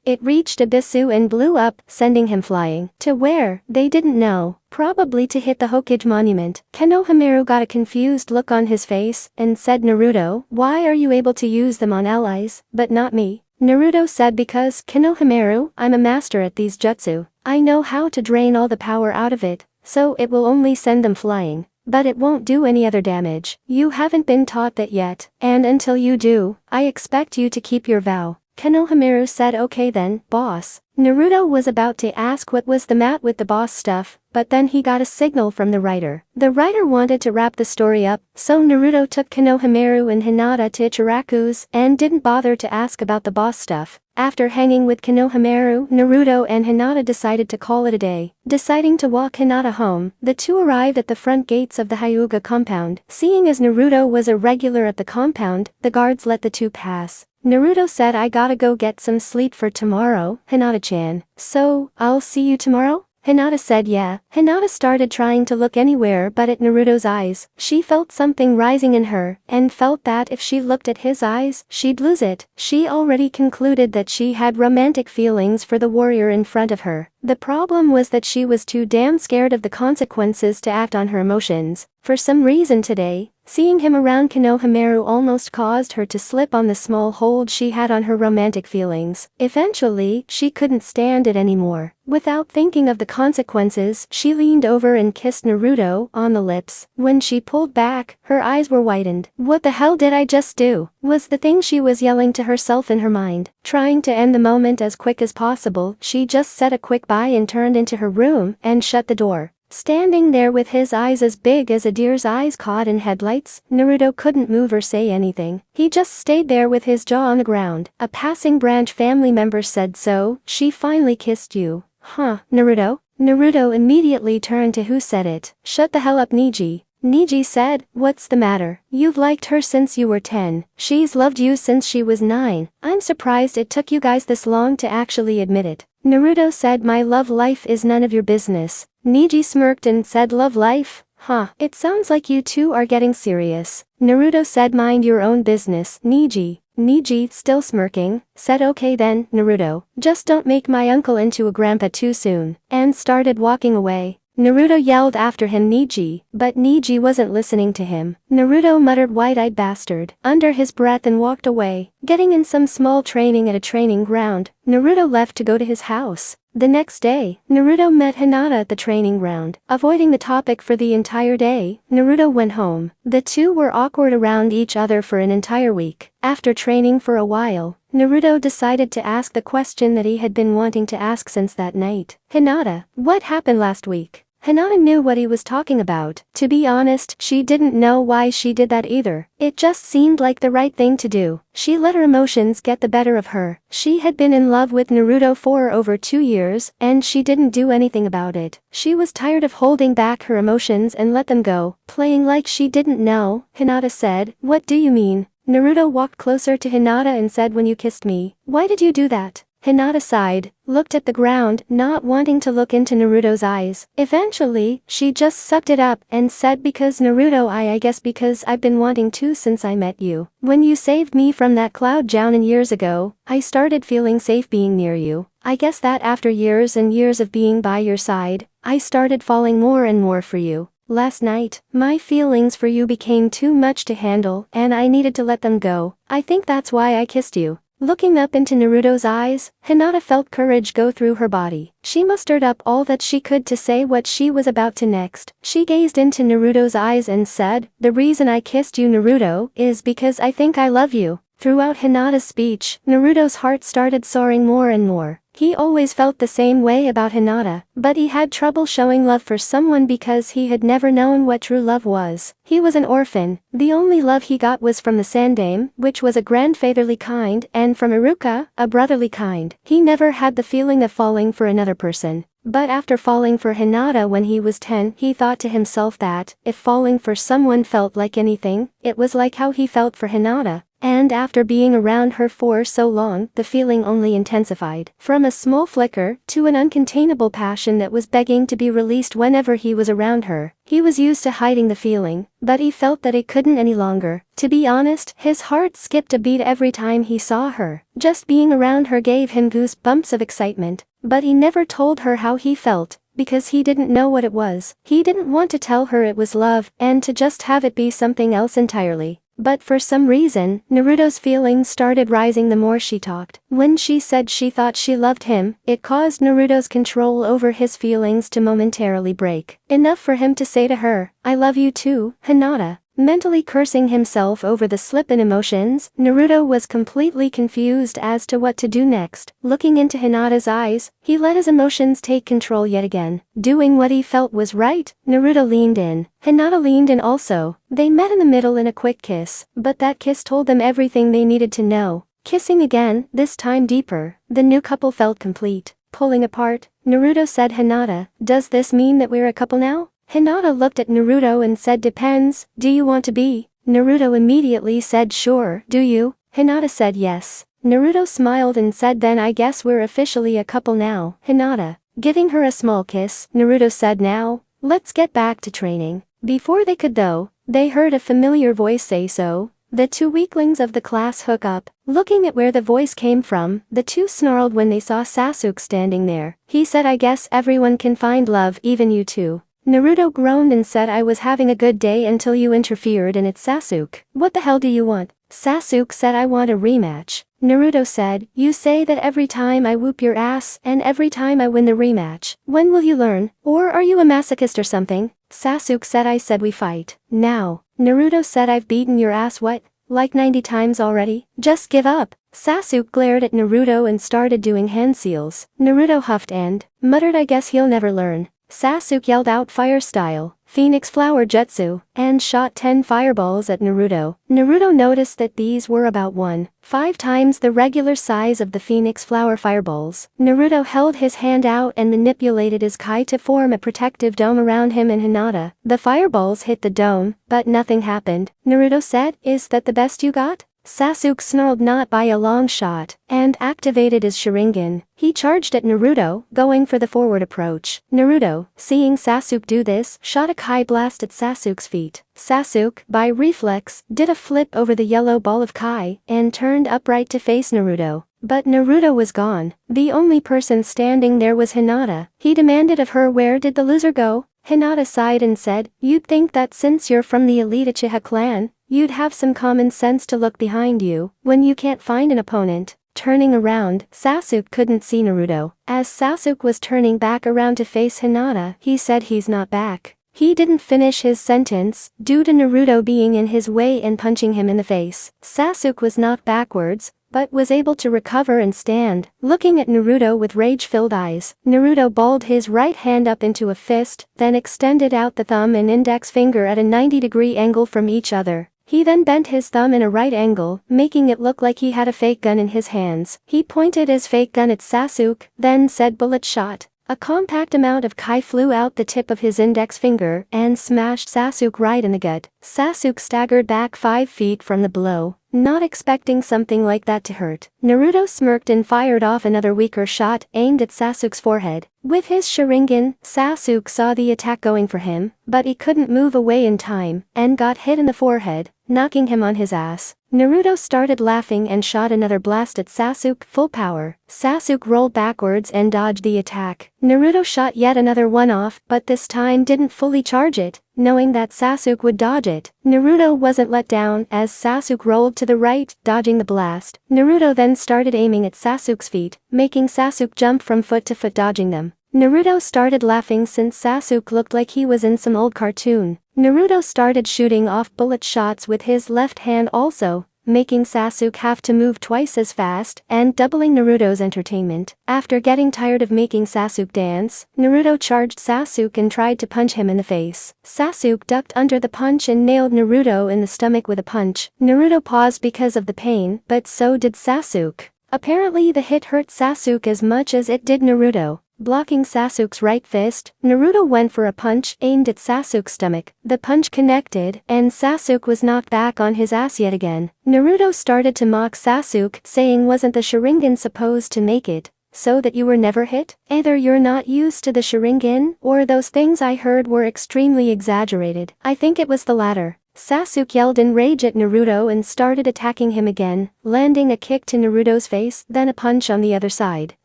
It reached Ibisu and blew up, sending him flying. To where? They didn't know. Probably to hit the Hokage monument. Konohamaru got a confused look on his face, and said, Naruto, why are you able to use them on allies, but not me? Naruto said, because, Konohamaru, I'm a master at these jutsu. I know how to drain all the power out of it, so it will only send them flying. But it won't do any other damage. You haven't been taught that yet, and until you do, I expect you to keep your vow. Konohamaru said okay then, boss. Naruto was about to ask what was the matter with the boss stuff, but then he got a signal from the writer. The writer wanted to wrap the story up, so Naruto took Konohamaru and Hinata to Ichiraku's and didn't bother to ask about the boss stuff. After hanging with Konohamaru, Naruto and Hinata decided to call it a day. Deciding to walk Hinata home, the two arrived at the front gates of the Hyuga compound. Seeing as Naruto was a regular at the compound, the guards let the two pass. Naruto said I gotta go get some sleep for tomorrow, Hinata-chan. So, I'll see you tomorrow? Hinata said yeah. Hinata started trying to look anywhere but at Naruto's eyes. She felt something rising in her, and felt that if she looked at his eyes, she'd lose it. She already concluded that she had romantic feelings for the warrior in front of her. The problem was that she was too damn scared of the consequences to act on her emotions. For some reason today, seeing him around Konohamaru almost caused her to slip on the small hold she had on her romantic feelings. Eventually, she couldn't stand it anymore. Without thinking of the consequences, she leaned over and kissed Naruto on the lips. When she pulled back, her eyes were widened. What the hell did I just do? Was the thing she was yelling to herself in her mind. Trying to end the moment as quick as possible, she just said a quick bye and turned into her room and shut the door. Standing there with his eyes as big as a deer's eyes caught in headlights, Naruto couldn't move or say anything. He just stayed there with his jaw on the ground. A passing branch family member said so, she finally kissed you. Huh, Naruto? Naruto immediately turned to who said it. Shut the hell up, Niji. Niji said, what's the matter? You've liked her since you were 10. She's loved you since she was 9. I'm surprised it took you guys this long to actually admit it. Naruto said my love life is none of your business. Niji smirked and said love life? Huh, it sounds like you two are getting serious. Naruto said mind your own business, Niji. Niji, still smirking, said okay then, Naruto, just don't make my uncle into a grandpa too soon, and started walking away. Naruto yelled after him Niji, but Niji wasn't listening to him. Naruto muttered white-eyed bastard under his breath and walked away. Getting in some small training at a training ground, Naruto left to go to his house. The next day, Naruto met Hinata at the training ground. Avoiding the topic for the entire day, Naruto went home. The two were awkward around each other for an entire week. After training for a while, Naruto decided to ask the question that he had been wanting to ask since that night. Hinata, what happened last week? Hinata knew what he was talking about. To be honest, she didn't know why she did that either. It just seemed like the right thing to do. She let her emotions get the better of her. She had been in love with Naruto for over 2 years, and she didn't do anything about it. She was tired of holding back her emotions and let them go. Playing like she didn't know, Hinata said, what do you mean? Naruto walked closer to Hinata and said when you kissed me, why did you do that? Hinata sighed, looked at the ground, not wanting to look into Naruto's eyes. Eventually, she just sucked it up and said because Naruto I guess because I've been wanting to since I met you. When you saved me from that cloud Jounin years ago, I started feeling safe being near you. I guess that after years and years of being by your side, I started falling more and more for you. Last night, my feelings for you became too much to handle and I needed to let them go. I think that's why I kissed you. Looking up into Naruto's eyes, Hinata felt courage go through her body. She mustered up all that she could to say what she was about to next. She gazed into Naruto's eyes and said, the reason I kissed you Naruto is because I think I love you. Throughout Hinata's speech, Naruto's heart started soaring more and more. He always felt the same way about Hinata, but he had trouble showing love for someone because he had never known what true love was. He was an orphan. The only love he got was from the Sandame, which was a grandfatherly kind, and from Iruka, a brotherly kind. He never had the feeling of falling for another person. But after falling for Hinata when he was 10, he thought to himself that, if falling for someone felt like anything, it was like how he felt for Hinata. And after being around her for so long, the feeling only intensified. From a small flicker, to an uncontainable passion that was begging to be released whenever he was around her. He was used to hiding the feeling, but he felt that it couldn't any longer. To be honest, his heart skipped a beat every time he saw her. Just being around her gave him goosebumps of excitement. But he never told her how he felt, because he didn't know what it was. He didn't want to tell her it was love, and to just have it be something else entirely. But for some reason, Naruto's feelings started rising the more she talked. When she said she thought she loved him, it caused Naruto's control over his feelings to momentarily break. Enough for him to say to her, I love you too, Hinata. Mentally cursing himself over the slip in emotions, Naruto was completely confused as to what to do next. Looking into Hinata's eyes, he let his emotions take control yet again. Doing what he felt was right, Naruto leaned in. Hinata leaned in also. They met in the middle in a quick kiss, but that kiss told them everything they needed to know. Kissing again, this time deeper, the new couple felt complete. Pulling apart, Naruto said, "Hinata, does this mean that we're a couple now?" Hinata looked at Naruto and said, "Depends, do you want to be?" Naruto immediately said, "Sure, do you?" Hinata said yes. Naruto smiled and said, "Then I guess we're officially a couple now." Hinata, giving her a small kiss, Naruto said, "Now, let's get back to training." Before they could though, they heard a familiar voice say so. The two weaklings of the class hook up. Looking at where the voice came from, the two snarled when they saw Sasuke standing there. He said, "I guess everyone can find love, even you two." Naruto groaned and said, "I was having a good day until you interfered and it's Sasuke. What the hell do you want?" Sasuke said, "I want a rematch." Naruto said, "You say that every time I whoop your ass and every time I win the rematch. When will you learn? Or are you a masochist or something?" Sasuke said, "I said we fight. Now." Naruto said, "I've beaten your ass what? Like 90 times already? Just give up." Sasuke glared at Naruto and started doing hand seals. Naruto huffed and muttered, "I guess he'll never learn." Sasuke yelled out fire style, Phoenix Flower Jutsu, and shot 10 fireballs at Naruto. Naruto noticed that these were about 1.5 times the regular size of the Phoenix Flower fireballs. Naruto held his hand out and manipulated his Kai to form a protective dome around him and Hinata. The fireballs hit the dome, but nothing happened. Naruto said, "Is that the best you got?" Sasuke snarled, "Not by a long shot," and activated his Sharingan. He charged at Naruto, going for the forward approach. Naruto, seeing Sasuke do this, shot a Kai blast at Sasuke's feet. Sasuke, by reflex, did a flip over the yellow ball of Kai and turned upright to face Naruto. But Naruto was gone. The only person standing there was Hinata. He demanded of her, "Where did the loser go?" Hinata sighed and said, "You'd think that since you're from the elite Uchiha clan, you'd have some common sense to look behind you when you can't find an opponent." Turning around, Sasuke couldn't see Naruto. As Sasuke was turning back around to face Hinata, he said, "He's not back." He didn't finish his sentence, due to Naruto being in his way and punching him in the face. Sasuke was knocked backwards, but was able to recover and stand, looking at Naruto with rage-filled eyes. Naruto balled his right hand up into a fist, then extended out the thumb and index finger at a 90-degree angle from each other. He then bent his thumb in a right angle, making it look like he had a fake gun in his hands. He pointed his fake gun at Sasuke, then said, "Bullet shot." A compact amount of Kai flew out the tip of his index finger and smashed Sasuke right in the gut. Sasuke staggered back 5 feet from the blow, not expecting something like that to hurt. Naruto smirked and fired off another weaker shot aimed at Sasuke's forehead. With his Sharingan, Sasuke saw the attack going for him, but he couldn't move away in time and got hit in the forehead, knocking him on his ass. Naruto started laughing and shot another blast at Sasuke full power. Sasuke rolled backwards and dodged the attack. Naruto shot yet another one off, but this time didn't fully charge it, knowing that Sasuke would dodge it. Naruto wasn't let down as Sasuke rolled to the right, dodging the blast. Naruto then started aiming at Sasuke's feet, making Sasuke jump from foot to foot, dodging them. Naruto started laughing since Sasuke looked like he was in some old cartoon. Naruto started shooting off bullet shots with his left hand also, making Sasuke have to move twice as fast and doubling Naruto's entertainment. After getting tired of making Sasuke dance, Naruto charged Sasuke and tried to punch him in the face. Sasuke ducked under the punch and nailed Naruto in the stomach with a punch. Naruto paused because of the pain, but so did Sasuke. Apparently the hit hurt Sasuke as much as it did Naruto. Blocking Sasuke's right fist, Naruto went for a punch aimed at Sasuke's stomach. The punch connected, and Sasuke was knocked back on his ass yet again. Naruto started to mock Sasuke, saying, "Wasn't the Sharingan supposed to make it so that you were never hit? Either you're not used to the Sharingan, or those things I heard were extremely exaggerated." "I think it was the latter." Sasuke yelled in rage at Naruto and started attacking him again, landing a kick to Naruto's face, then a punch on the other side.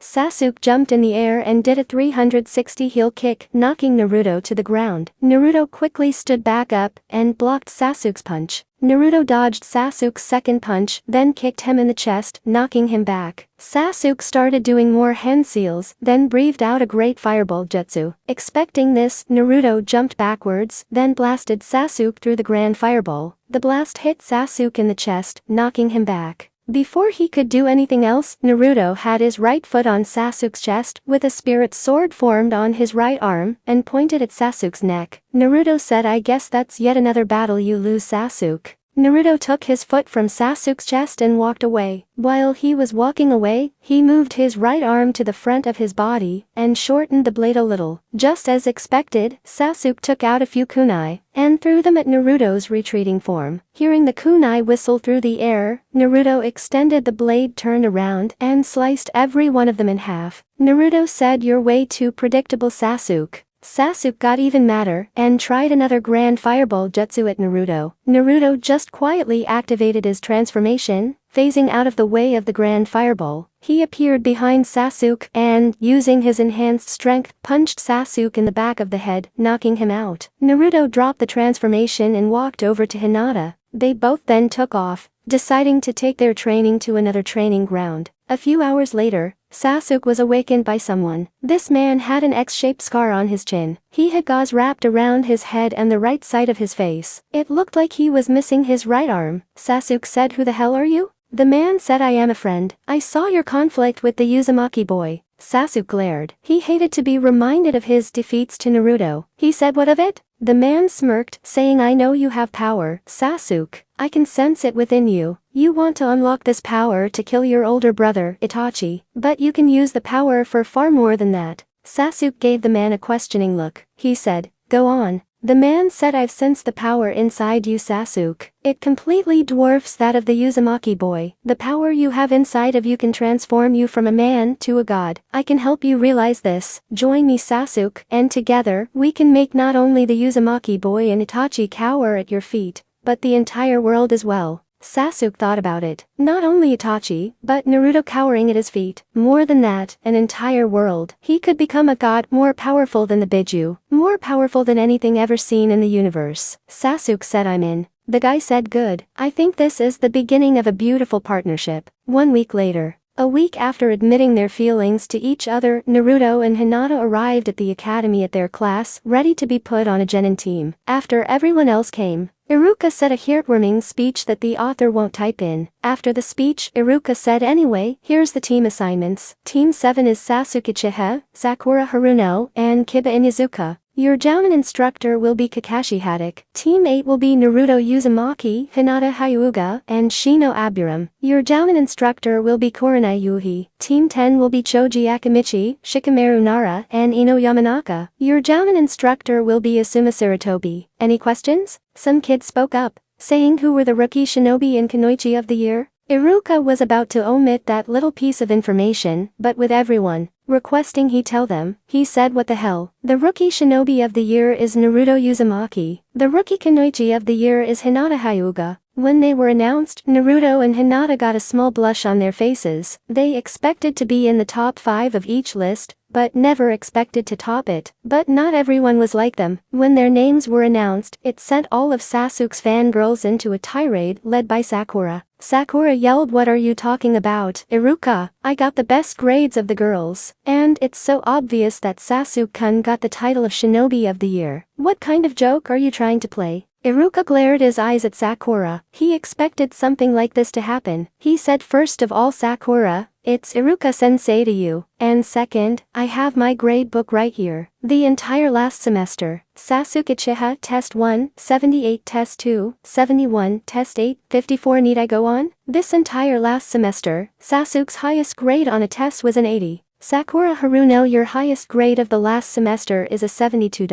Sasuke jumped in the air and did a 360 heel kick, knocking Naruto to the ground. Naruto quickly stood back up and blocked Sasuke's punch. Naruto dodged Sasuke's second punch, then kicked him in the chest, knocking him back. Sasuke started doing more hand seals, then breathed out a great fireball jutsu. Expecting this, Naruto jumped backwards, then blasted Sasuke through the grand fireball. The blast hit Sasuke in the chest, knocking him back. Before he could do anything else, Naruto had his right foot on Sasuke's chest, with a spirit sword formed on his right arm, and pointed at Sasuke's neck. Naruto said, "I guess that's yet another battle you lose, Sasuke." Naruto took his foot from Sasuke's chest and walked away. While he was walking away, he moved his right arm to the front of his body, and shortened the blade a little. Just as expected, Sasuke took out a few kunai, and threw them at Naruto's retreating form. Hearing the kunai whistle through the air, Naruto extended the blade, turned around, and sliced every one of them in half. Naruto said, "You're way too predictable, Sasuke." Sasuke got even madder, and tried another grand fireball jutsu at Naruto. Naruto just quietly activated his transformation, phasing out of the way of the grand fireball. He appeared behind Sasuke and, using his enhanced strength, punched Sasuke in the back of the head, knocking him out. Naruto dropped the transformation and walked over to Hinata. They both then took off, deciding to take their training to another training ground. A few hours later, Sasuke was awakened by someone. This man had an X-shaped scar on his chin. He had gauze wrapped around his head and the right side of his face. It looked like he was missing his right arm. Sasuke said, "Who the hell are you?" The man said, "I am a friend. I saw your conflict with the Uzumaki boy." Sasuke glared. He hated to be reminded of his defeats to Naruto. He said, "What of it?" The man smirked, saying, "I know you have power, Sasuke. I can sense it within you. You want to unlock this power to kill your older brother, Itachi. But you can use the power for far more than that." Sasuke gave the man a questioning look. He said, "Go on." The man said, "I've sensed the power inside you, Sasuke. It completely dwarfs that of the Uzumaki boy. The power you have inside of you can transform you from a man to a god. I can help you realize this. Join me, Sasuke, and together, we can make not only the Uzumaki boy and Itachi cower at your feet, but the entire world as well." Sasuke thought about it. Not only Itachi, but Naruto cowering at his feet. More than that, an entire world. He could become a god more powerful than the Biju, more powerful than anything ever seen in the universe. Sasuke said, "I'm in." The guy said, "Good. I think this is the beginning of a beautiful partnership." 1 week later. A week after admitting their feelings to each other, Naruto and Hinata arrived at the academy at their class, ready to be put on a genin team. After everyone else came, Iruka said a heartwarming speech that the author won't type in. After the speech, Iruka said, "Anyway, here's the team assignments. Team 7 is Sasuke Uchiha, Sakura Haruno, and Kiba Inuzuka. Your Jounin instructor will be Kakashi Haddock. Team 8 will be Naruto Uzumaki, Hinata Hyuga, and Shino Aburam. Your Jounin instructor will be Kurenai Yuhi. Team 10 will be Choji Akamichi, Shikamaru Nara, and Ino Yamanaka. Your Jounin instructor will be Asuma Sarutobi." Any questions? Some kids spoke up, saying who were the rookie shinobi in Kunoichi of the year. Iruka was about to omit that little piece of information, but with everyone requesting he tell them, he said, "What the hell? The rookie shinobi of the year is Naruto Uzumaki. The rookie kunoichi of the year is Hinata Hyuga." When they were announced, Naruto and Hinata got a small blush on their faces. They expected to be in the top 5 of each list, but never expected to top it. But not everyone was like them. When their names were announced, it sent all of Sasuke's fangirls into a tirade led by Sakura. Sakura yelled, "What are you talking about, Iruka? I got the best grades of the girls. And it's so obvious that Sasuke-kun got the title of Shinobi of the Year. What kind of joke are you trying to play?" Iruka glared his eyes at Sakura. He expected something like this to happen. He said, "First of all, Sakura, it's Iruka-sensei to you. And second, I have my grade book right here. The entire last semester, Sasuke Uchiha Test 1, 78 Test 2, 71 Test 8, 54 Need I go on? This entire last semester, Sasuke's highest grade on a test was an 80. Sakura Haruno, your highest grade of the last semester is a 72.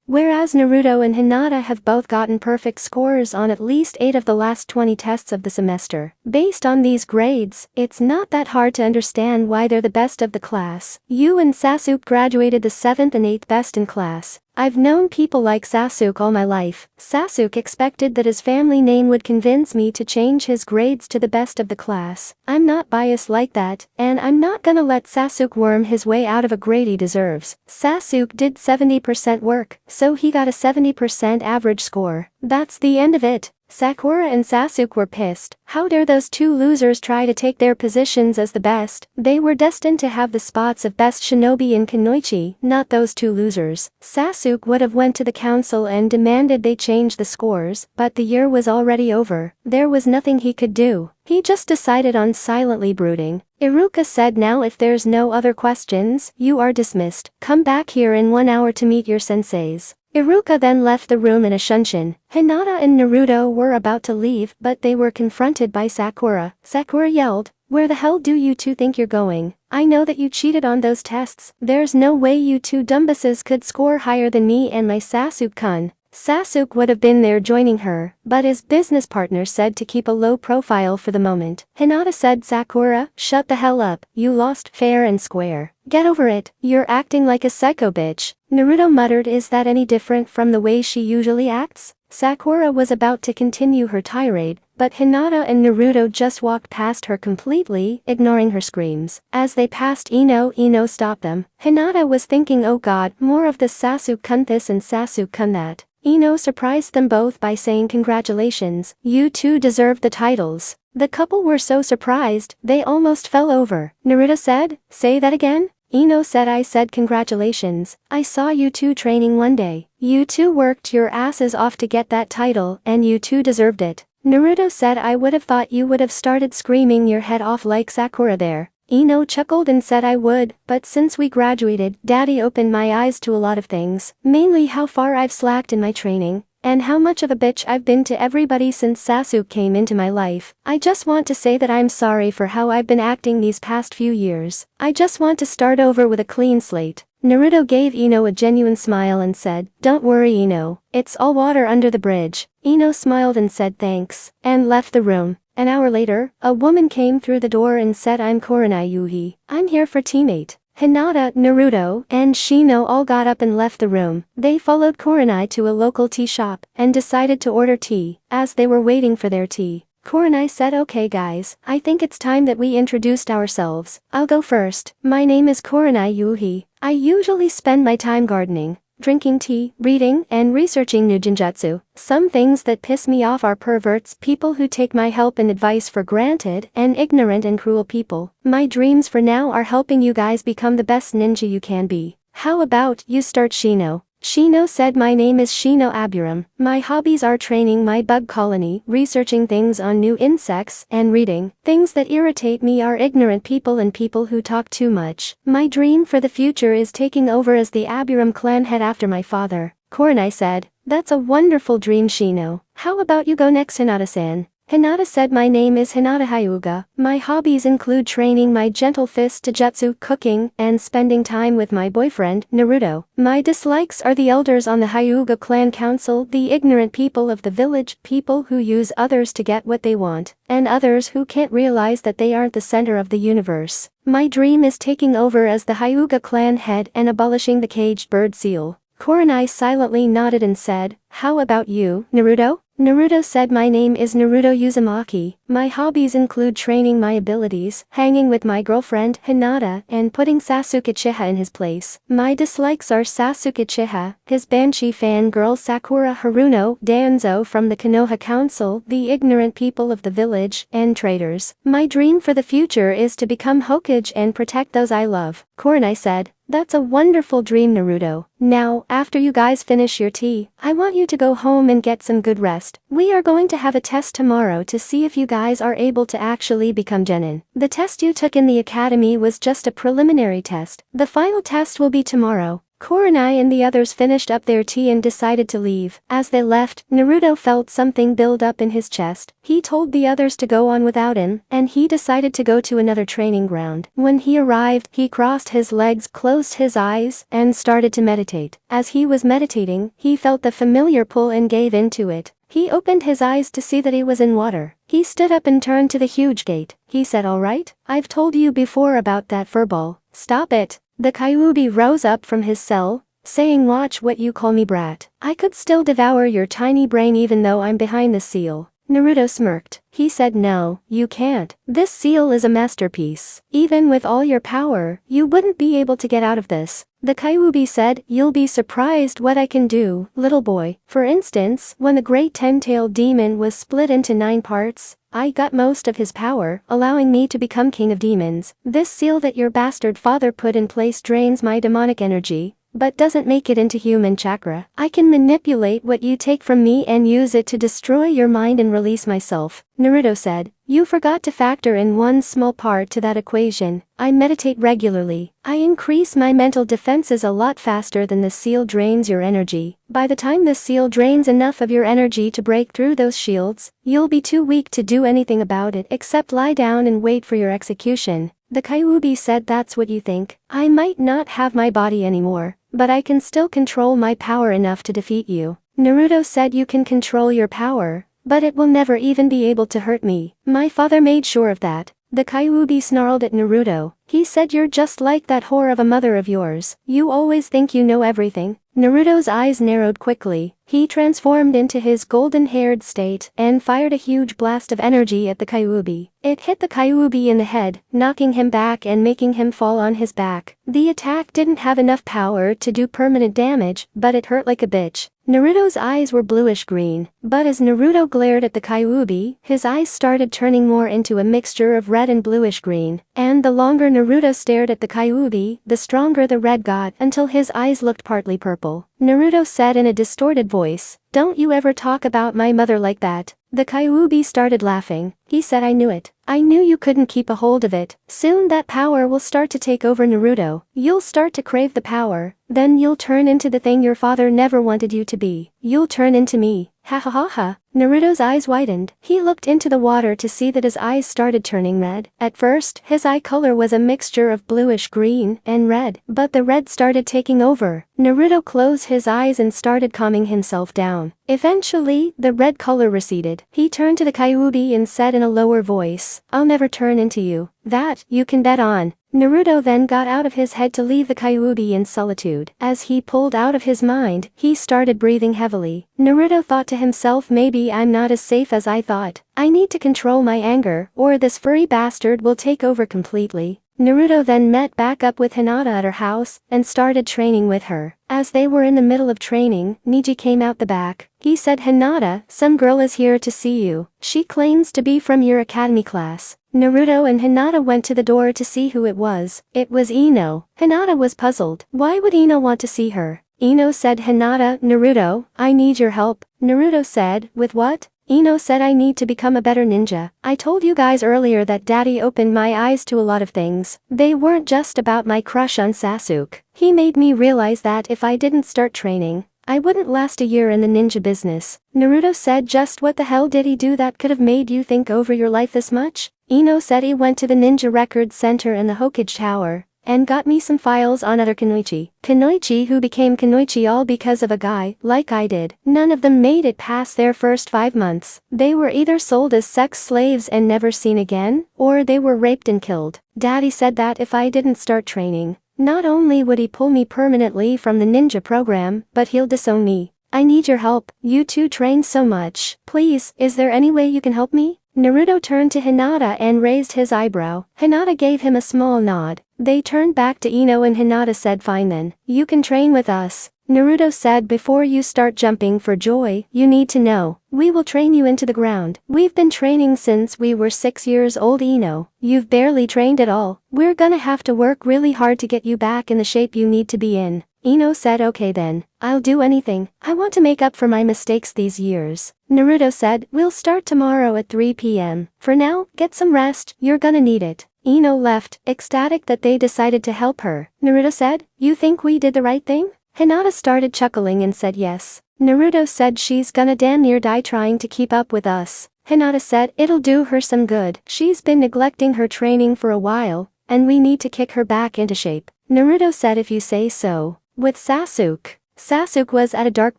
Whereas Naruto and Hinata have both gotten perfect scores on at least 8 of the last 20 tests of the semester. Based on these grades, it's not that hard to understand why they're the best of the class. You and Sasuke graduated the 7th and 8th best in class. I've known people like Sasuke all my life. Sasuke expected that his family name would convince me to change his grades to the best of the class. I'm not biased like that, and I'm not gonna let Sasuke worm his way out of a grade he deserves. Sasuke did 70% work, so he got a 70% average score. That's the end of it. Sakura and Sasuke were pissed. How dare those two losers try to take their positions as the best? They were destined to have the spots of best shinobi in Kunoichi, not those two losers. Sasuke would have went to the council and demanded they change the scores, but the year was already over. There was nothing he could do. He just decided on silently brooding. Iruka said, now if there's no other questions, you are dismissed. Come back here in 1 hour to meet your senseis. Iruka then left the room in a shunshin. Hinata and Naruto were about to leave, but they were confronted by Sakura. Sakura yelled, "Where the hell do you two think you're going? I know that you cheated on those tests. There's no way you two dumbasses could score higher than me and my Sasuke-kun." Sasuke would have been there joining her, but his business partner said to keep a low profile for the moment. Hinata said, "Sakura, shut the hell up, you lost fair and square. Get over it, you're acting like a psycho bitch." Naruto muttered, "Is that any different from the way she usually acts?" Sakura was about to continue her tirade, but Hinata and Naruto just walked past her completely, ignoring her screams. As they passed Ino stopped them. Hinata was thinking, oh god, more of the Sasuke-kun this and Sasuke-kun that. Ino surprised them both by saying, "Congratulations, you two deserve the titles." The couple were so surprised, they almost fell over. Naruto said, "Say that again?" Ino said, "I said congratulations. I saw you two training one day. You two worked your asses off to get that title, and you two deserved it." Naruto said, "I would have thought you would have started screaming your head off like Sakura there." Ino chuckled and said, "I would, but since we graduated, Daddy opened my eyes to a lot of things, mainly how far I've slacked in my training, and how much of a bitch I've been to everybody since Sasuke came into my life. I just want to say that I'm sorry for how I've been acting these past few years. I just want to start over with a clean slate." Naruto gave Ino a genuine smile and said, "Don't worry, Ino, it's all water under the bridge." Ino smiled and said thanks, and left the room. An hour later, a woman came through the door and said, "I'm Kurenai Yuhi. I'm here for teammate." Hinata, Naruto, and Shino all got up and left the room. They followed Kurenai to a local tea shop, and decided to order tea. As they were waiting for their tea, Kurenai said, "Okay guys, I think it's time that we introduced ourselves. I'll go first. My name is Kurenai Yuhi. I usually spend my time gardening, drinking tea, reading, and researching new ninjutsu. Some things that piss me off are perverts, people who take my help and advice for granted, and ignorant and cruel people. My dreams for now are helping you guys become the best ninja you can be. How about you start, Shino?" Shino said, "My name is Shino Aburam. My hobbies are training my bug colony, researching things on new insects, and reading. Things that irritate me are ignorant people and people who talk too much. My dream for the future is taking over as the Aburam clan head after my father." Kurenai said, "That's a wonderful dream, Shino. How about you go next, Hinata-san?" Hinata said, "My name is Hinata Hyuga. My hobbies include training my gentle fist jutsu, cooking, and spending time with my boyfriend, Naruto. My dislikes are the elders on the Hyuga clan council, the ignorant people of the village, people who use others to get what they want, and others who can't realize that they aren't the center of the universe. My dream is taking over as the Hyuga clan head and abolishing the caged bird seal." Kurenai silently nodded and said, "How about you, Naruto?" Naruto said, "My name is Naruto Uzumaki. My hobbies include training my abilities, hanging with my girlfriend, Hinata, and putting Sasuke Uchiha in his place. My dislikes are Sasuke Uchiha, his Banshee fangirl Sakura Haruno, Danzo from the Konoha Council, the ignorant people of the village, and traitors. My dream for the future is to become Hokage and protect those I love." Kurenai said, "That's a wonderful dream, Naruto. Now, after you guys finish your tea, I want you to go home and get some good rest. We are going to have a test tomorrow to see if you guys are able to actually become genin. The test you took in the academy was just a preliminary test. The final test will be tomorrow." Kurenai and the others finished up their tea and decided to leave. As they left, Naruto felt something build up in his chest. He told the others to go on without him, and he decided to go to another training ground. When he arrived, he crossed his legs, closed his eyes, and started to meditate. As he was meditating, he felt the familiar pull and gave into it. He opened his eyes to see that he was in water. He stood up and turned to the huge gate. He said, "All right, I've told you before about that furball. Stop it." The Kyuubi rose up from his cell, saying, "Watch what you call me, brat. I could still devour your tiny brain even though I'm behind the seal." Naruto smirked. He said no, you can't. This seal is a masterpiece. Even with all your power, you wouldn't be able to get out of this. The Kyuubi said, you'll be surprised what I can do, little boy. For instance, when the great 10-tailed demon was split into 9 parts, I got most of his power, allowing me to become king of demons. This seal that your bastard father put in place drains my demonic energy, but doesn't make it into human chakra. I can manipulate what you take from me and use it to destroy your mind and release myself. Naruto said, you forgot to factor in one small part to that equation. I meditate regularly. I increase my mental defenses a lot faster than the seal drains your energy. By the time the seal drains enough of your energy to break through those shields, you'll be too weak to do anything about it except lie down and wait for your execution. The Kyuubi said, that's what you think. I might not have my body anymore, but I can still control my power enough to defeat you. Naruto said, you can control your power, but it will never even be able to hurt me. My father made sure of that. The Kyuubi snarled at Naruto. He said, you're just like that whore of a mother of yours. You always think you know everything. Naruto's eyes narrowed quickly. He transformed into his golden-haired state and fired a huge blast of energy at the Kyuubi. It hit the Kyuubi in the head, knocking him back and making him fall on his back. The attack didn't have enough power to do permanent damage, but it hurt like a bitch. Naruto's eyes were bluish-green, but as Naruto glared at the Kyuubi, his eyes started turning more into a mixture of red and bluish-green, and the longer Naruto stared at the Kyuubi, the stronger the red got until his eyes looked partly purple. Naruto said in a distorted voice, don't you ever talk about my mother like that. The Kyuubi started laughing. He said, I knew it. I knew you couldn't keep a hold of it. Soon that power will start to take over Naruto. You'll start to crave the power. Then you'll turn into the thing your father never wanted you to be. You'll turn into me. Ha ha ha ha. Naruto's eyes widened. He looked into the water to see that his eyes started turning red. At first, his eye color was a mixture of bluish-green and red, but the red started taking over. Naruto closed his eyes and started calming himself down. Eventually, the red color receded. He turned to the Kyuubi and said in a lower voice, I'll never turn into you. That, you can bet on. Naruto then got out of his head to leave the Kyuubi in solitude. As he pulled out of his mind, he started breathing heavily. Naruto thought to himself, maybe I'm not as safe as I thought. I need to control my anger, or this furry bastard will take over completely. Naruto then met back up with Hinata at her house, and started training with her. As they were in the middle of training, Neji came out the back. He said, Hinata, some girl is here to see you. She claims to be from your academy class. Naruto and Hinata went to the door to see who it was. It was Ino. Hinata was puzzled. Why would Ino want to see her? Ino said, Hinata, Naruto, I need your help. Naruto said, with what? Ino said, I need to become a better ninja. I told you guys earlier that daddy opened my eyes to a lot of things. They weren't just about my crush on Sasuke. He made me realize that if I didn't start training, I wouldn't last a year in the ninja business. Naruto said, just what the hell did he do that could have made you think over your life this much? Ino said he went to the Ninja Records Center in the Hokage Tower and got me some files on other Kunoichi who became Kunoichi all because of a guy, like I did. None of them made it past their first 5 months. They were either sold as sex slaves and never seen again, or they were raped and killed. Daddy said that if I didn't start training, not only would he pull me permanently from the ninja program, but he'll disown me. I need your help. You two train so much. Please, is there any way you can help me? Naruto turned to Hinata and raised his eyebrow. Hinata gave him a small nod. They turned back to Ino and Hinata said, fine then. You can train with us. Naruto said, before you start jumping for joy, you need to know. We will train you into the ground. We've been training since we were 6 years old, Ino. You've barely trained at all. We're gonna have to work really hard to get you back in the shape you need to be in. Ino said, okay then. I'll do anything. I want to make up for my mistakes these years. Naruto said, we'll start tomorrow at 3 p.m. For now, get some rest. You're gonna need it. Ino left, ecstatic that they decided to help her. Naruto said, you think we did the right thing? Hinata started chuckling and said yes. Naruto said, she's gonna damn near die trying to keep up with us. Hinata said, it'll do her some good. She's been neglecting her training for a while, and we need to kick her back into shape. Naruto said, if you say so. With Sasuke. Sasuke was at a dark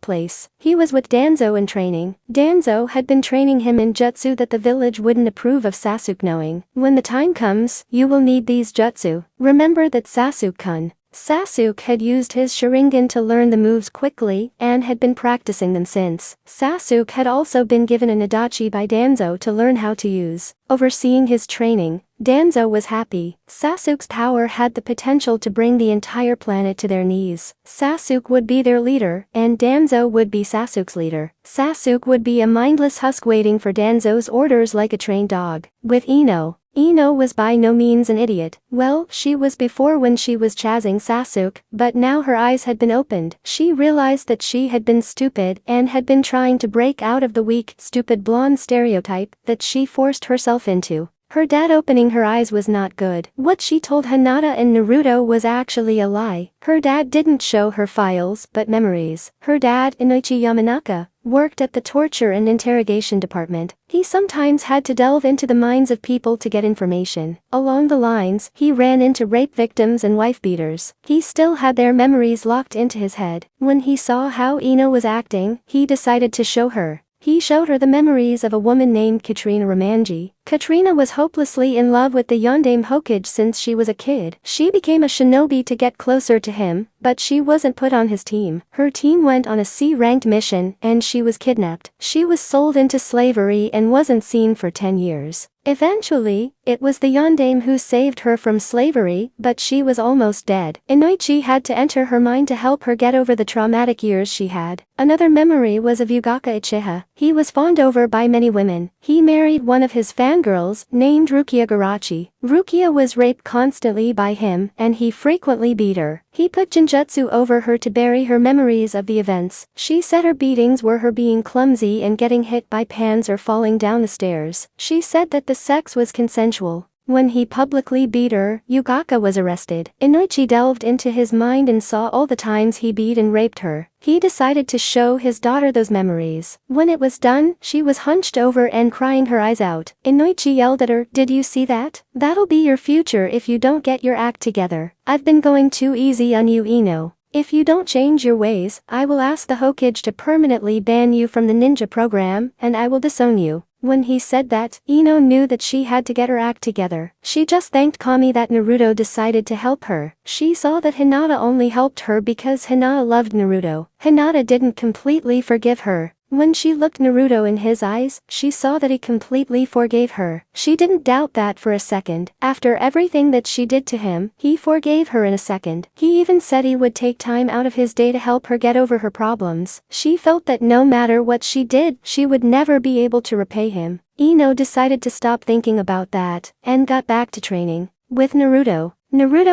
place. He was with Danzo in training. Danzo had been training him in jutsu that the village wouldn't approve of Sasuke knowing. When the time comes, you will need these jutsu. Remember that Sasuke-kun Sasuke had used his Sharingan to learn the moves quickly and had been practicing them since. Sasuke had also been given an adachi by Danzo to learn how to use. Overseeing his training, Danzo was happy. Sasuke's power had the potential to bring the entire planet to their knees. Sasuke would be their leader, and Danzo would be Sasuke's leader. Sasuke would be a mindless husk waiting for Danzo's orders like a trained dog. With Ino was by no means an idiot. Well, she was before when she was chasing Sasuke, but now her eyes had been opened. She realized that she had been stupid and had been trying to break out of the weak, stupid blonde stereotype that she forced herself into. Her dad opening her eyes was not good. What she told Hinata and Naruto was actually a lie. Her dad didn't show her files but memories. Her dad, Inoichi Yamanaka, worked at the torture and interrogation department. He sometimes had to delve into the minds of people to get information. Along the lines, he ran into rape victims and wife beaters. He still had their memories locked into his head. When he saw how Ino was acting, he decided to show her. He showed her the memories of a woman named Katrina Romanji. Katrina was hopelessly in love with the Yondaime Hokage since she was a kid. She became a shinobi to get closer to him, but she wasn't put on his team. Her team went on a C-ranked mission and she was kidnapped. She was sold into slavery and wasn't seen for 10 years. Eventually, it was the Yondaime who saved her from slavery, but she was almost dead. Inoichi had to enter her mind to help her get over the traumatic years she had. Another memory was of Yugaka Uchiha. He was fawned over by many women. He married one of his fangirls, named Rukia Garachi. Rukia was raped constantly by him, and he frequently beat her. He put Jinjutsu over her to bury her memories of the events. She said her beatings were her being clumsy and getting hit by pans or falling down the stairs. She said that the sex was consensual. When he publicly beat her, Yugaka was arrested. Inoichi delved into his mind and saw all the times he beat and raped her. He decided to show his daughter those memories. When it was done, she was hunched over and crying her eyes out. Inoichi yelled at her, "Did you see that? That'll be your future if you don't get your act together. I've been going too easy on you, Ino. If you don't change your ways, I will ask the Hokage to permanently ban you from the ninja program, and I will disown you." When he said that, Ino knew that she had to get her act together. She just thanked Kami that Naruto decided to help her. She saw that Hinata only helped her because Hinata loved Naruto. Hinata didn't completely forgive her. When she looked Naruto in his eyes, she saw that he completely forgave her. She didn't doubt that for a second. After everything that she did to him, he forgave her in a second. He even said he would take time out of his day to help her get over her problems. She felt that no matter what she did, she would never be able to repay him. Ino decided to stop thinking about that, and got back to training. With Naruto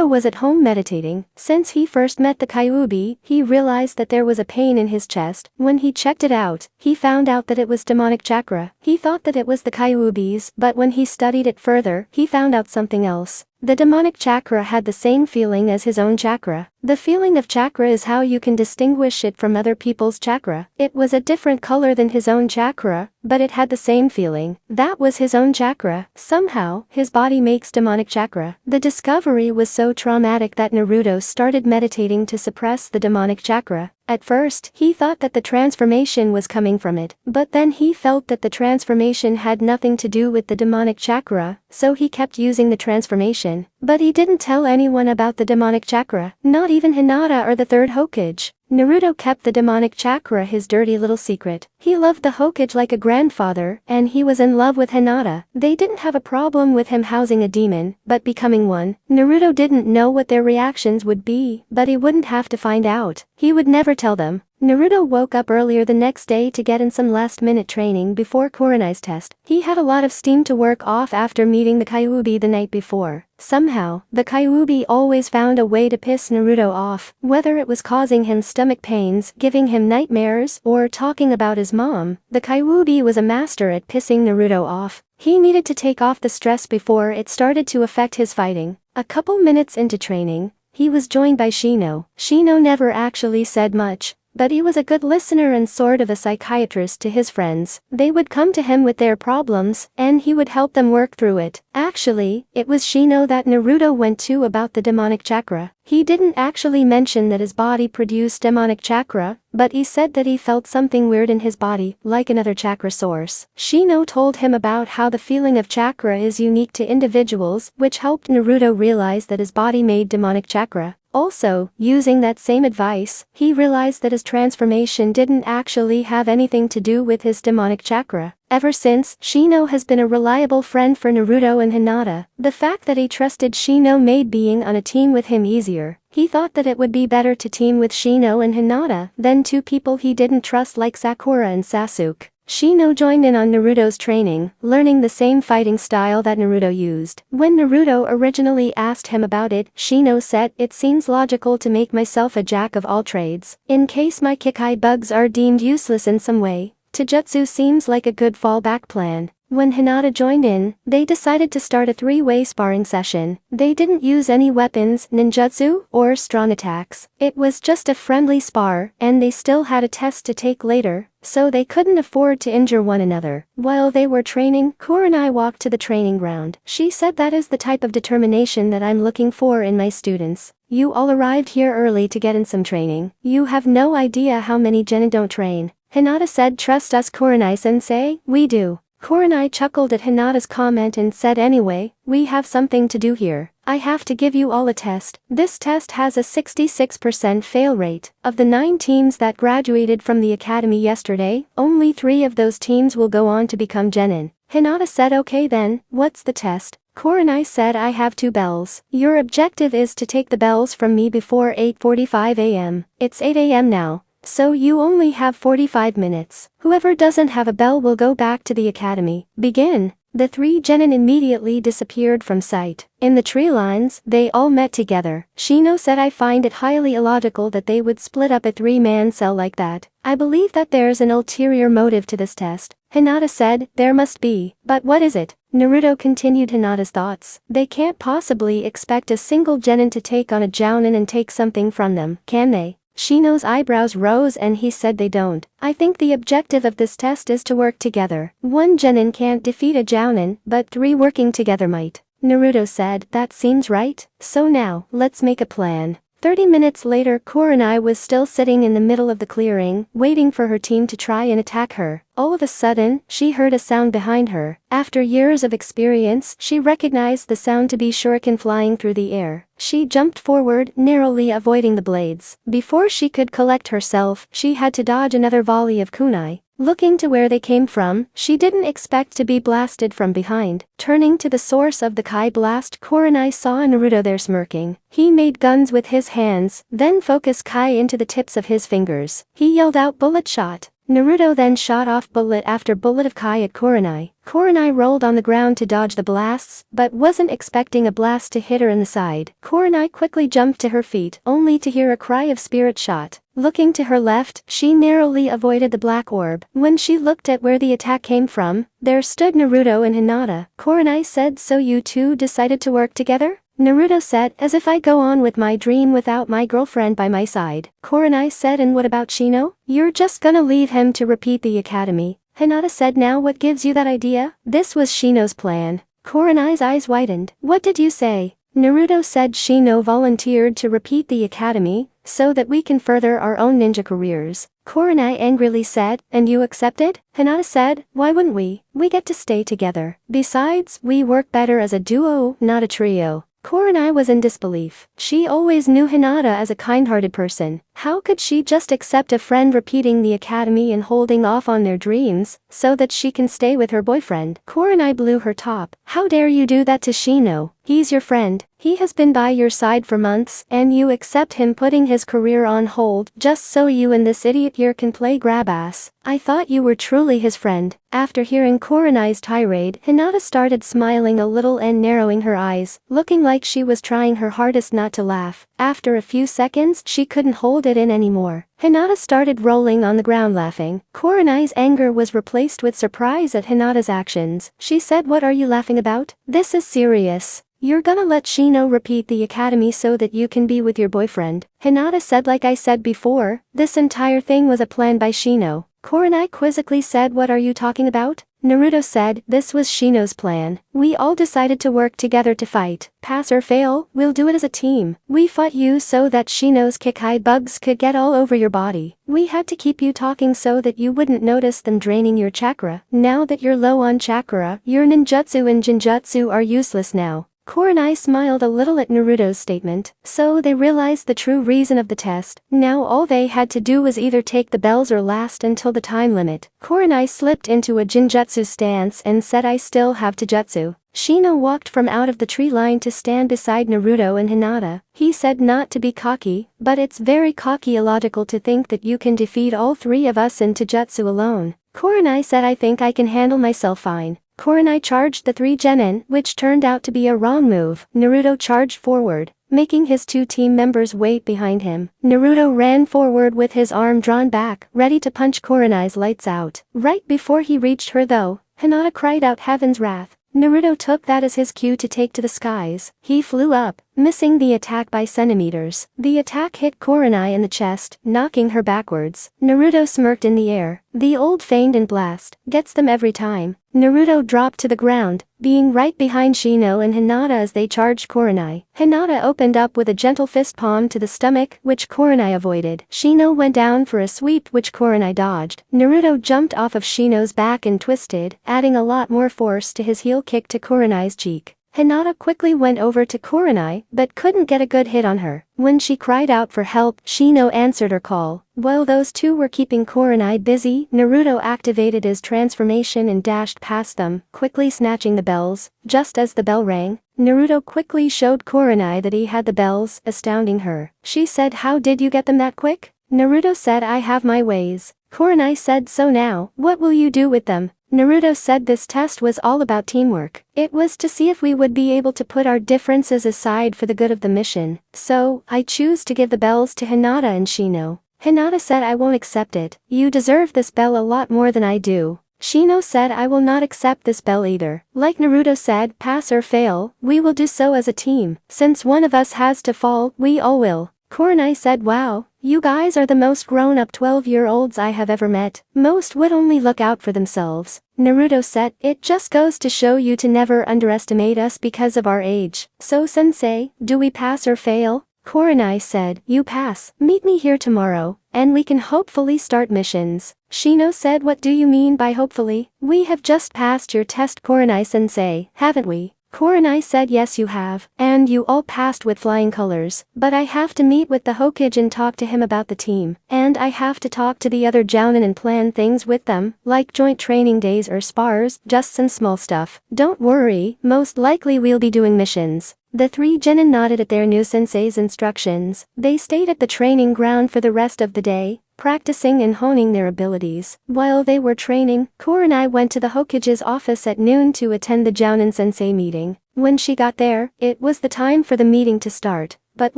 was at home meditating. Since he first met the Kyuubi, he realized that there was a pain in his chest. When he checked it out, he found out that it was demonic chakra. He thought that it was the Kyuubi's, but when he studied it further, he found out something else. The demonic chakra had the same feeling as his own chakra. The feeling of chakra is how you can distinguish it from other people's chakra. It was a different color than his own chakra, but it had the same feeling. That was his own chakra. Somehow, his body makes demonic chakra. The discovery was so traumatic that Naruto started meditating to suppress the demonic chakra. At first, he thought that the transformation was coming from it, but then he felt that the transformation had nothing to do with the demonic chakra, so he kept using the transformation. But he didn't tell anyone about the demonic chakra, not even Hinata or the third Hokage. Naruto kept the demonic chakra his dirty little secret. He loved the Hokage like a grandfather, and he was in love with Hinata. They didn't have a problem with him housing a demon, but becoming one. Naruto didn't know what their reactions would be, but he wouldn't have to find out. He would never tell them. Naruto woke up earlier the next day to get in some last-minute training before Kurenai's test. He had a lot of steam to work off after meeting the Kyuubi the night before. Somehow, the Kyuubi always found a way to piss Naruto off, whether it was causing him stomach pains, giving him nightmares, or talking about his mom. The Kyuubi was a master at pissing Naruto off. He needed to take off the stress before it started to affect his fighting. A couple minutes into training, he was joined by Shino. Shino never actually said much, but he was a good listener and sort of a psychiatrist to his friends. They would come to him with their problems, and he would help them work through it. Actually, it was Shino that Naruto went to about the demonic chakra. He didn't actually mention that his body produced demonic chakra, but he said that he felt something weird in his body, like another chakra source. Shino told him about how the feeling of chakra is unique to individuals, which helped Naruto realize that his body made demonic chakra. Also, using that same advice, he realized that his transformation didn't actually have anything to do with his demonic chakra. Ever since, Shino has been a reliable friend for Naruto and Hinata. The fact that he trusted Shino made being on a team with him easier. He thought that it would be better to team with Shino and Hinata than two people he didn't trust like Sakura and Sasuke. Shino joined in on Naruto's training, learning the same fighting style that Naruto used. When Naruto originally asked him about it, Shino said, "It seems logical to make myself a jack of all trades. In case my Kikai bugs are deemed useless in some way, Taijutsu seems like a good fallback plan." When Hinata joined in, they decided to start a three-way sparring session. They didn't use any weapons, ninjutsu, or strong attacks. It was just a friendly spar, and they still had a test to take later, so they couldn't afford to injure one another. While they were training, Kurenai walked to the training ground. She said, "That is the type of determination that I'm looking for in my students. You all arrived here early to get in some training. You have no idea how many genin don't train." Hinata said, "Trust us, Kurenai-sensei, we do." Kurenai chuckled at Hinata's comment and said, "Anyway, we have something to do here. I have to give you all a test. This test has a 66% fail rate. Of the 9 teams that graduated from the academy yesterday, only 3 of those teams will go on to become genin." Hinata said, "Okay then, what's the test?" Kurenai said, "I have 2 bells. Your objective is to take the bells from me before 8:45 a.m. It's 8 a.m. now. So you only have 45 minutes. Whoever doesn't have a bell will go back to the academy. Begin." The 3 genin immediately disappeared from sight. In the tree lines, they all met together. Shino said, "I find it highly illogical that they would split up a 3-man cell like that. I believe that there's an ulterior motive to this test." Hinata said, "There must be, but what is it?" Naruto continued Hinata's thoughts. "They can't possibly expect a single genin to take on a jounin and take something from them, can they?" Shino's eyebrows rose and he said, "They don't. I think the objective of this test is to work together. 1 genin can't defeat a jounin, but 3 working together might." Naruto said, "That seems right. So now, let's make a plan." 30 minutes later, Kurenai was still sitting in the middle of the clearing, waiting for her team to try and attack her. All of a sudden, she heard a sound behind her. After years of experience, she recognized the sound to be shuriken flying through the air. She jumped forward, narrowly avoiding the blades. Before she could collect herself, she had to dodge another volley of kunai. Looking to where they came from, she didn't expect to be blasted from behind. Turning to the source of the Kai blast, Kurenai saw Naruto there smirking. He made guns with his hands, then focused Kai into the tips of his fingers. He yelled out, "Bullet shot." Naruto then shot off bullet after bullet of Kai at Kurenai. Kurenai rolled on the ground to dodge the blasts, but wasn't expecting a blast to hit her in the side. Kurenai quickly jumped to her feet, only to hear a cry of spirit shot. Looking to her left, she narrowly avoided the black orb. When she looked at where the attack came from, there stood Naruto and Hinata. Kurenai said, "So you two decided to work together?" Naruto said, "As if I go on with my dream without my girlfriend by my side." Kurenai said, "And what about Shino? You're just gonna leave him to repeat the academy?" Hinata said, "Now what gives you that idea?" This was Shino's plan. Kurenai's eyes widened. "What did you say?" Naruto said, "Shino volunteered to repeat the academy, so that we can further our own ninja careers." Kurenai angrily said, "And you accepted?" Hinata said, "Why wouldn't we? We get to stay together. Besides, we work better as a duo, not a trio." Kurenai was in disbelief. She always knew Hinata as a kind-hearted person. How could she just accept a friend repeating the academy and holding off on their dreams, so that she can stay with her boyfriend? Kurenai blew her top. "How dare you do that to Shino? He's your friend. He has been by your side for months, and you accept him putting his career on hold just so you and this idiot here can play grab-ass. I thought you were truly his friend." After hearing Kurenai's tirade, Hinata started smiling a little and narrowing her eyes, looking like she was trying her hardest not to laugh. After a few seconds, she couldn't hold it in anymore. Hinata started rolling on the ground laughing. Kurenai's anger was replaced with surprise at Hinata's actions. She said, "What are you laughing about? This is serious. You're gonna let Shino repeat the academy so that you can be with your boyfriend?" Hinata said, "Like I said before, this entire thing was a plan by Shino." Kurenai quizzically said, "What are you talking about?" Naruto said, "This was Shino's plan. We all decided to work together to fight. Pass or fail, we'll do it as a team. We fought you so that Shino's Kikai bugs could get all over your body. We had to keep you talking so that you wouldn't notice them draining your chakra. Now that you're low on chakra, your ninjutsu and jinjutsu are useless now." Kurenai smiled a little at Naruto's statement, so they realized the true reason of the test. Now all they had to do was either take the bells or last until the time limit. Kurenai slipped into a Jinjutsu stance and said, I still have Taijutsu. Shino walked from out of the tree line to stand beside Naruto and Hinata. He said not to be cocky, but it's very cocky-illogical to think that you can defeat all three of us in Taijutsu alone. Kurenai said, I think I can handle myself fine. Kurenai charged the 3 genin, which turned out to be a wrong move. Naruto charged forward, making his 2 team members wait behind him. Naruto ran forward with his arm drawn back, ready to punch Kurenai's lights out. Right before he reached her though, Hinata cried out heaven's wrath. Naruto took that as his cue to take to the skies. He flew up, missing the attack by centimeters. The attack hit Kurenai in the chest, knocking her backwards. Naruto smirked in the air. The old feigned and blast gets them every time. Naruto dropped to the ground, being right behind Shino and Hinata as they charged Kurenai. Hinata opened up with a gentle fist palm to the stomach, which Kurenai avoided. Shino went down for a sweep, which Kurenai dodged. Naruto jumped off of Shino's back and twisted, adding a lot more force to his heel kick to Kurenai's cheek. Hinata quickly went over to Kurenai, but couldn't get a good hit on her. When she cried out for help, Shino answered her call. While those two were keeping Kurenai busy, Naruto activated his transformation and dashed past them, quickly snatching the bells. Just as the bell rang, Naruto quickly showed Kurenai that he had the bells, astounding her. She said, how did you get them that quick? Naruto said, I have my ways. Kurenai said, so now, what will you do with them? Naruto said this test was all about teamwork. It was to see if we would be able to put our differences aside for the good of the mission. So, I choose to give the bells to Hinata and Shino. Hinata said, I won't accept it. You deserve this bell a lot more than I do. Shino said, I will not accept this bell either. Like Naruto said, pass or fail, we will do so as a team. Since one of us has to fall, we all will. Kurenai said, wow, you guys are the most grown-up 12-year-olds I have ever met. Most would only look out for themselves. Naruto said, it just goes to show you to never underestimate us because of our age. So sensei, do we pass or fail? Kurenai said, you pass. Meet me here tomorrow, and we can hopefully start missions. Shino said, what do you mean by hopefully? We have just passed your test, Kurenai-sensei, haven't we? Kurenai said, yes you have, and you all passed with flying colors, but I have to meet with the Hokage and talk to him about the team, and I have to talk to the other Jounin and plan things with them, like joint training days or spars, just some small stuff. Don't worry, most likely we'll be doing missions. The 3 genin nodded at their new sensei's instructions. They stayed at the training ground for the rest of the day, practicing and honing their abilities. While they were training, Kurenai went to the Hokage's office at noon to attend the Jounin sensei meeting. When she got there, it was the time for the meeting to start. But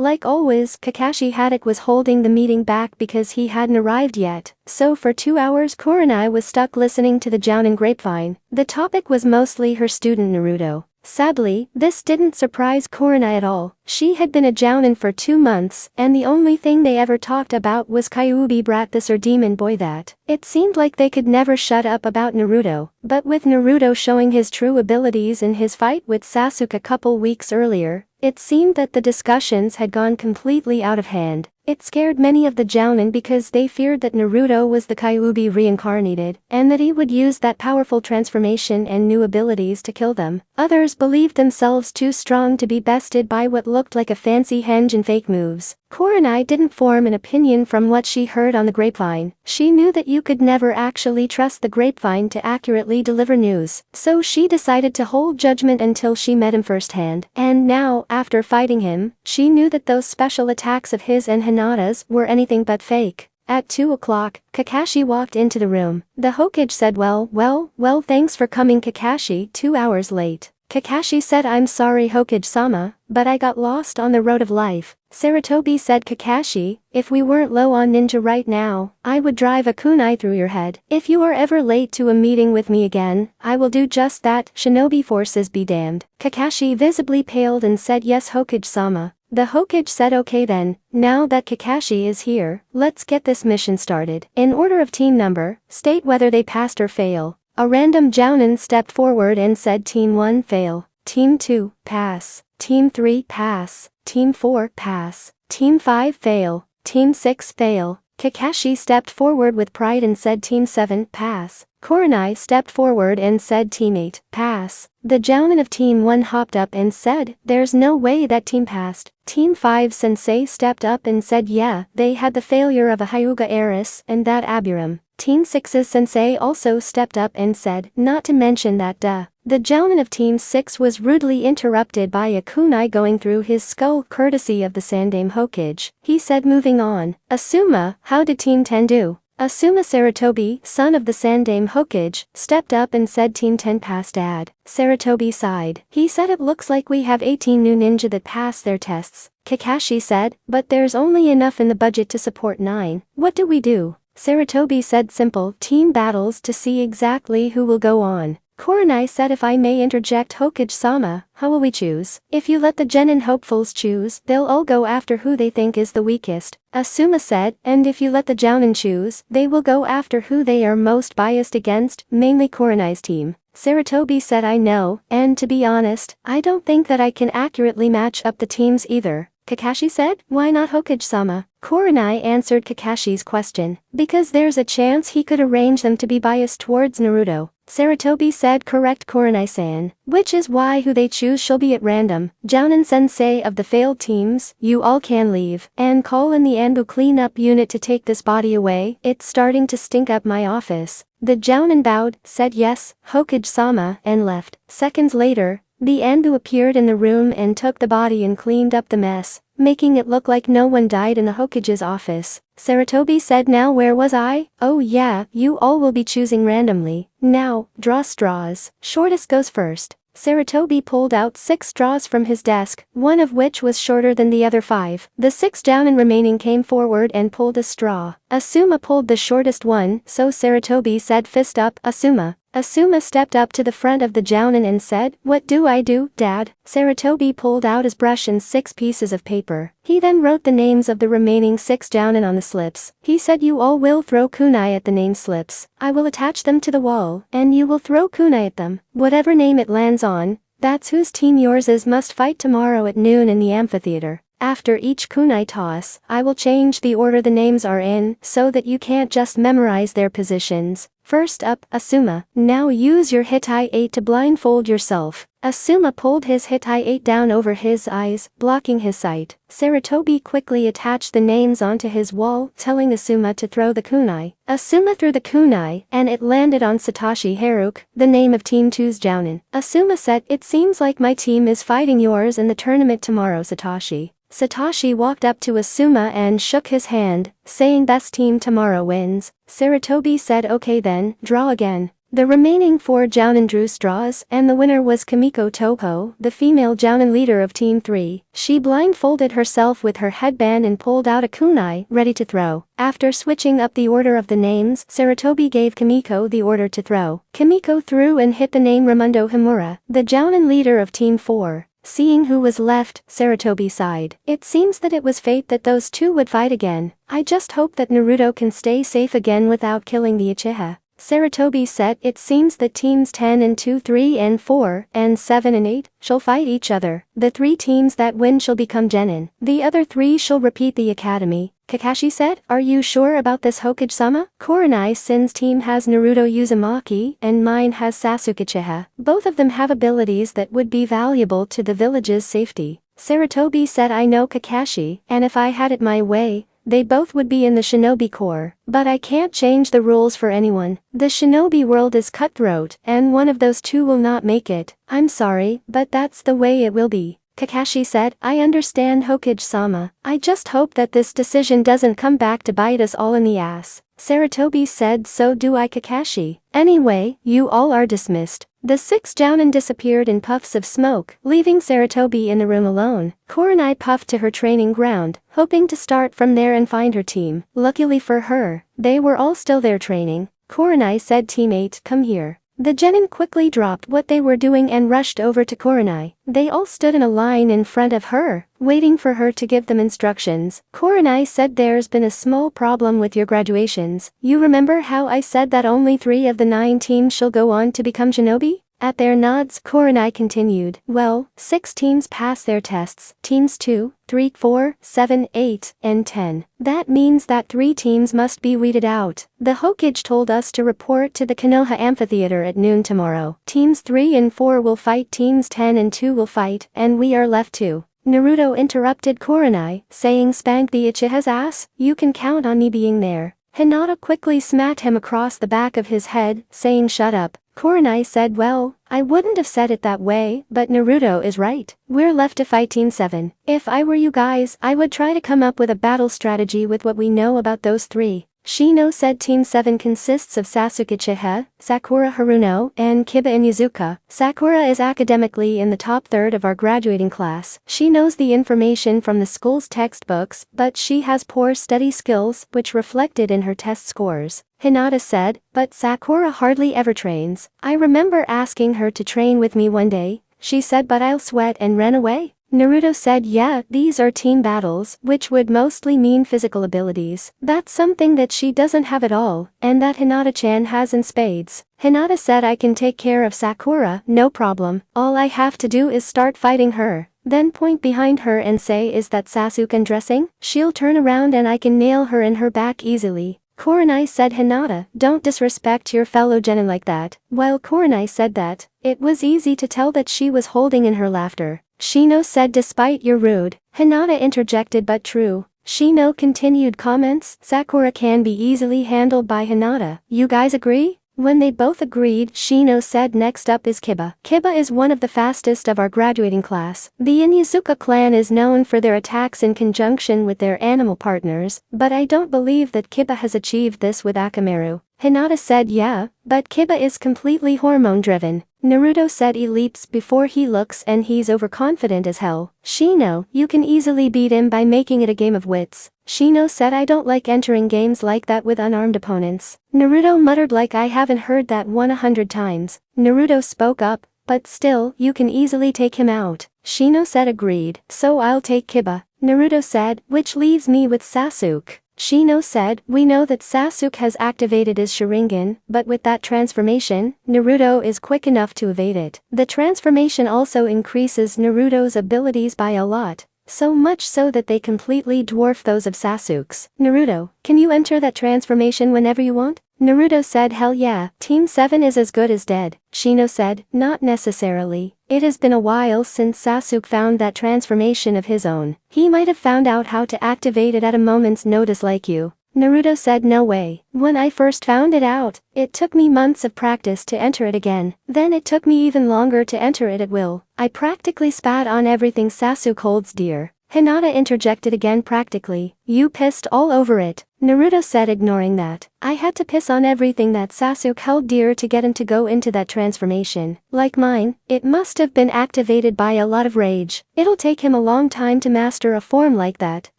like always, Kakashi Haddock was holding the meeting back because he hadn't arrived yet. So for 2 hours Kurenai was stuck listening to the Jounin grapevine. The topic was mostly her student Naruto. Sadly, this didn't surprise Kurenai at all. She had been a Jounin for 2 months, and the only thing they ever talked about was Kyuubi Brat this or demon boy that. It seemed like they could never shut up about Naruto, but with Naruto showing his true abilities in his fight with Sasuke a couple weeks earlier, it seemed that the discussions had gone completely out of hand. It scared many of the Jounin because they feared that Naruto was the Kyuubi reincarnated, and that he would use that powerful transformation and new abilities to kill them. Others believed themselves too strong to be bested by what looked like a fancy henge and fake moves. Kurenai didn't form an opinion from what she heard on the grapevine. She knew that you could never actually trust the grapevine to accurately deliver news, so she decided to hold judgment until she met him firsthand. And now, after fighting him, she knew that those special attacks of his and Hinata's were anything but fake. At 2 o'clock, Kakashi walked into the room. The Hokage said, well, thanks for coming Kakashi, 2 hours late. Kakashi said, I'm sorry Hokage-sama, but I got lost on the road of life. Sarutobi said, Kakashi, if we weren't low on ninja right now, I would drive a kunai through your head. If you are ever late to a meeting with me again, I will do just that, shinobi forces be damned. Kakashi visibly paled and said, yes Hokage-sama. The Hokage said, okay then, now that Kakashi is here, let's get this mission started. In order of team number, state whether they passed or fail. A random Jounin stepped forward and said Team 1 fail, Team 2 pass, Team 3 pass, Team 4 pass, Team 5 fail, Team 6 fail, Kakashi stepped forward with pride and said Team 7, pass. Kurenai stepped forward and said Team 8, pass. The Jounin of Team 1 hopped up and said, there's no way that team passed. Team 5 Sensei stepped up and said yeah, they had the failure of a Hyuga heiress and that Aburam. Team 6's Sensei also stepped up and said, not to mention that The Jounin of Team 6 was rudely interrupted by a kunai going through his skull courtesy of the Sandame Hokage. He said moving on, Asuma, how did Team 10 do? Asuma Saratobi, son of the Sandame Hokage, stepped up and said Team 10 passed Dad. Saratobi sighed. He said it looks like we have 18 new ninja that passed their tests. Kakashi said, but there's only enough in the budget to support 9. What do we do? Saratobi said simple team battles to see exactly who will go on. Kurenai said if I may interject Hokage-sama, how will we choose? If you let the genin hopefuls choose, they'll all go after who they think is the weakest. Asuma said, and if you let the Jounin choose, they will go after who they are most biased against, mainly Kurenai's team. Saratobi said I know, and to be honest, I don't think that I can accurately match up the teams either. Kakashi said, why not Hokage-sama? Kurenai answered Kakashi's question, because there's a chance he could arrange them to be biased towards Naruto. Saratobi said correct Kurenai-san, which is why who they choose shall be at random. Jounin Sensei of the failed teams, you all can leave, and call in the Anbu cleanup unit to take this body away, it's starting to stink up my office. The Jounin bowed, said yes, Hokage-sama, and left. Seconds later, the Anbu appeared in the room and took the body and cleaned up the mess, making it look like no one died in the Hokage's office. Saratobi said now where was I? Oh yeah, you all will be choosing randomly. Now, draw straws. Shortest goes first. Saratobi pulled out 6 straws from his desk, one of which was shorter than the other 5. The 6 Jounin remaining came forward and pulled a straw. Asuma pulled the shortest one, so Saratobi said fist up, Asuma. Asuma stepped up to the front of the Jounin and said, what do I do, Dad? Saratobi pulled out his brush and 6 pieces of paper. He then wrote the names of the remaining 6 Jounin on the slips. He said you all will throw kunai at the name slips. I will attach them to the wall, and you will throw kunai at them. Whatever name it lands on, that's whose team yours is must fight tomorrow at noon in the amphitheater. After each kunai toss, I will change the order the names are in, so that you can't just memorize their positions. First up, Asuma. Now use your Hitai 8 to blindfold yourself. Asuma pulled his Hitai 8 down over his eyes, blocking his sight. Saratobi quickly attached the names onto his wall, telling Asuma to throw the kunai. Asuma threw the kunai, and it landed on Satoshi Haruka, the name of Team 2's Jounin. Asuma said, it seems like my team is fighting yours in the tournament tomorrow, Satoshi. Satoshi walked up to Asuma and shook his hand, saying best team tomorrow wins. Saratobi said okay then, draw again. The remaining 4 Jounin drew straws, and the winner was Kimiko Topo, the female Jounin leader of Team 3. She blindfolded herself with her headband and pulled out a kunai, ready to throw. After switching up the order of the names, Saratobi gave Kimiko the order to throw. Kimiko threw and hit the name Ramundo Himura, the Jounin leader of Team 4. Seeing who was left, Saratobi sighed. It seems that it was fate that those 2 would fight again. I just hope that Naruto can stay safe again without killing the Uchiha. Saratobi said it seems that teams 10 and 2, 3 and 4, and 7 and 8, shall fight each other. The 3 teams that win shall become genin. The other 3 shall repeat the academy. Kakashi said, are you sure about this Hokage-sama? Kurenai-san's team has Naruto Uzumaki, and mine has Sasuke Uchiha. Both of them have abilities that would be valuable to the village's safety. Saratobi said I know Kakashi, and if I had it my way, they both would be in the shinobi corps. But I can't change the rules for anyone. The shinobi world is cutthroat, and one of those 2 will not make it. I'm sorry, but that's the way it will be. Kakashi said, I understand Hokage-sama. I just hope that this decision doesn't come back to bite us all in the ass. Saratobi said so do I, Kakashi. Anyway, you all are dismissed. The 6 Jounin disappeared in puffs of smoke, leaving Saratobi in the room alone. Kurenai puffed to her training ground, hoping to start from there and find her team. Luckily for her, they were all still there training. Kurenai said Team 8, come here. The genin quickly dropped what they were doing and rushed over to Kurenai. They all stood in a line in front of her, waiting for her to give them instructions. Kurenai said there's been a small problem with your graduations. You remember how I said that only 3 of the 9 teams shall go on to become shinobi? At their nods, Kurenai continued, well, 6 teams pass their tests, teams 2, 3, 4, 7, 8, and 10. That means that 3 teams must be weeded out. The Hokage told us to report to the Konoha Amphitheater at noon tomorrow. Teams 3 and 4 will fight, teams 10 and 2 will fight, and we are left 2. Naruto interrupted Kurenai, saying, spank the Uchiha's ass, you can count on me being there. Hinata quickly smacked him across the back of his head, saying shut up. Kurenai said, well, I wouldn't have said it that way, but Naruto is right. We're left to fight Team 7. If I were you guys, I would try to come up with a battle strategy with what we know about those 3. Shino said Team 7 consists of Sasuke Uchiha, Sakura Haruno, and Kiba Inuzuka. Sakura is academically in the top third of our graduating class. She knows the information from the school's textbooks, but she has poor study skills, which reflected in her test scores. Hinata said, but Sakura hardly ever trains. I remember asking her to train with me one day. She said, but I'll sweat and ran away. Naruto said, yeah, these are team battles, which would mostly mean physical abilities. That's something that she doesn't have at all, and that Hinata-chan has in spades. Hinata said, I can take care of Sakura, no problem. All I have to do is start fighting her. Then point behind her and say, is that Sasuke undressing? She'll turn around and I can nail her in her back easily. Kurenai said, Hinata, don't disrespect your fellow genin like that. While Kurenai said that, it was easy to tell that she was holding in her laughter. Shino said, despite you're rude. Hinata interjected, but true. Shino continued, comments, Sakura can be easily handled by Hinata. You guys agree? When they both agreed, Shino said, next up is Kiba. Kiba is one of the fastest of our graduating class. The Inuzuka clan is known for their attacks in conjunction with their animal partners, but I don't believe that Kiba has achieved this with Akamaru. Hinata said, yeah, but Kiba is completely hormone-driven. Naruto said, he leaps before he looks and he's overconfident as hell. Shino, you can easily beat him by making it a game of wits. Shino said, I don't like entering games like that with unarmed opponents. Naruto muttered, like I haven't heard that 100 times. Naruto spoke up, but still, you can easily take him out. Shino said, agreed, so I'll take Kiba. Naruto said, which leaves me with Sasuke. Shino said, we know that Sasuke has activated his Sharingan, but with that transformation, Naruto is quick enough to evade it. The transformation also increases Naruto's abilities by a lot, so much so that they completely dwarf those of Sasuke's. Naruto, can you enter that transformation whenever you want? Naruto said, hell yeah, Team 7 is as good as dead. Shino said, not necessarily. It has been a while since Sasuke found that transformation of his own. He might have found out how to activate it at a moment's notice like you. Naruto said, no way. When I first found it out, it took me months of practice to enter it again. Then it took me even longer to enter it at will. I practically spat on everything Sasuke holds dear. Hinata interjected again, practically. You pissed all over it. Naruto said, ignoring that. I had to piss on everything that Sasuke held dear to get him to go into that transformation. Like mine, it must have been activated by a lot of rage. It'll take him a long time to master a form like that.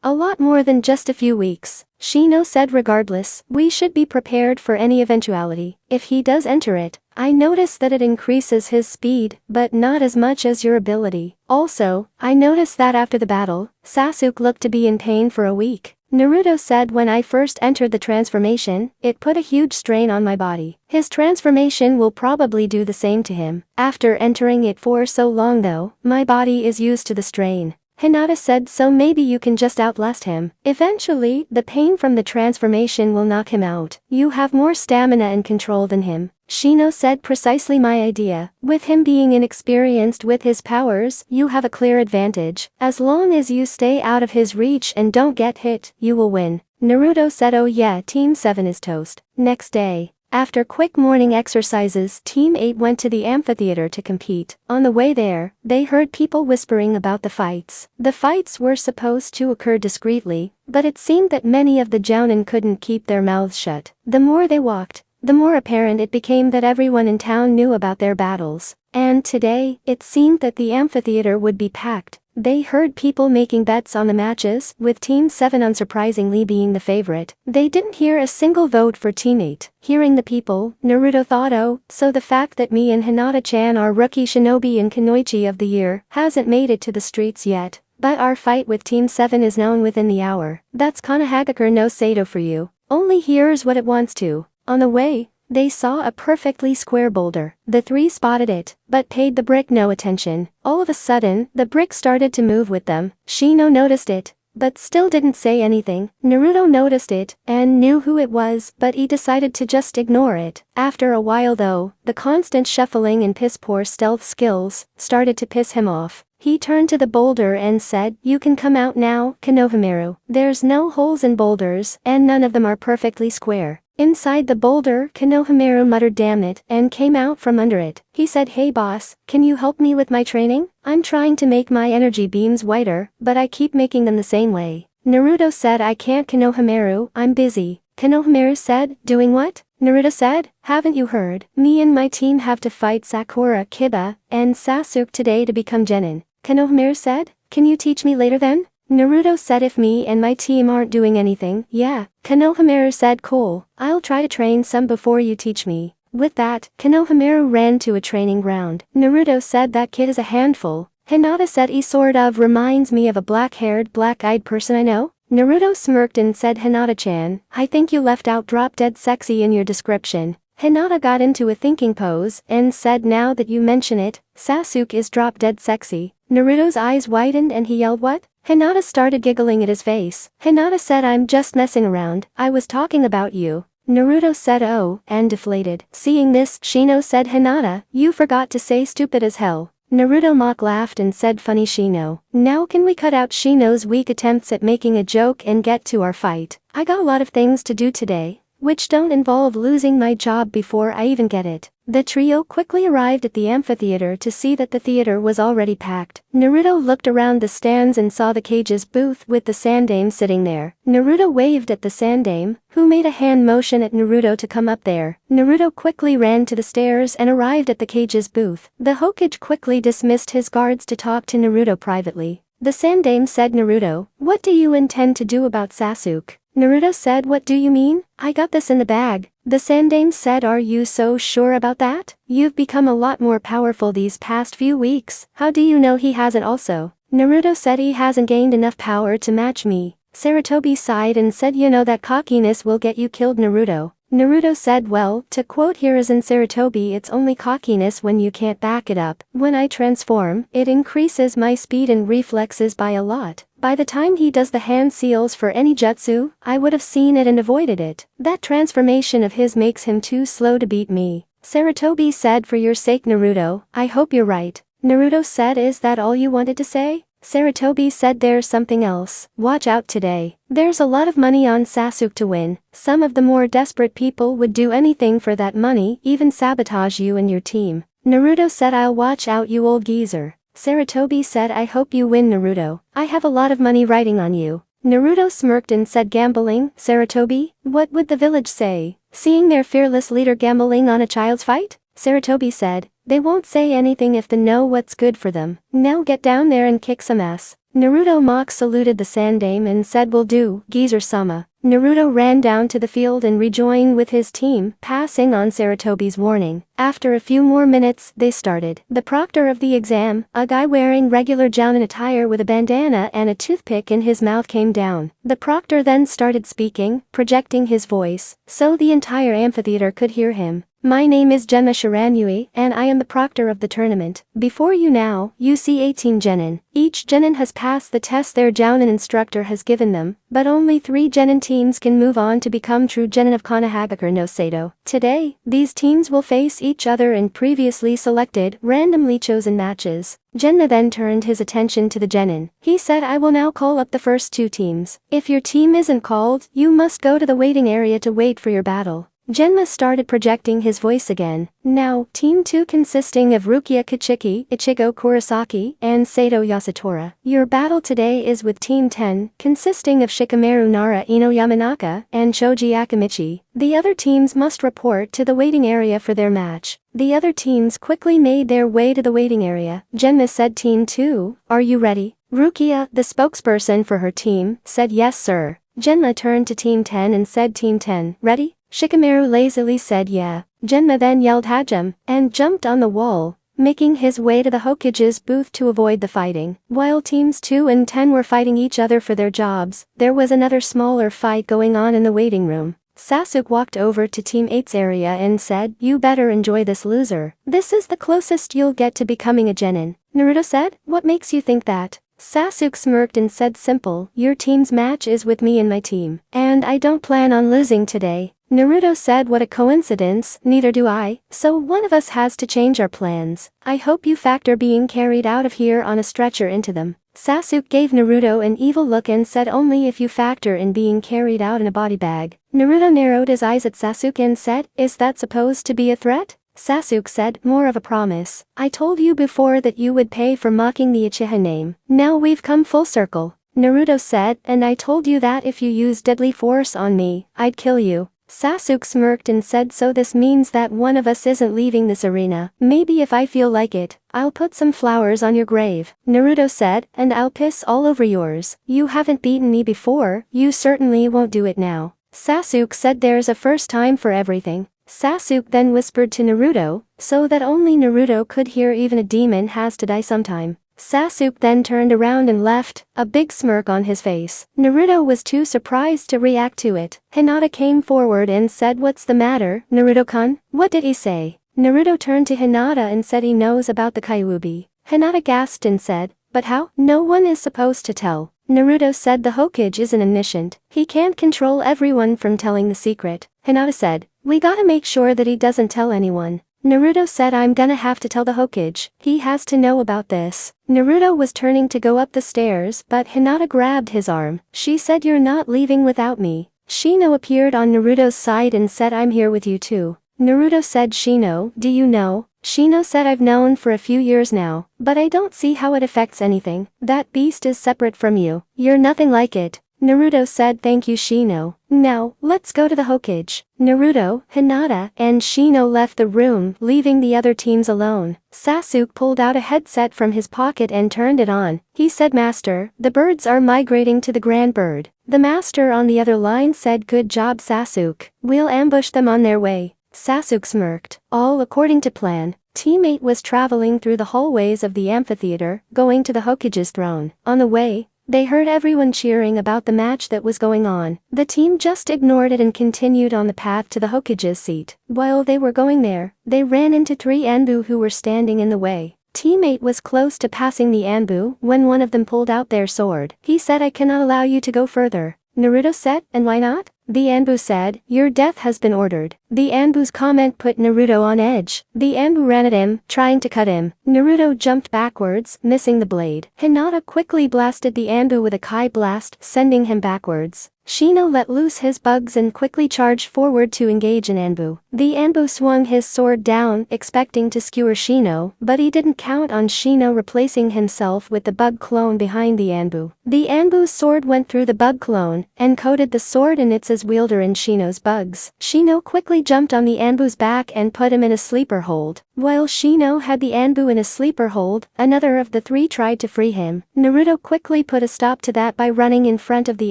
A lot more than just a few weeks. Shino said, regardless, we should be prepared for any eventuality. If he does enter it, I notice that it increases his speed, but not as much as your ability. Also, I noticed that after the battle, Sasuke looked to be in pain for a week. Naruto said, when I first entered the transformation, it put a huge strain on my body. His transformation will probably do the same to him. After entering it for so long though, my body is used to the strain. Hinata said, so maybe you can just outlast him. Eventually, the pain from the transformation will knock him out. You have more stamina and control than him. Shino said, precisely my idea. With him being inexperienced with his powers, you have a clear advantage. As long as you stay out of his reach and don't get hit, you will win. Naruto said, oh yeah, Team 7 is toast. Next day, after quick morning exercises, Team 8 went to the amphitheater to compete. On the way there, they heard people whispering about the fights. The fights were supposed to occur discreetly, but it seemed that many of the jounin couldn't keep their mouths shut. The more they walked, the more apparent it became that everyone in town knew about their battles. And today, it seemed that the amphitheater would be packed. They heard people making bets on the matches, with Team 7 unsurprisingly being the favorite. They didn't hear a single vote for Team 8. Hearing the people, Naruto thought, oh, so the fact that me and Hinata-chan are rookie shinobi and kunoichi of the year hasn't made it to the streets yet. But our fight with Team 7 is known within the hour. That's Konohagakure no Sato for you. Only hears what it wants to. On the way, they saw a perfectly square boulder. The three spotted it, but paid the brick no attention. All of a sudden, the brick started to move with them. Shino noticed it, but still didn't say anything. Naruto noticed it, and knew who it was, but he decided to just ignore it. After a while though, the constant shuffling and piss-poor stealth skills started to piss him off. He turned to the boulder and said, "You can come out now, Konohamaru. There's no holes in boulders, and none of them are perfectly square." Inside the boulder, Konohamaru muttered "damn it," and came out from under it. He said, "Hey boss, can you help me with my training? I'm trying to make my energy beams whiter, but I keep making them the same way." Naruto said, "I can't Konohamaru, I'm busy." Konohamaru said, "Doing what?" Naruto said, "Haven't you heard? Me and my team have to fight Sakura, Kiba, and Sasuke today to become Genin." Konohamaru said, "Can you teach me later then?" Naruto said, "If me and my team aren't doing anything, yeah." Konohamaru said, "Cool, I'll try to train some before you teach me." With that, Konohamaru ran to a training ground. Naruto said, "That kid is a handful." Hinata said, "He sort of reminds me of a black-haired, black-eyed person I know." Naruto smirked and said, "Hinata-chan, I think you left out drop-dead sexy in your description." Hinata got into a thinking pose and said, "Now that you mention it, Sasuke is drop-dead sexy." Naruto's eyes widened and he yelled, "What?" Hinata started giggling at his face. Hinata said, "I'm just messing around, I was talking about you." Naruto said, "Oh," and deflated. Seeing this, Shino said, "Hinata, you forgot to say stupid as hell." Naruto mock laughed and said, "Funny Shino." Now can we cut out Shino's weak attempts at making a joke and get to our fight? I got a lot of things to do today, which don't involve losing my job before I even get it. The trio quickly arrived at the amphitheater to see that the theater was already packed. Naruto looked around the stands and saw the cage's booth with the Sandame sitting there. Naruto waved at the Sandame, who made a hand motion at Naruto to come up there. Naruto quickly ran to the stairs and arrived at the cage's booth. The Hokage quickly dismissed his guards to talk to Naruto privately. The Sandame said, "Naruto, what do you intend to do about Sasuke?" Naruto said, "What do you mean? I got this in the bag." The Sandame said, "Are you so sure about that? You've become a lot more powerful these past few weeks. How do you know he hasn't also?" Naruto said, "He hasn't gained enough power to match me." Sarutobi sighed and said, "You know that cockiness will get you killed, Naruto." Naruto said, "Well, to quote Hiruzen Sarutobi, it's only cockiness when you can't back it up. When I transform, it increases my speed and reflexes by a lot. By the time he does the hand seals for any jutsu, I would have seen it and avoided it. That transformation of his makes him too slow to beat me." Sarutobi said, "For your sake, Naruto, I hope you're right." Naruto said, "Is that all you wanted to say?" Sarutobi said, "There's something else. Watch out today. There's a lot of money on Sasuke to win. Some of the more desperate people would do anything for that money, even sabotage you and your team." Naruto said, "I'll watch out, you old geezer." Sarutobi said, "I hope you win, Naruto. I have a lot of money riding on you." Naruto smirked and said, "Gambling, Sarutobi? What would the village say? Seeing their fearless leader gambling on a child's fight?" Sarutobi said, "They won't say anything if they know what's good for them. Now get down there and kick some ass." Naruto mock saluted the Sandame and said, "Will do, geezer-sama." Naruto ran down to the field and rejoined with his team, passing on Sarutobi's warning. After a few more minutes, they started. The proctor of the exam, a guy wearing regular jounin attire with a bandana and a toothpick in his mouth, came down. The proctor then started speaking, projecting his voice, so the entire amphitheater could hear him. "My name is Genma Shiranui, and I am the proctor of the tournament. Before you now, you see 18 genin. Each genin has passed the test their jounin instructor has given them, but only 3 genin teams can move on to become true genin of Konohagakure no Sado. Today, these teams will face each other in previously selected, randomly chosen matches." Genma then turned his attention to the genin. He said, "I will now call up the first 2 teams. If your team isn't called, you must go to the waiting area to wait for your battle." Genma started projecting his voice again. "Now, Team 2 consisting of Rukia Kichiki, Ichigo Kurosaki, and Sato Yasutora. Your battle today is with Team 10, consisting of Shikamaru Nara Ino Yamanaka, and Shoji Akamichi. The other teams must report to the waiting area for their match." The other teams quickly made their way to the waiting area. Genma said, "Team 2, are you ready?" Rukia, the spokesperson for her team, said, "Yes sir." Genma turned to Team 10 and said, "Team 10, ready?" Shikamaru lazily said, "Yeah." Genma then yelled "Hajime," and jumped on the wall, making his way to the Hokage's booth to avoid the fighting. While teams 2 and 10 were fighting each other for their jobs, there was another smaller fight going on in the waiting room. Sasuke walked over to Team 8's area and said, "You better enjoy this, loser. This is the closest you'll get to becoming a genin." Naruto said, "What makes you think that?" Sasuke smirked and said, "Simple, your team's match is with me and my team. And I don't plan on losing today." Naruto said, "What a coincidence, neither do I, so one of us has to change our plans. I hope you factor being carried out of here on a stretcher into them." Sasuke gave Naruto an evil look and said, "Only if you factor in being carried out in a body bag." Naruto narrowed his eyes at Sasuke and said, "Is that supposed to be a threat?" Sasuke said, "More of a promise. I told you before that you would pay for mocking the Uchiha name. Now we've come full circle." Naruto said, "And I told you that if you use deadly force on me, I'd kill you." Sasuke smirked and said, "So this means that one of us isn't leaving this arena. Maybe if I feel like it, I'll put some flowers on your grave." Naruto said, "And I'll piss all over yours. You haven't beaten me before, you certainly won't do it now." Sasuke said, "There's a first time for everything." Sasuke then whispered to Naruto, so that only Naruto could hear, "Even a demon has to die sometime." Sasuke then turned around and left, a big smirk on his face. Naruto was too surprised to react to it. Hinata came forward and said, "What's the matter, Naruto-kun? What did he say?" Naruto turned to Hinata and said he knows about the Kyuubi. Hinata gasped and said, "But how? No one is supposed to tell." Naruto said, "The Hokage isn't omniscient. He can't control everyone from telling the secret." Hinata said, "We gotta make sure that he doesn't tell anyone." Naruto said, "I'm gonna have to tell the Hokage. He has to know about this." Naruto was turning to go up the stairs, but Hinata grabbed his arm. She said, "You're not leaving without me." Shino appeared on Naruto's side and said, "I'm here with you too." Naruto said, "Shino, do you know?" Shino said, "I've known for a few years now, but I don't see how it affects anything. That beast is separate from you. You're nothing like it." Naruto said, "Thank you, Shino. Now, let's go to the Hokage." Naruto, Hinata, and Shino left the room, leaving the other teams alone. Sasuke pulled out a headset from his pocket and turned it on. He said, "Master, the birds are migrating to the Grand Bird." The master on the other line said, "Good job, Sasuke. We'll ambush them on their way." Sasuke smirked. All according to plan. Team 8 was traveling through the hallways of the amphitheater, going to the Hokage's throne. On the way, they heard everyone cheering about the match that was going on. The team just ignored it and continued on the path to the Hokage's seat. While they were going there, they ran into 3 Anbu who were standing in the way. Team 8 was close to passing the Anbu when one of them pulled out their sword. He said, "I cannot allow you to go further." Naruto said, "And why not?" The Anbu said, "Your death has been ordered." The Anbu's comment put Naruto on edge. The Anbu ran at him, trying to cut him. Naruto jumped backwards, missing the blade. Hinata quickly blasted the Anbu with a Kai blast, sending him backwards. Shino let loose his bugs and quickly charged forward to engage an Anbu. The Anbu swung his sword down, expecting to skewer Shino, but he didn't count on Shino replacing himself with the bug clone behind the Anbu. The Anbu's sword went through the bug clone, and coated the sword and its wielder in Shino's bugs. Shino quickly jumped on the Anbu's back and put him in a sleeper hold. While Shino had the Anbu in a sleeper hold, another of the 3 tried to free him. Naruto quickly put a stop to that by running in front of the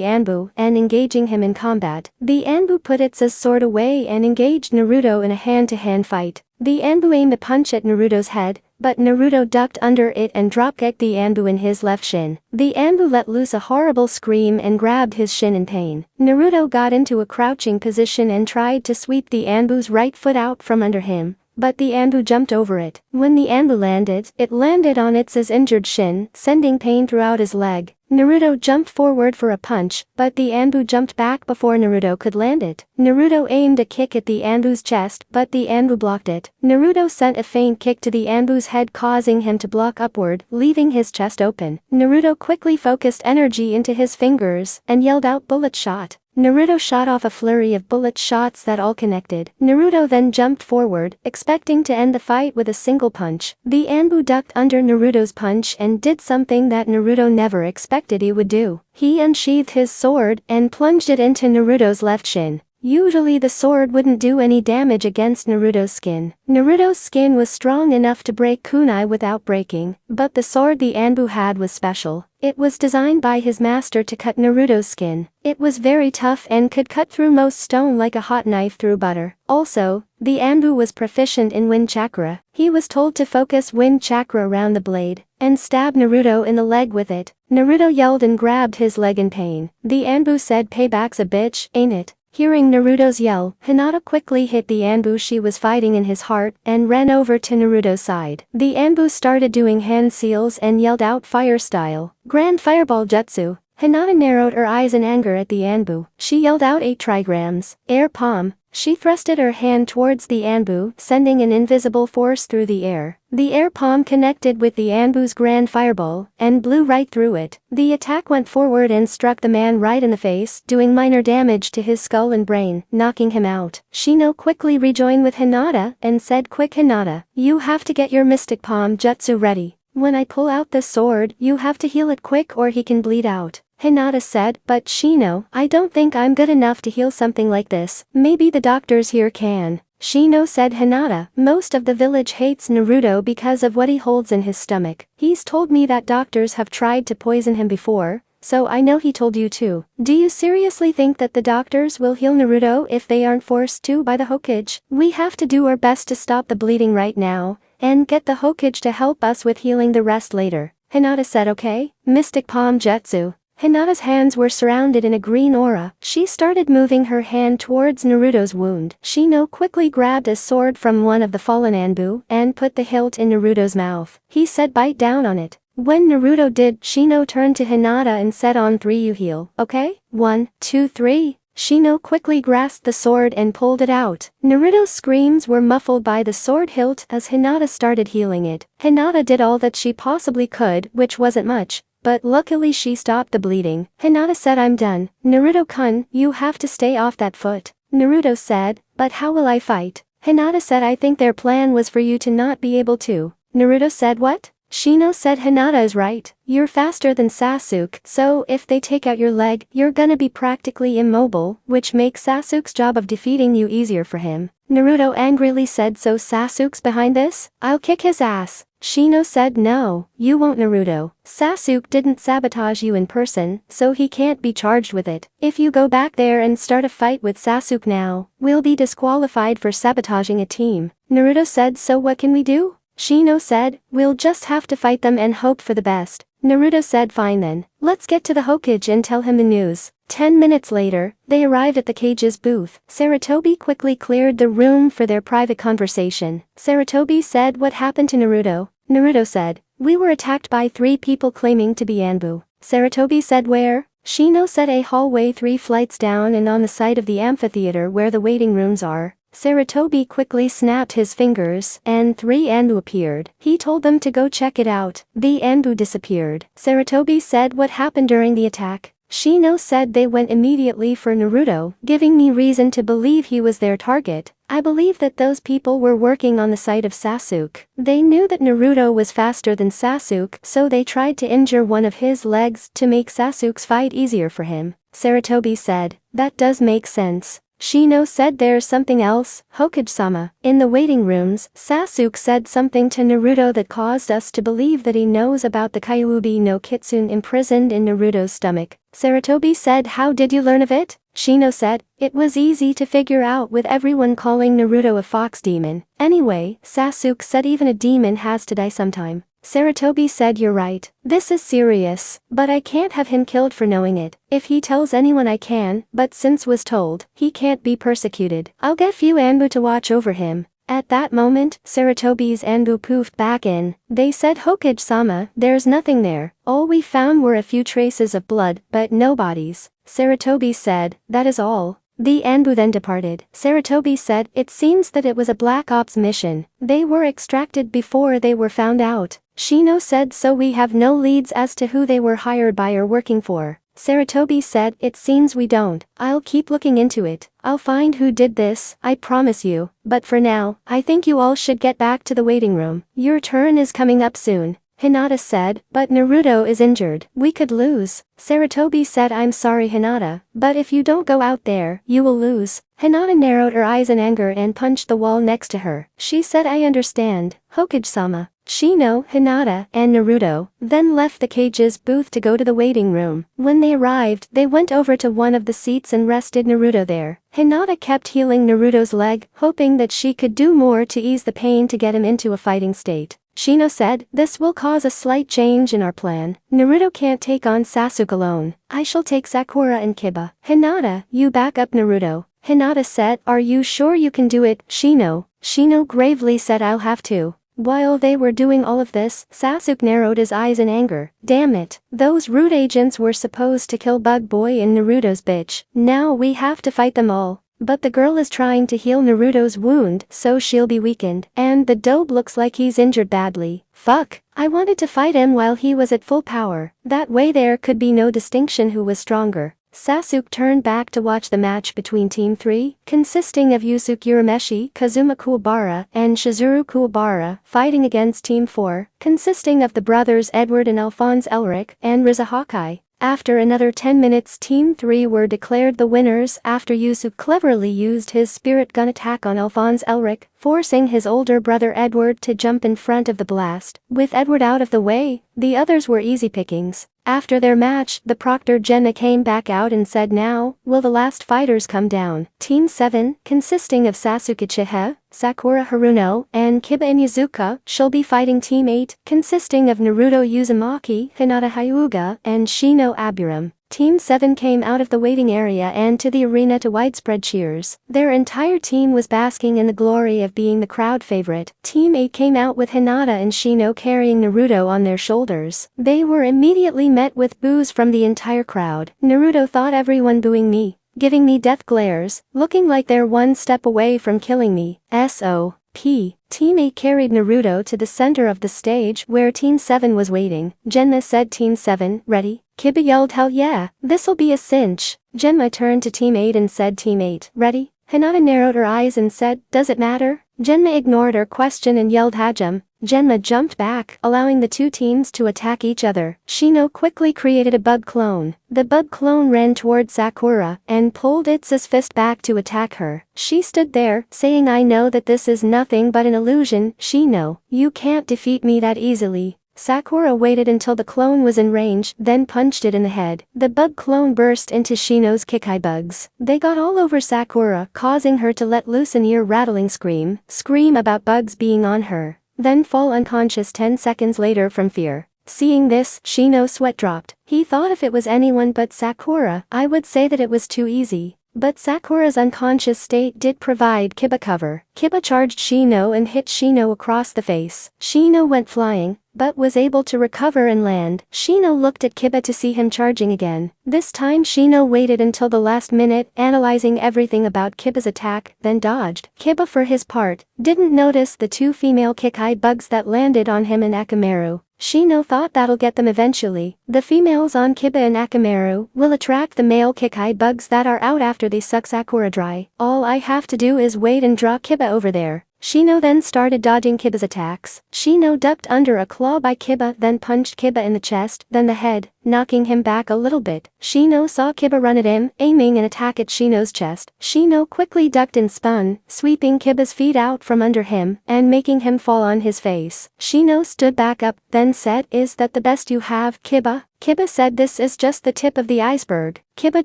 Anbu and engaging him in combat. The Anbu put its sword away and engaged Naruto in a hand-to-hand fight. The Anbu aimed a punch at Naruto's head, but Naruto ducked under it and drop-kicked the Anbu in his left shin. The Anbu let loose a horrible scream and grabbed his shin in pain. Naruto got into a crouching position and tried to sweep the Anbu's right foot out from under him, but the Anbu jumped over it. When the Anbu landed, it landed on its injured shin, sending pain throughout his leg. Naruto jumped forward for a punch, but the Anbu jumped back before Naruto could land it. Naruto aimed a kick at the Anbu's chest, but the Anbu blocked it. Naruto sent a feint kick to the Anbu's head, causing him to block upward, leaving his chest open. Naruto quickly focused energy into his fingers and yelled out, "Bullet shot." Naruto shot off a flurry of bullet shots that all connected. Naruto then jumped forward, expecting to end the fight with a single punch. The Anbu ducked under Naruto's punch and did something that Naruto never expected he would do. He unsheathed his sword and plunged it into Naruto's left shin. Usually the sword wouldn't do any damage against Naruto's skin. Naruto's skin was strong enough to break kunai without breaking, but the sword the Anbu had was special. It was designed by his master to cut Naruto's skin. It was very tough and could cut through most stone like a hot knife through butter. Also, the Anbu was proficient in wind chakra. He was told to focus wind chakra around the blade and stab Naruto in the leg with it. Naruto yelled and grabbed his leg in pain. The Anbu said, "Payback's a bitch, ain't it?" Hearing Naruto's yell, Hinata quickly hit the Anbu she was fighting in his heart and ran over to Naruto's side. The Anbu started doing hand seals and yelled out fire style, Grand Fireball Jutsu. Hinata narrowed her eyes in anger at the Anbu. She yelled out 8 trigrams, air palm. She thrusted her hand towards the Anbu, sending an invisible force through the air. The air palm connected with the Anbu's grand fireball and blew right through it. The attack went forward and struck the man right in the face, doing minor damage to his skull and brain, knocking him out. Shino quickly rejoined with Hinata and said, Quick Hinata, you have to get your Mystic Palm Jutsu ready. When I pull out the sword, you have to heal it quick or he can bleed out. Hinata said, but Shino, I don't think I'm good enough to heal something like this. Maybe the doctors here can. Shino said Hinata, most of the village hates Naruto because of what he holds in his stomach. He's told me that doctors have tried to poison him before, so I know he told you too. Do you seriously think that the doctors will heal Naruto if they aren't forced to by the Hokage? We have to do our best to stop the bleeding right now, and get the Hokage to help us with healing the rest later. Hinata said okay. Mystic Palm Jutsu. Hinata's hands were surrounded in a green aura. She started moving her hand towards Naruto's wound. Shino quickly grabbed a sword from one of the fallen Anbu and put the hilt in Naruto's mouth. He said bite down on it. When Naruto did, Shino turned to Hinata and said on 3 you heal, okay? 1, 2, 3. Shino quickly grasped the sword and pulled it out. Naruto's screams were muffled by the sword hilt as Hinata started healing it. Hinata did all that she possibly could, which wasn't much, but luckily she stopped the bleeding. Hinata said I'm done. Naruto-kun, you have to stay off that foot. Naruto said, but how will I fight? Hinata said I think their plan was for you to not be able to. Naruto said what? Shino said Hinata is right. You're faster than Sasuke, so if they take out your leg, you're gonna be practically immobile, which makes Sasuke's job of defeating you easier for him. Naruto angrily said so Sasuke's behind this? I'll kick his ass. Shino said no, you won't Naruto. Sasuke didn't sabotage you in person, so he can't be charged with it. If you go back there and start a fight with Sasuke now, we'll be disqualified for sabotaging a team. Naruto said so what can we do? Shino said, we'll just have to fight them and hope for the best. Naruto said fine then, let's get to the Hokage and tell him the news. 10 minutes later, they arrived at the Kage's booth. Sarutobi quickly cleared the room for their private conversation. Sarutobi said what happened to Naruto. Naruto said, we were attacked by 3 people claiming to be Anbu. Sarutobi said where? Shino said a hallway 3 flights down and on the side of the amphitheater where the waiting rooms are. Sarutobi quickly snapped his fingers, and 3 Anbu appeared. He told them to go check it out. The Anbu disappeared. Sarutobi said what happened during the attack. Shino said they went immediately for Naruto, giving me reason to believe he was their target. I believe that those people were working on the side of Sasuke. They knew that Naruto was faster than Sasuke, so they tried to injure one of his legs to make Sasuke's fight easier for him. Sarutobi said, that does make sense. Shino said there's something else, Hokage-sama. In the waiting rooms, Sasuke said something to Naruto that caused us to believe that he knows about the Kyuubi no Kitsune imprisoned in Naruto's stomach. Sarutobi said how did you learn of it? Shino said, it was easy to figure out with everyone calling Naruto a fox demon. Anyway, Sasuke said even a demon has to die sometime. Sarutobi said you're right. This is serious, but I can't have him killed for knowing it. If he tells anyone I can, but since was told, he can't be persecuted. I'll get few Anbu to watch over him. At that moment, Sarutobi's Anbu poofed back in. They said Hokage-sama, there's nothing there. All we found were a few traces of blood, but no bodies. Sarutobi said, that is all. The Anbu then departed. Sarutobi said, it seems that it was a Black Ops mission. They were extracted before they were found out. Shino said so we have no leads as to who they were hired by or working for. Sarutobi said, it seems we don't. I'll keep looking into it. I'll find who did this, I promise you. But for now, I think you all should get back to the waiting room. Your turn is coming up soon. Hinata said, but Naruto is injured. We could lose. Sarutobi said I'm sorry Hinata, but if you don't go out there, you will lose. Hinata narrowed her eyes in anger and punched the wall next to her. She said I understand, Hokage-sama. Shino, Hinata, and Naruto then left the Kage's booth to go to the waiting room. When they arrived, they went over to one of the seats and rested Naruto there. Hinata kept healing Naruto's leg, hoping that she could do more to ease the pain to get him into a fighting state. Shino said, this will cause a slight change in our plan. Naruto can't take on Sasuke alone. I shall take Sakura and Kiba. Hinata, you back up Naruto. Hinata said, "Are you sure you can do it, Shino?" Shino gravely said, "I'll have to." While they were doing all of this, Sasuke narrowed his eyes in anger. Damn it. Those rude agents were supposed to kill Bug Boy and Naruto's bitch. Now we have to fight them all. But the girl is trying to heal Naruto's wound, so she'll be weakened. And the dope looks like he's injured badly. Fuck. I wanted to fight him while he was at full power. That way there could be no distinction who was stronger. Sasuke turned back to watch the match between Team 3, consisting of Yusuke Urameshi, Kazuma Kuwabara, and Shizuru Kuwabara, fighting against Team 4, consisting of the brothers Edward and Alphonse Elric, and Riza Hawkeye. After another 10 minutes, Team 3 were declared the winners after Yusuke cleverly used his spirit gun attack on Alphonse Elric, forcing his older brother Edward to jump in front of the blast. With Edward out of the way, the others were easy pickings. After their match, the proctor Genma came back out and said, "Now, will the last fighters come down?" Team 7, consisting of Sasuke Uchiha, Sakura Haruno, and Kiba Inuzuka, shall be fighting Team 8, consisting of Naruto Uzumaki, Hinata Hyuga, and Shino Aburam. Team 7 came out of the waiting area and to the arena to widespread cheers. Their entire team was basking in the glory of being the crowd favorite. Team 8 came out with Hinata and Shino carrying Naruto on their shoulders. They were immediately met with boos from the entire crowd. Naruto thought everyone booing me, giving me death glares, looking like they're one step away from killing me. S.O.P. Team 8 carried Naruto to the center of the stage where Team 7 was waiting. Genma said, "Team 7, ready?" Kiba yelled, "Hell yeah, this'll be a cinch." Genma turned to Team 8 and said, "Team 8, ready?" Hinata narrowed her eyes and said, "Does it matter?" Genma ignored her question and yelled, "Hajime." Genma jumped back, allowing the two teams to attack each other. Shino quickly created a bug clone. The bug clone ran toward Sakura and pulled its fist back to attack her. She stood there, saying, "I know that this is nothing but an illusion, Shino. You can't defeat me that easily." Sakura waited until the clone was in range, then punched it in the head. The bug clone burst into Shino's Kikai bugs. They got all over Sakura, causing her to let loose an ear-rattling scream about bugs being on her, then fall unconscious 10 seconds later from fear. Seeing this, Shino's sweat dropped. He thought if it was anyone but Sakura, I would say that it was too easy. But Sakura's unconscious state did provide Kiba cover. Kiba charged Shino and hit Shino across the face. Shino went flying, but was able to recover and land. Shino looked at Kiba to see him charging again. This time Shino waited until the last minute, analyzing everything about Kiba's attack, then dodged. Kiba, for his part, didn't notice the two female Kikai bugs that landed on him and Akamaru. Shino thought that'll get them eventually. The females on Kiba and Akamaru will attract the male Kikai bugs that are out after they suck Sakura dry. All I have to do is wait and draw Kiba over there. Shino then started dodging Kiba's attacks. Shino ducked under a claw by Kiba, then punched Kiba in the chest, then the head, knocking him back a little bit. Shino saw Kiba run at him, aiming an attack at Shino's chest. Shino quickly ducked and spun, sweeping Kiba's feet out from under him, and making him fall on his face. Shino stood back up, then said, "Is that the best you have, Kiba?" Kiba said, "This is just the tip of the iceberg." Kiba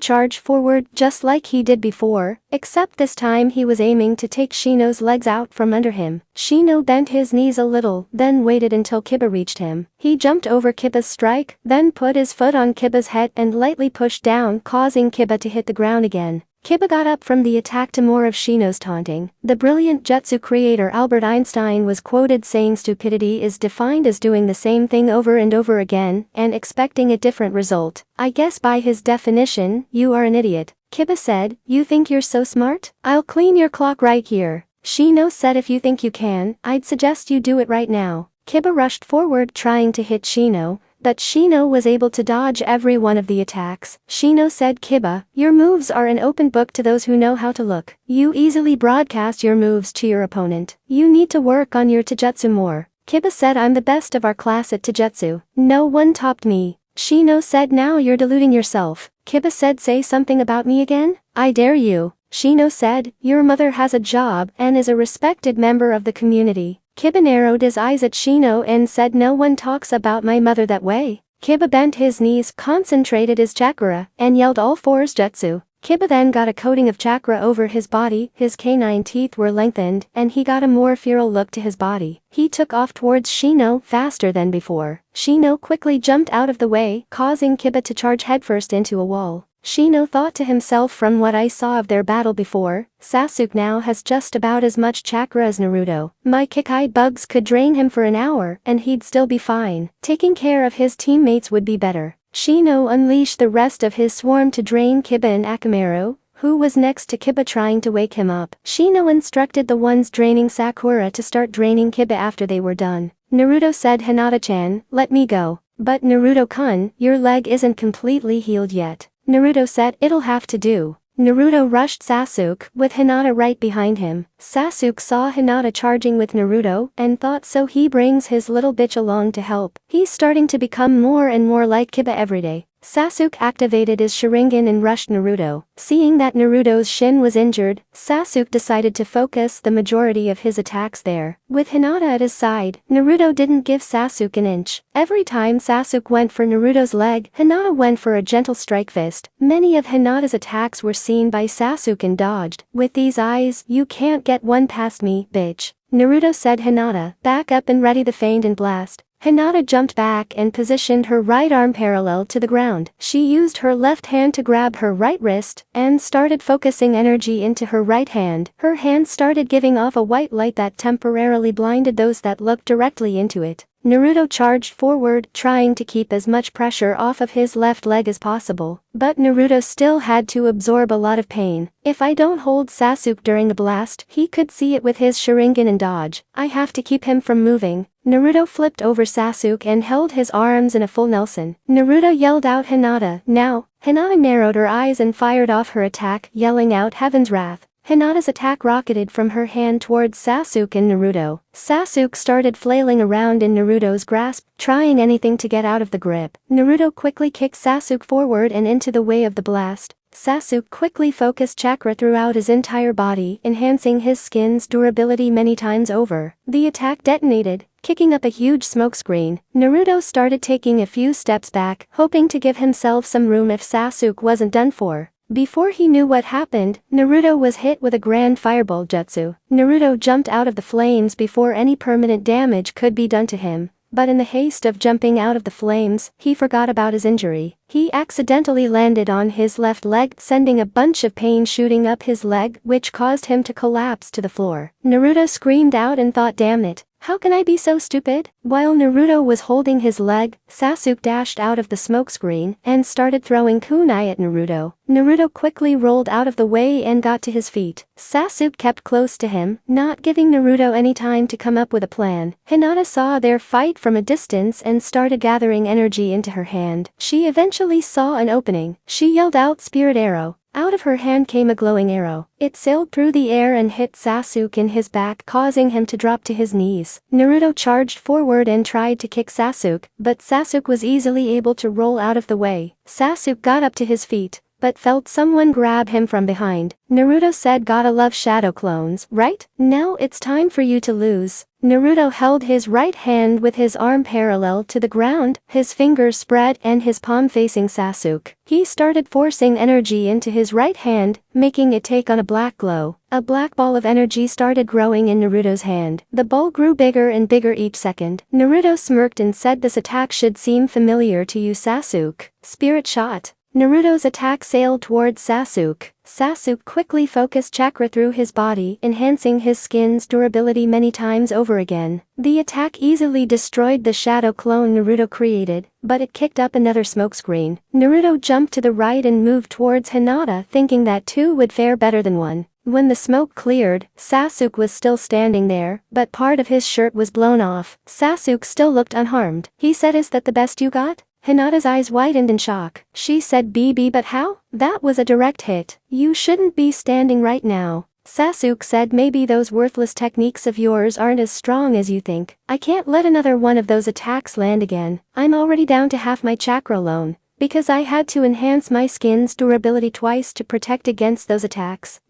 charged forward just like he did before, except this time he was aiming to take Shino's legs out from under him. Shino bent his knees a little, then waited until Kiba reached him. He jumped over Kiba's strike, then put his foot on Kiba's head and lightly pushed down, causing Kiba to hit the ground again. Kiba got up from the attack to more of Shino's taunting. The brilliant jutsu creator Albert Einstein was quoted saying, "Stupidity is defined as doing the same thing over and over again and expecting a different result. I guess by his definition, you are an idiot." Kiba said, "You think you're so smart? I'll clean your clock right here." Shino said, "If you think you can, I'd suggest you do it right now." Kiba rushed forward trying to hit Shino, but Shino was able to dodge every one of the attacks. Shino said, "Kiba, your moves are an open book to those who know how to look. You easily broadcast your moves to your opponent. You need to work on your taijutsu more." Kiba said, "I'm the best of our class at taijutsu. No one topped me." Shino said, "Now you're deluding yourself." Kiba said, "Say something about me again? I dare you." Shino said, "Your mother has a job and is a respected member of the community." Kiba narrowed his eyes at Shino and said, "No one talks about my mother that way." Kiba bent his knees, concentrated his chakra, and yelled all fours jutsu. Kiba then got a coating of chakra over his body, his canine teeth were lengthened, and he got a more feral look to his body. He took off towards Shino faster than before. Shino quickly jumped out of the way, causing Kiba to charge headfirst into a wall. Shino thought to himself, from what I saw of their battle before, Sasuke now has just about as much chakra as Naruto. My Kikai bugs could drain him for an hour and he'd still be fine. Taking care of his teammates would be better. Shino unleashed the rest of his swarm to drain Kiba and Akamaru, who was next to Kiba, trying to wake him up. Shino instructed the ones draining Sakura to start draining Kiba after they were done. Naruto said, "Hinata-chan, let me go." "But Naruto-kun, your leg isn't completely healed yet." Naruto said, "It'll have to do." Naruto rushed Sasuke, with Hinata right behind him. Sasuke saw Hinata charging with Naruto and thought, so he brings his little bitch along to help. He's starting to become more and more like Kiba every day. Sasuke activated his Sharingan and rushed Naruto. Seeing that Naruto's shin was injured, Sasuke decided to focus the majority of his attacks there. With Hinata at his side, Naruto didn't give Sasuke an inch. Every time Sasuke went for Naruto's leg, Hinata went for a gentle strike fist. Many of Hinata's attacks were seen by Sasuke and dodged. "With these eyes, you can't get one past me, bitch." Naruto said, "Hinata, back up and ready the feint and blast." Hinata jumped back and positioned her right arm parallel to the ground. She used her left hand to grab her right wrist and started focusing energy into her right hand. Her hand started giving off a white light that temporarily blinded those that looked directly into it. Naruto charged forward, trying to keep as much pressure off of his left leg as possible. But Naruto still had to absorb a lot of pain. "If I don't hold Sasuke during the blast, he could see it with his Sharingan and dodge. I have to keep him from moving." Naruto flipped over Sasuke and held his arms in a full Nelson. Naruto yelled out, "Hinata, now!" Hinata narrowed her eyes and fired off her attack, yelling out Heaven's Wrath. Hinata's attack rocketed from her hand towards Sasuke and Naruto. Sasuke started flailing around in Naruto's grasp, trying anything to get out of the grip. Naruto quickly kicked Sasuke forward and into the way of the blast. Sasuke quickly focused chakra throughout his entire body, enhancing his skin's durability many times over. The attack detonated, kicking up a huge smoke screen. Naruto started taking a few steps back, hoping to give himself some room if Sasuke wasn't done for. Before he knew what happened, Naruto was hit with a grand fireball jutsu. Naruto jumped out of the flames before any permanent damage could be done to him. But in the haste of jumping out of the flames, he forgot about his injury. He accidentally landed on his left leg, sending a bunch of pain shooting up his leg, which caused him to collapse to the floor. Naruto screamed out and thought, "Damn it. How can I be so stupid?" While Naruto was holding his leg, Sasuke dashed out of the smoke screen and started throwing kunai at Naruto. Naruto quickly rolled out of the way and got to his feet. Sasuke kept close to him, not giving Naruto any time to come up with a plan. Hinata saw their fight from a distance and started gathering energy into her hand. She eventually saw an opening. She yelled out, "Spirit Arrow." Out of her hand came a glowing arrow. It sailed through the air and hit Sasuke in his back, causing him to drop to his knees. Naruto charged forward and tried to kick Sasuke, but Sasuke was easily able to roll out of the way. Sasuke got up to his feet, but felt someone grab him from behind. Naruto said, "Gotta love shadow clones, right? Now it's time for you to lose." Naruto held his right hand with his arm parallel to the ground, his fingers spread and his palm facing Sasuke. He started forcing energy into his right hand, making it take on a black glow. A black ball of energy started growing in Naruto's hand. The ball grew bigger and bigger each second. Naruto smirked and said, "This attack should seem familiar to you, Sasuke." Spirit Shot. Naruto's attack sailed towards Sasuke. Sasuke quickly focused chakra through his body, enhancing his skin's durability many times over again. The attack easily destroyed the shadow clone Naruto created, but it kicked up another smokescreen. Naruto jumped to the right and moved towards Hinata, thinking that two would fare better than one. When the smoke cleared, Sasuke was still standing there, but part of his shirt was blown off. Sasuke still looked unharmed. He said, "Is that the best you got?" Hinata's eyes widened in shock. She said, "BB, but how? That was a direct hit. You shouldn't be standing right now." Sasuke said, "Maybe those worthless techniques of yours aren't as strong as you think. I can't let another one of those attacks land again. I'm already down to half my chakra alone, because I had to enhance my skin's durability twice to protect against those attacks."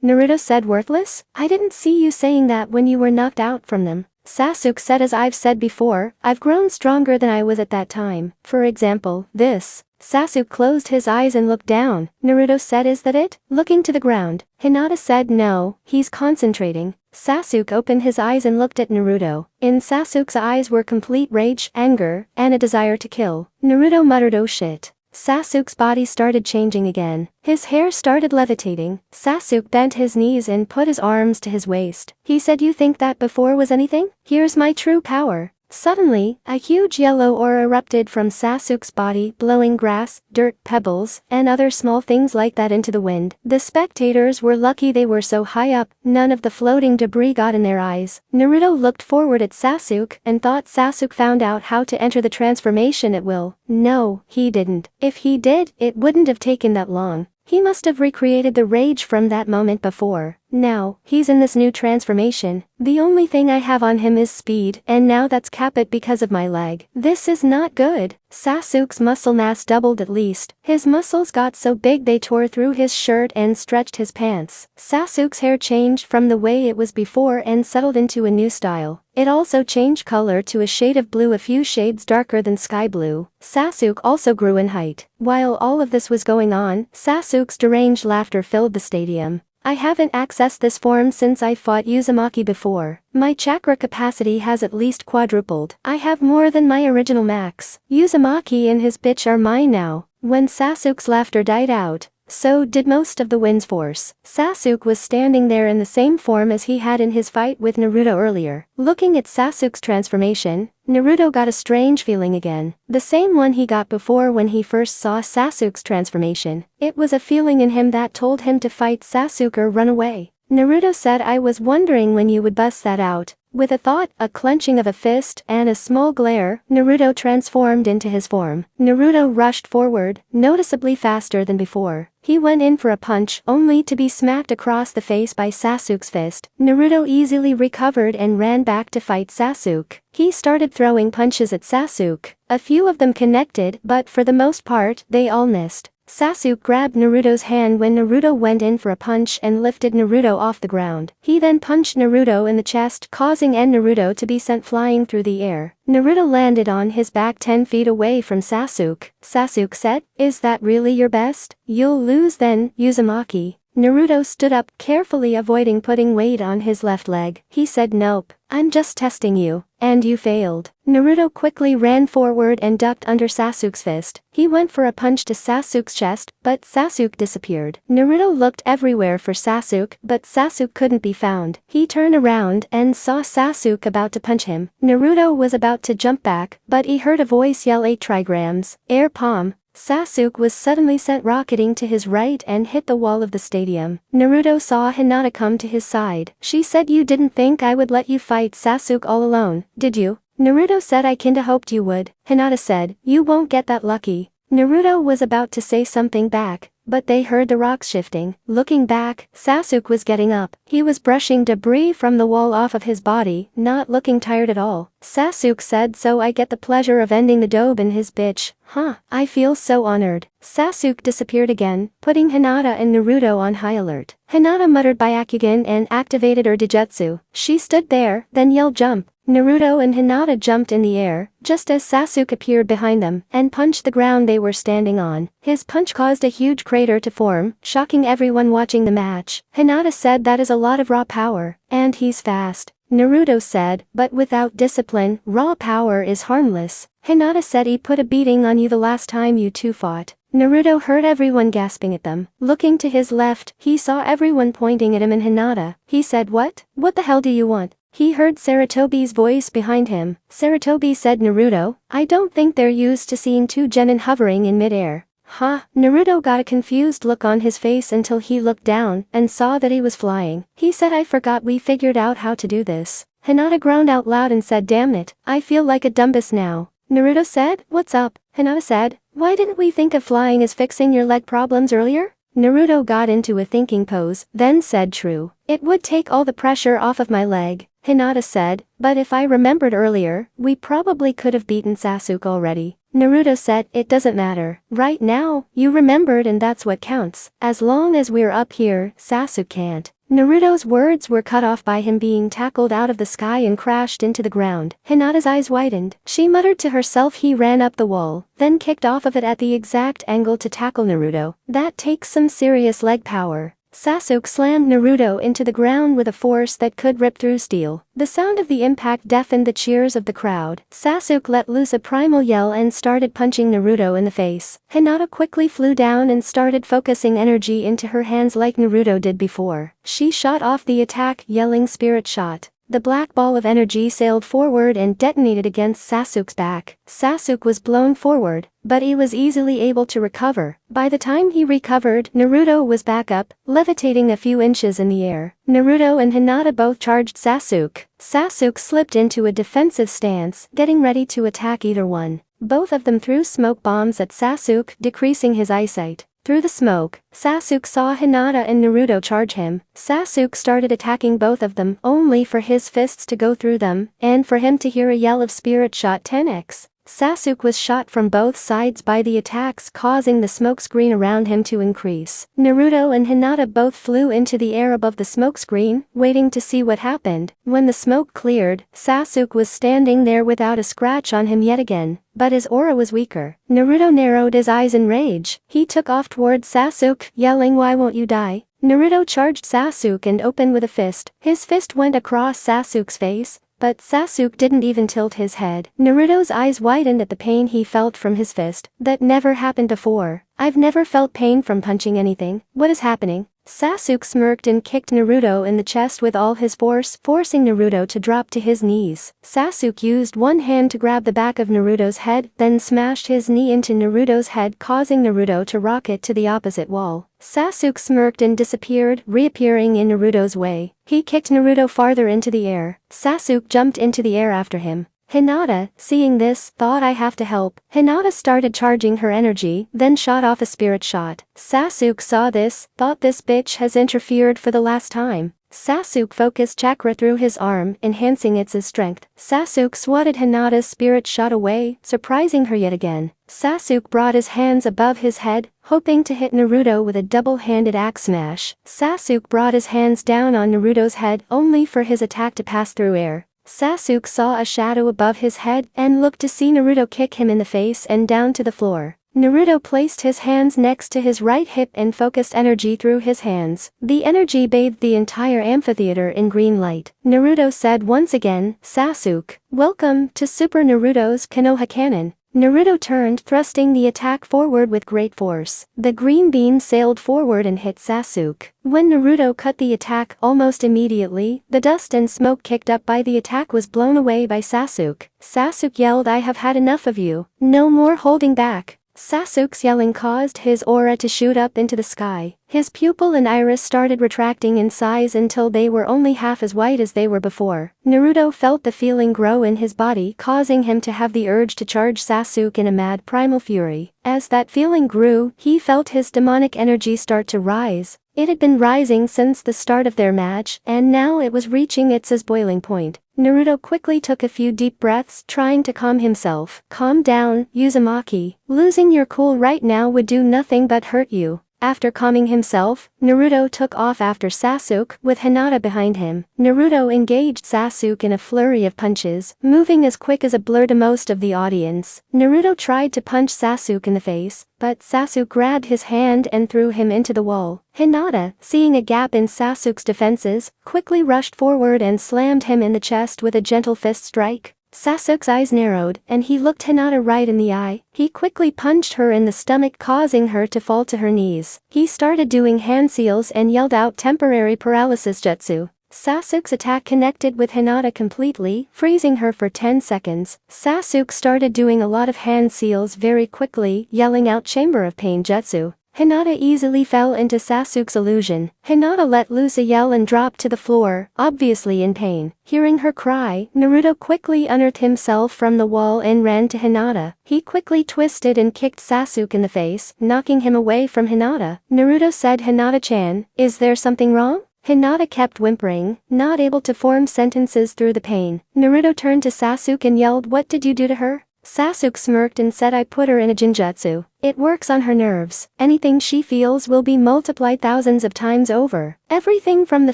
Naruto said, "Worthless? I didn't see you saying that when you were knocked out from them." Sasuke said, "As I've said before, I've grown stronger than I was at that time. For example, this." Sasuke closed his eyes and looked down. Naruto said, "Is that it?" Looking to the ground. Hinata said, "No, he's concentrating." Sasuke opened his eyes and looked at Naruto. In Sasuke's eyes were complete rage, anger, and a desire to kill. Naruto muttered, "Oh shit." Sasuke's body started changing again. His hair started levitating. Sasuke bent his knees and put his arms to his waist. He said, "You think that before was anything? Here's my true power." Suddenly, a huge yellow aura erupted from Sasuke's body, blowing grass, dirt, pebbles, and other small things like that into the wind. The spectators were lucky they were so high up, none of the floating debris got in their eyes. Naruto looked forward at Sasuke and thought Sasuke found out how to enter the transformation at will. No, he didn't. If he did, it wouldn't have taken that long. He must have recreated the rage from that moment before. Now, he's in this new transformation. The only thing I have on him is speed, and now that's capped because of my leg. This is not good. Sasuke's muscle mass doubled at least. His muscles got so big they tore through his shirt and stretched his pants. Sasuke's hair changed from the way it was before and settled into a new style. It also changed color to a shade of blue, a few shades darker than sky blue. Sasuke also grew in height. While all of this was going on, Sasuke's deranged laughter filled the stadium. I haven't accessed this form since I fought Uzumaki before. My chakra capacity has at least quadrupled. I have more than my original max. Uzumaki and his bitch are mine now. When Sasuke's laughter died out, so did most of the wind's force. Sasuke was standing there in the same form as he had in his fight with Naruto earlier. Looking at Sasuke's transformation, Naruto got a strange feeling again. The same one he got before when he first saw Sasuke's transformation. It was a feeling in him that told him to fight Sasuke or run away. Naruto said, "I was wondering when you would bust that out." With a thought, a clenching of a fist, and a small glare, Naruto transformed into his form. Naruto rushed forward, noticeably faster than before. He went in for a punch, only to be smacked across the face by Sasuke's fist. Naruto easily recovered and ran back to fight Sasuke. He started throwing punches at Sasuke. A few of them connected, but for the most part, they all missed. Sasuke grabbed Naruto's hand when Naruto went in for a punch and lifted Naruto off the ground. He then punched Naruto in the chest, causing Naruto to be sent flying through the air. Naruto landed on his back 10 feet away from Sasuke. Sasuke said, "Is that really your best? You'll lose then, Uzumaki." Naruto stood up, carefully avoiding putting weight on his left leg. He said, "Nope, I'm just testing you, and you failed." Naruto quickly ran forward and ducked under Sasuke's fist. He went for a punch to Sasuke's chest, but Sasuke disappeared. Naruto looked everywhere for Sasuke, but Sasuke couldn't be found. He turned around and saw Sasuke about to punch him. Naruto was about to jump back, but he heard a voice yell, "8 trigrams, air palm." Sasuke was suddenly sent rocketing to his right and hit the wall of the stadium. Naruto saw Hinata come to his side. She said, "You didn't think I would let you fight Sasuke all alone, did you?" Naruto said, "I kinda hoped you would." Hinata said, "You won't get that lucky." Naruto was about to say something back, but they heard the rocks shifting. Looking back, Sasuke was getting up. He was brushing debris from the wall off of his body, not looking tired at all. Sasuke said, "So I get the pleasure of ending the dobe in his bitch, huh? I feel so honored." Sasuke disappeared again, putting Hinata and Naruto on high alert. Hinata muttered Byakugan and activated her Dijutsu. She stood there, then yelled, "Jump." Naruto and Hinata jumped in the air, just as Sasuke appeared behind them, and punched the ground they were standing on. His punch caused a huge crater to form, shocking everyone watching the match. Hinata said, "That is a lot of raw power, and he's fast." Naruto said, "But without discipline, raw power is harmless." Hinata said, "He put a beating on you the last time you two fought." Naruto heard everyone gasping at them. Looking to his left, he saw everyone pointing at him and Hinata. He said, "What? What the hell do you want?" He heard Sarutobi's voice behind him. Sarutobi said, "Naruto, I don't think they're used to seeing two genin hovering in midair." Huh? Naruto got a confused look on his face until he looked down and saw that he was flying. He said, "I forgot we figured out how to do this." Hinata groaned out loud and said, "Damn it, I feel like a dumbass now." Naruto said, "What's up?" Hinata said, "Why didn't we think of flying as fixing your leg problems earlier?" Naruto got into a thinking pose, then said, "True. It would take all the pressure off of my leg." Hinata said, "But if I remembered earlier, we probably could have beaten Sasuke already." Naruto said, "It doesn't matter. Right now, you remembered and that's what counts. As long as we're up here, Sasuke can't." Naruto's words were cut off by him being tackled out of the sky and crashed into the ground. Hinata's eyes widened. She muttered to herself. He ran up the wall, then kicked off of it at the exact angle to tackle Naruto. That takes some serious leg power. Sasuke slammed Naruto into the ground with a force that could rip through steel. The sound of the impact deafened the cheers of the crowd. Sasuke let loose a primal yell and started punching Naruto in the face. Hinata quickly flew down and started focusing energy into her hands like Naruto did before. She shot off the attack, yelling spirit shot. The black ball of energy sailed forward and detonated against Sasuke's back. Sasuke was blown forward, but he was easily able to recover. By the time he recovered, Naruto was back up, levitating a few inches in the air. Naruto and Hinata both charged Sasuke. Sasuke slipped into a defensive stance, getting ready to attack either one. Both of them threw smoke bombs at Sasuke, decreasing his eyesight. Through the smoke, Sasuke saw Hinata and Naruto charge him. Sasuke started attacking both of them, only for his fists to go through them, and for him to hear a yell of spirit shot 10x. Sasuke was shot from both sides by the attacks, causing the smokescreen around him to increase. Naruto and Hinata both flew into the air above the smokescreen, waiting to see what happened. When the smoke cleared, Sasuke was standing there without a scratch on him yet again, but his aura was weaker. Naruto narrowed his eyes in rage. He took off towards Sasuke, yelling, "Why won't you die?" Naruto charged Sasuke and opened with a fist. His fist went across Sasuke's face, but Sasuke didn't even tilt his head. Naruto's eyes widened at the pain he felt from his fist. That never happened before. I've never felt pain from punching anything. What is happening? Sasuke smirked and kicked Naruto in the chest with all his force, forcing Naruto to drop to his knees. Sasuke used one hand to grab the back of Naruto's head, then smashed his knee into Naruto's head, causing Naruto to rocket to the opposite wall. Sasuke smirked and disappeared, reappearing in Naruto's way. He kicked Naruto farther into the air. Sasuke jumped into the air after him. Hinata, seeing this, thought, "I have to help." Hinata started charging her energy, then shot off a spirit shot. Sasuke saw this, thought, "This bitch has interfered for the last time." Sasuke focused chakra through his arm, enhancing its strength. Sasuke swatted Hinata's spirit shot away, surprising her yet again. Sasuke brought his hands above his head, hoping to hit Naruto with a double-handed axe smash. Sasuke brought his hands down on Naruto's head, only for his attack to pass through air. Sasuke saw a shadow above his head and looked to see Naruto kick him in the face and down to the floor. Naruto placed his hands next to his right hip and focused energy through his hands. The energy bathed the entire amphitheater in green light. Naruto said once again, "Sasuke, welcome to Super Naruto's Konoha Cannon." Naruto turned, thrusting the attack forward with great force. The green beam sailed forward and hit Sasuke. When Naruto cut the attack, almost immediately, the dust and smoke kicked up by the attack was blown away by Sasuke. Sasuke yelled, "I have had enough of you. No more holding back." Sasuke's yelling caused his aura to shoot up into the sky. His pupil and iris started retracting in size until they were only half as white as they were before. Naruto felt the feeling grow in his body, causing him to have the urge to charge Sasuke in a mad primal fury. As that feeling grew, he felt his demonic energy start to rise. It had been rising since the start of their match, and now it was reaching its boiling point. Naruto quickly took a few deep breaths, trying to calm himself. "Calm down, Uzumaki. Losing your cool right now would do nothing but hurt you." After calming himself, Naruto took off after Sasuke, with Hinata behind him. Naruto engaged Sasuke in a flurry of punches, moving as quick as a blur to most of the audience. Naruto tried to punch Sasuke in the face, but Sasuke grabbed his hand and threw him into the wall. Hinata, seeing a gap in Sasuke's defenses, quickly rushed forward and slammed him in the chest with a gentle fist strike. Sasuke's eyes narrowed, and he looked Hinata right in the eye. He quickly punched her in the stomach, causing her to fall to her knees. He started doing hand seals and yelled out temporary paralysis jutsu. Sasuke's attack connected with Hinata completely, freezing her for 10 seconds. Sasuke started doing a lot of hand seals very quickly, yelling out Chamber of Pain jutsu. Hinata easily fell into Sasuke's illusion. Hinata let loose a yell and dropped to the floor, obviously in pain. Hearing her cry, Naruto quickly unearthed himself from the wall and ran to Hinata. He quickly twisted and kicked Sasuke in the face, knocking him away from Hinata. Naruto said, "Hinata-chan, is there something wrong?" Hinata kept whimpering, not able to form sentences through the pain. Naruto turned to Sasuke and yelled, "What did you do to her?" Sasuke smirked and said, "I put her in a jinjutsu." It works on her nerves. Anything she feels will be multiplied thousands of times over. Everything from the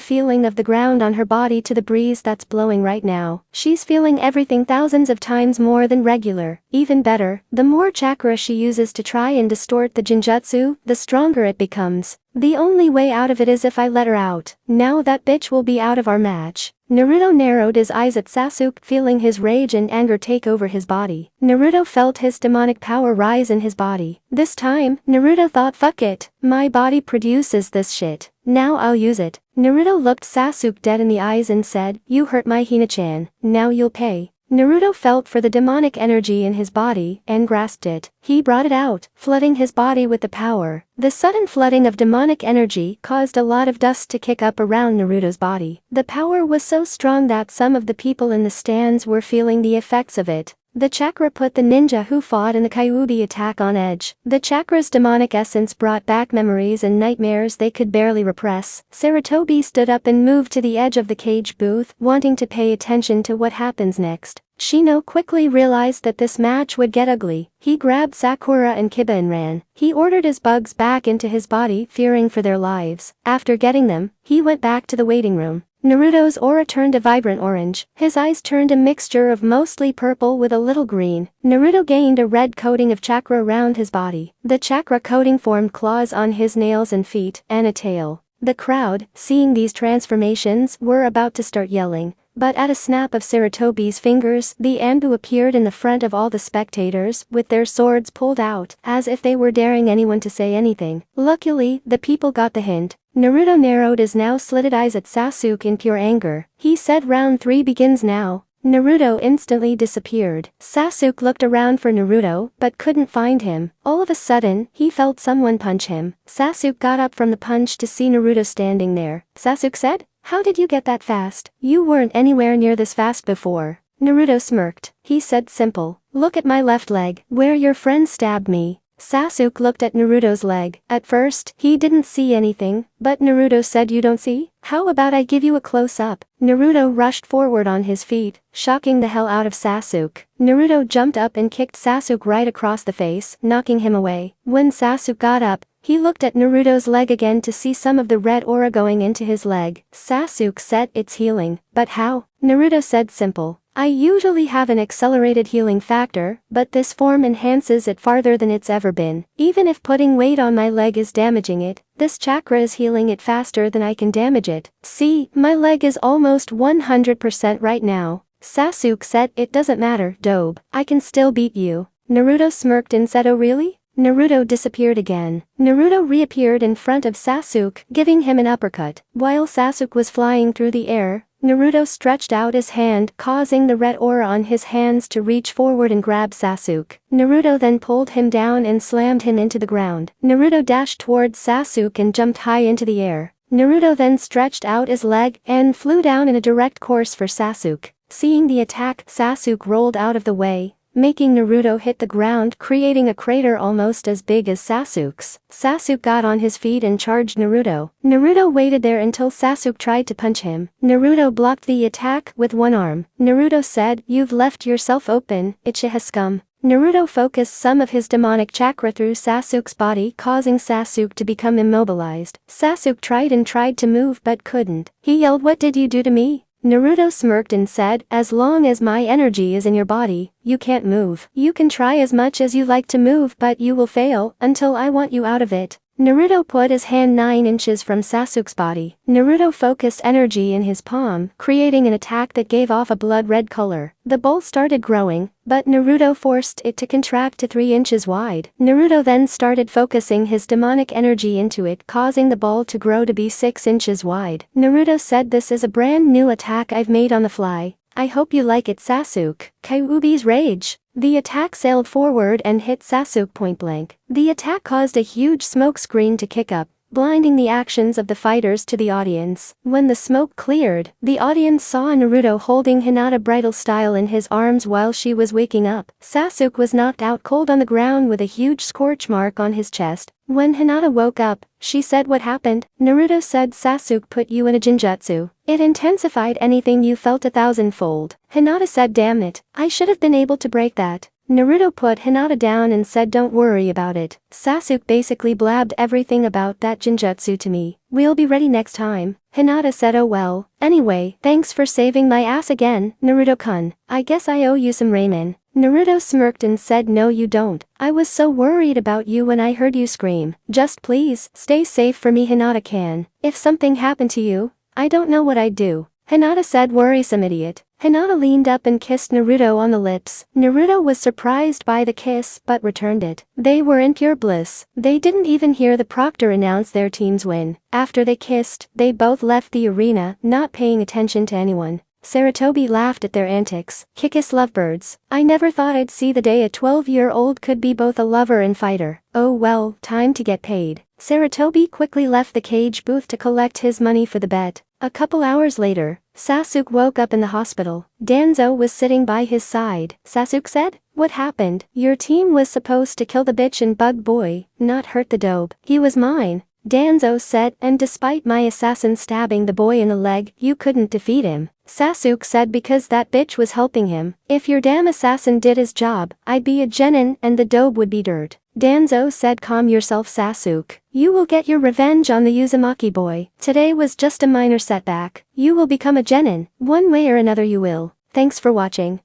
feeling of the ground on her body to the breeze that's blowing right now. She's feeling everything thousands of times more than regular. Even better, the more chakra she uses to try and distort the genjutsu, the stronger it becomes. The only way out of it is if I let her out. Now that bitch will be out of our match. Naruto narrowed his eyes at Sasuke, feeling his rage and anger take over his body. Naruto felt his demonic power rise in his body. This time, Naruto thought, fuck it. My body produces this shit. Now I'll use it. Naruto looked Sasuke dead in the eyes and said, you hurt my Hina-chan. Now you'll pay. Naruto felt for the demonic energy in his body and grasped it. He brought it out, flooding his body with the power. The sudden flooding of demonic energy caused a lot of dust to kick up around Naruto's body. The power was so strong that some of the people in the stands were feeling the effects of it. The chakra put the ninja who fought in the Kyuubi attack on edge. The chakra's demonic essence brought back memories and nightmares they could barely repress. Sarutobi stood up and moved to the edge of the cage booth, wanting to pay attention to what happens next. Shino quickly realized that this match would get ugly. He grabbed Sakura and Kiba and ran. He ordered his bugs back into his body, fearing for their lives. After getting them, he went back to the waiting room. Naruto's aura turned a vibrant orange. His eyes turned a mixture of mostly purple with a little green. Naruto gained a red coating of chakra around his body. The chakra coating formed claws on his nails and feet, and a tail. The crowd, seeing these transformations, were about to start yelling. But at a snap of Sarutobi's fingers, the Anbu appeared in the front of all the spectators, with their swords pulled out, as if they were daring anyone to say anything. Luckily, the people got the hint. Naruto narrowed his now slitted eyes at Sasuke in pure anger. He said round 3 begins now. Naruto instantly disappeared. Sasuke looked around for Naruto, but couldn't find him. All of a sudden, he felt someone punch him. Sasuke got up from the punch to see Naruto standing there. Sasuke said, "How did you get that fast? You weren't anywhere near this fast before." Naruto smirked. He said simple, "Look at my left leg, where your friend stabbed me." Sasuke looked at Naruto's leg. At first, he didn't see anything, but Naruto said, "You don't see? How about I give you a close-up?" Naruto rushed forward on his feet, shocking the hell out of Sasuke. Naruto jumped up and kicked Sasuke right across the face, knocking him away. When Sasuke got up, he looked at Naruto's leg again to see some of the red aura going into his leg. Sasuke said, "It's healing." "But how?" Naruto said simple. "I usually have an accelerated healing factor, but this form enhances it farther than it's ever been. Even if putting weight on my leg is damaging it, this chakra is healing it faster than I can damage it. See, my leg is almost 100% right now." Sasuke said, "It doesn't matter, Dobe. I can still beat you." Naruto smirked and said, "Oh really?" Naruto disappeared again. Naruto reappeared in front of Sasuke, giving him an uppercut. While Sasuke was flying through the air, Naruto stretched out his hand, causing the red aura on his hands to reach forward and grab Sasuke. Naruto then pulled him down and slammed him into the ground. Naruto dashed towards Sasuke and jumped high into the air. Naruto then stretched out his leg and flew down in a direct course for Sasuke. Seeing the attack, Sasuke rolled out of the way, making Naruto hit the ground, creating a crater almost as big as Sasuke's. Sasuke got on his feet and charged Naruto. Naruto waited there until Sasuke tried to punch him. Naruto blocked the attack with one arm. Naruto said, "You've left yourself open, Uchiha scum." Naruto focused some of his demonic chakra through Sasuke's body, causing Sasuke to become immobilized. Sasuke tried to move but couldn't. He yelled, "What did you do to me?" Naruto smirked and said, "As long as my energy is in your body, you can't move. You can try as much as you like to move, but you will fail, until I want you out of it." Naruto put his hand 9 inches from Sasuke's body. Naruto focused energy in his palm, creating an attack that gave off a blood-red color. The ball started growing, but Naruto forced it to contract to 3 inches wide. Naruto then started focusing his demonic energy into it, causing the ball to grow to be 6 inches wide. Naruto said, "This is a brand new attack I've made on the fly. I hope you like it, Sasuke." Kyuubi's rage. The attack sailed forward and hit Sasuke point blank. The attack caused a huge smoke screen to kick up, blinding the actions of the fighters to the audience. When the smoke cleared, the audience saw Naruto holding Hinata bridal style in his arms while she was waking up. Sasuke was knocked out cold on the ground with a huge scorch mark on his chest. When Hinata woke up, she said, "What happened?" Naruto said, "Sasuke put you in a genjutsu. It intensified anything you felt 1,000-fold. Hinata said, "Damn it, I should have been able to break that." Naruto put Hinata down and said don't worry about it. Sasuke basically blabbed everything about that genjutsu to me. We'll be ready next time. Hinata said oh well. Anyway, thanks for saving my ass again, Naruto-kun. I guess I owe you some ramen. Naruto smirked and said no you don't. I was so worried about you when I heard you scream. Just please, stay safe for me Hinata-can. If something happened to you, I don't know what I'd do. Hinata said worrisome idiot. Hinata leaned up and kissed Naruto on the lips. Naruto was surprised by the kiss but returned it. They were in pure bliss. They didn't even hear the proctor announce their team's win. After they kissed, they both left the arena, not paying attention to anyone. Saratobi laughed at their antics. Kikis lovebirds. I never thought I'd see the day a 12-year-old could be both a lover and fighter. Oh well, time to get paid. Saratobi quickly left the cage booth to collect his money for the bet. A couple hours later, Sasuke woke up in the hospital. Danzo was sitting by his side. Sasuke said, "What happened? Your team was supposed to kill the bitch and bug boy, not hurt the dope. He was mine." Danzo said, "And despite my assassin stabbing the boy in the leg, you couldn't defeat him." Sasuke said because that bitch was helping him. "If your damn assassin did his job, I'd be a genin and the dobe would be dirt." Danzo said calm yourself Sasuke. You will get your revenge on the Uzumaki boy. Today was just a minor setback. You will become a genin. One way or another you will. Thanks for watching.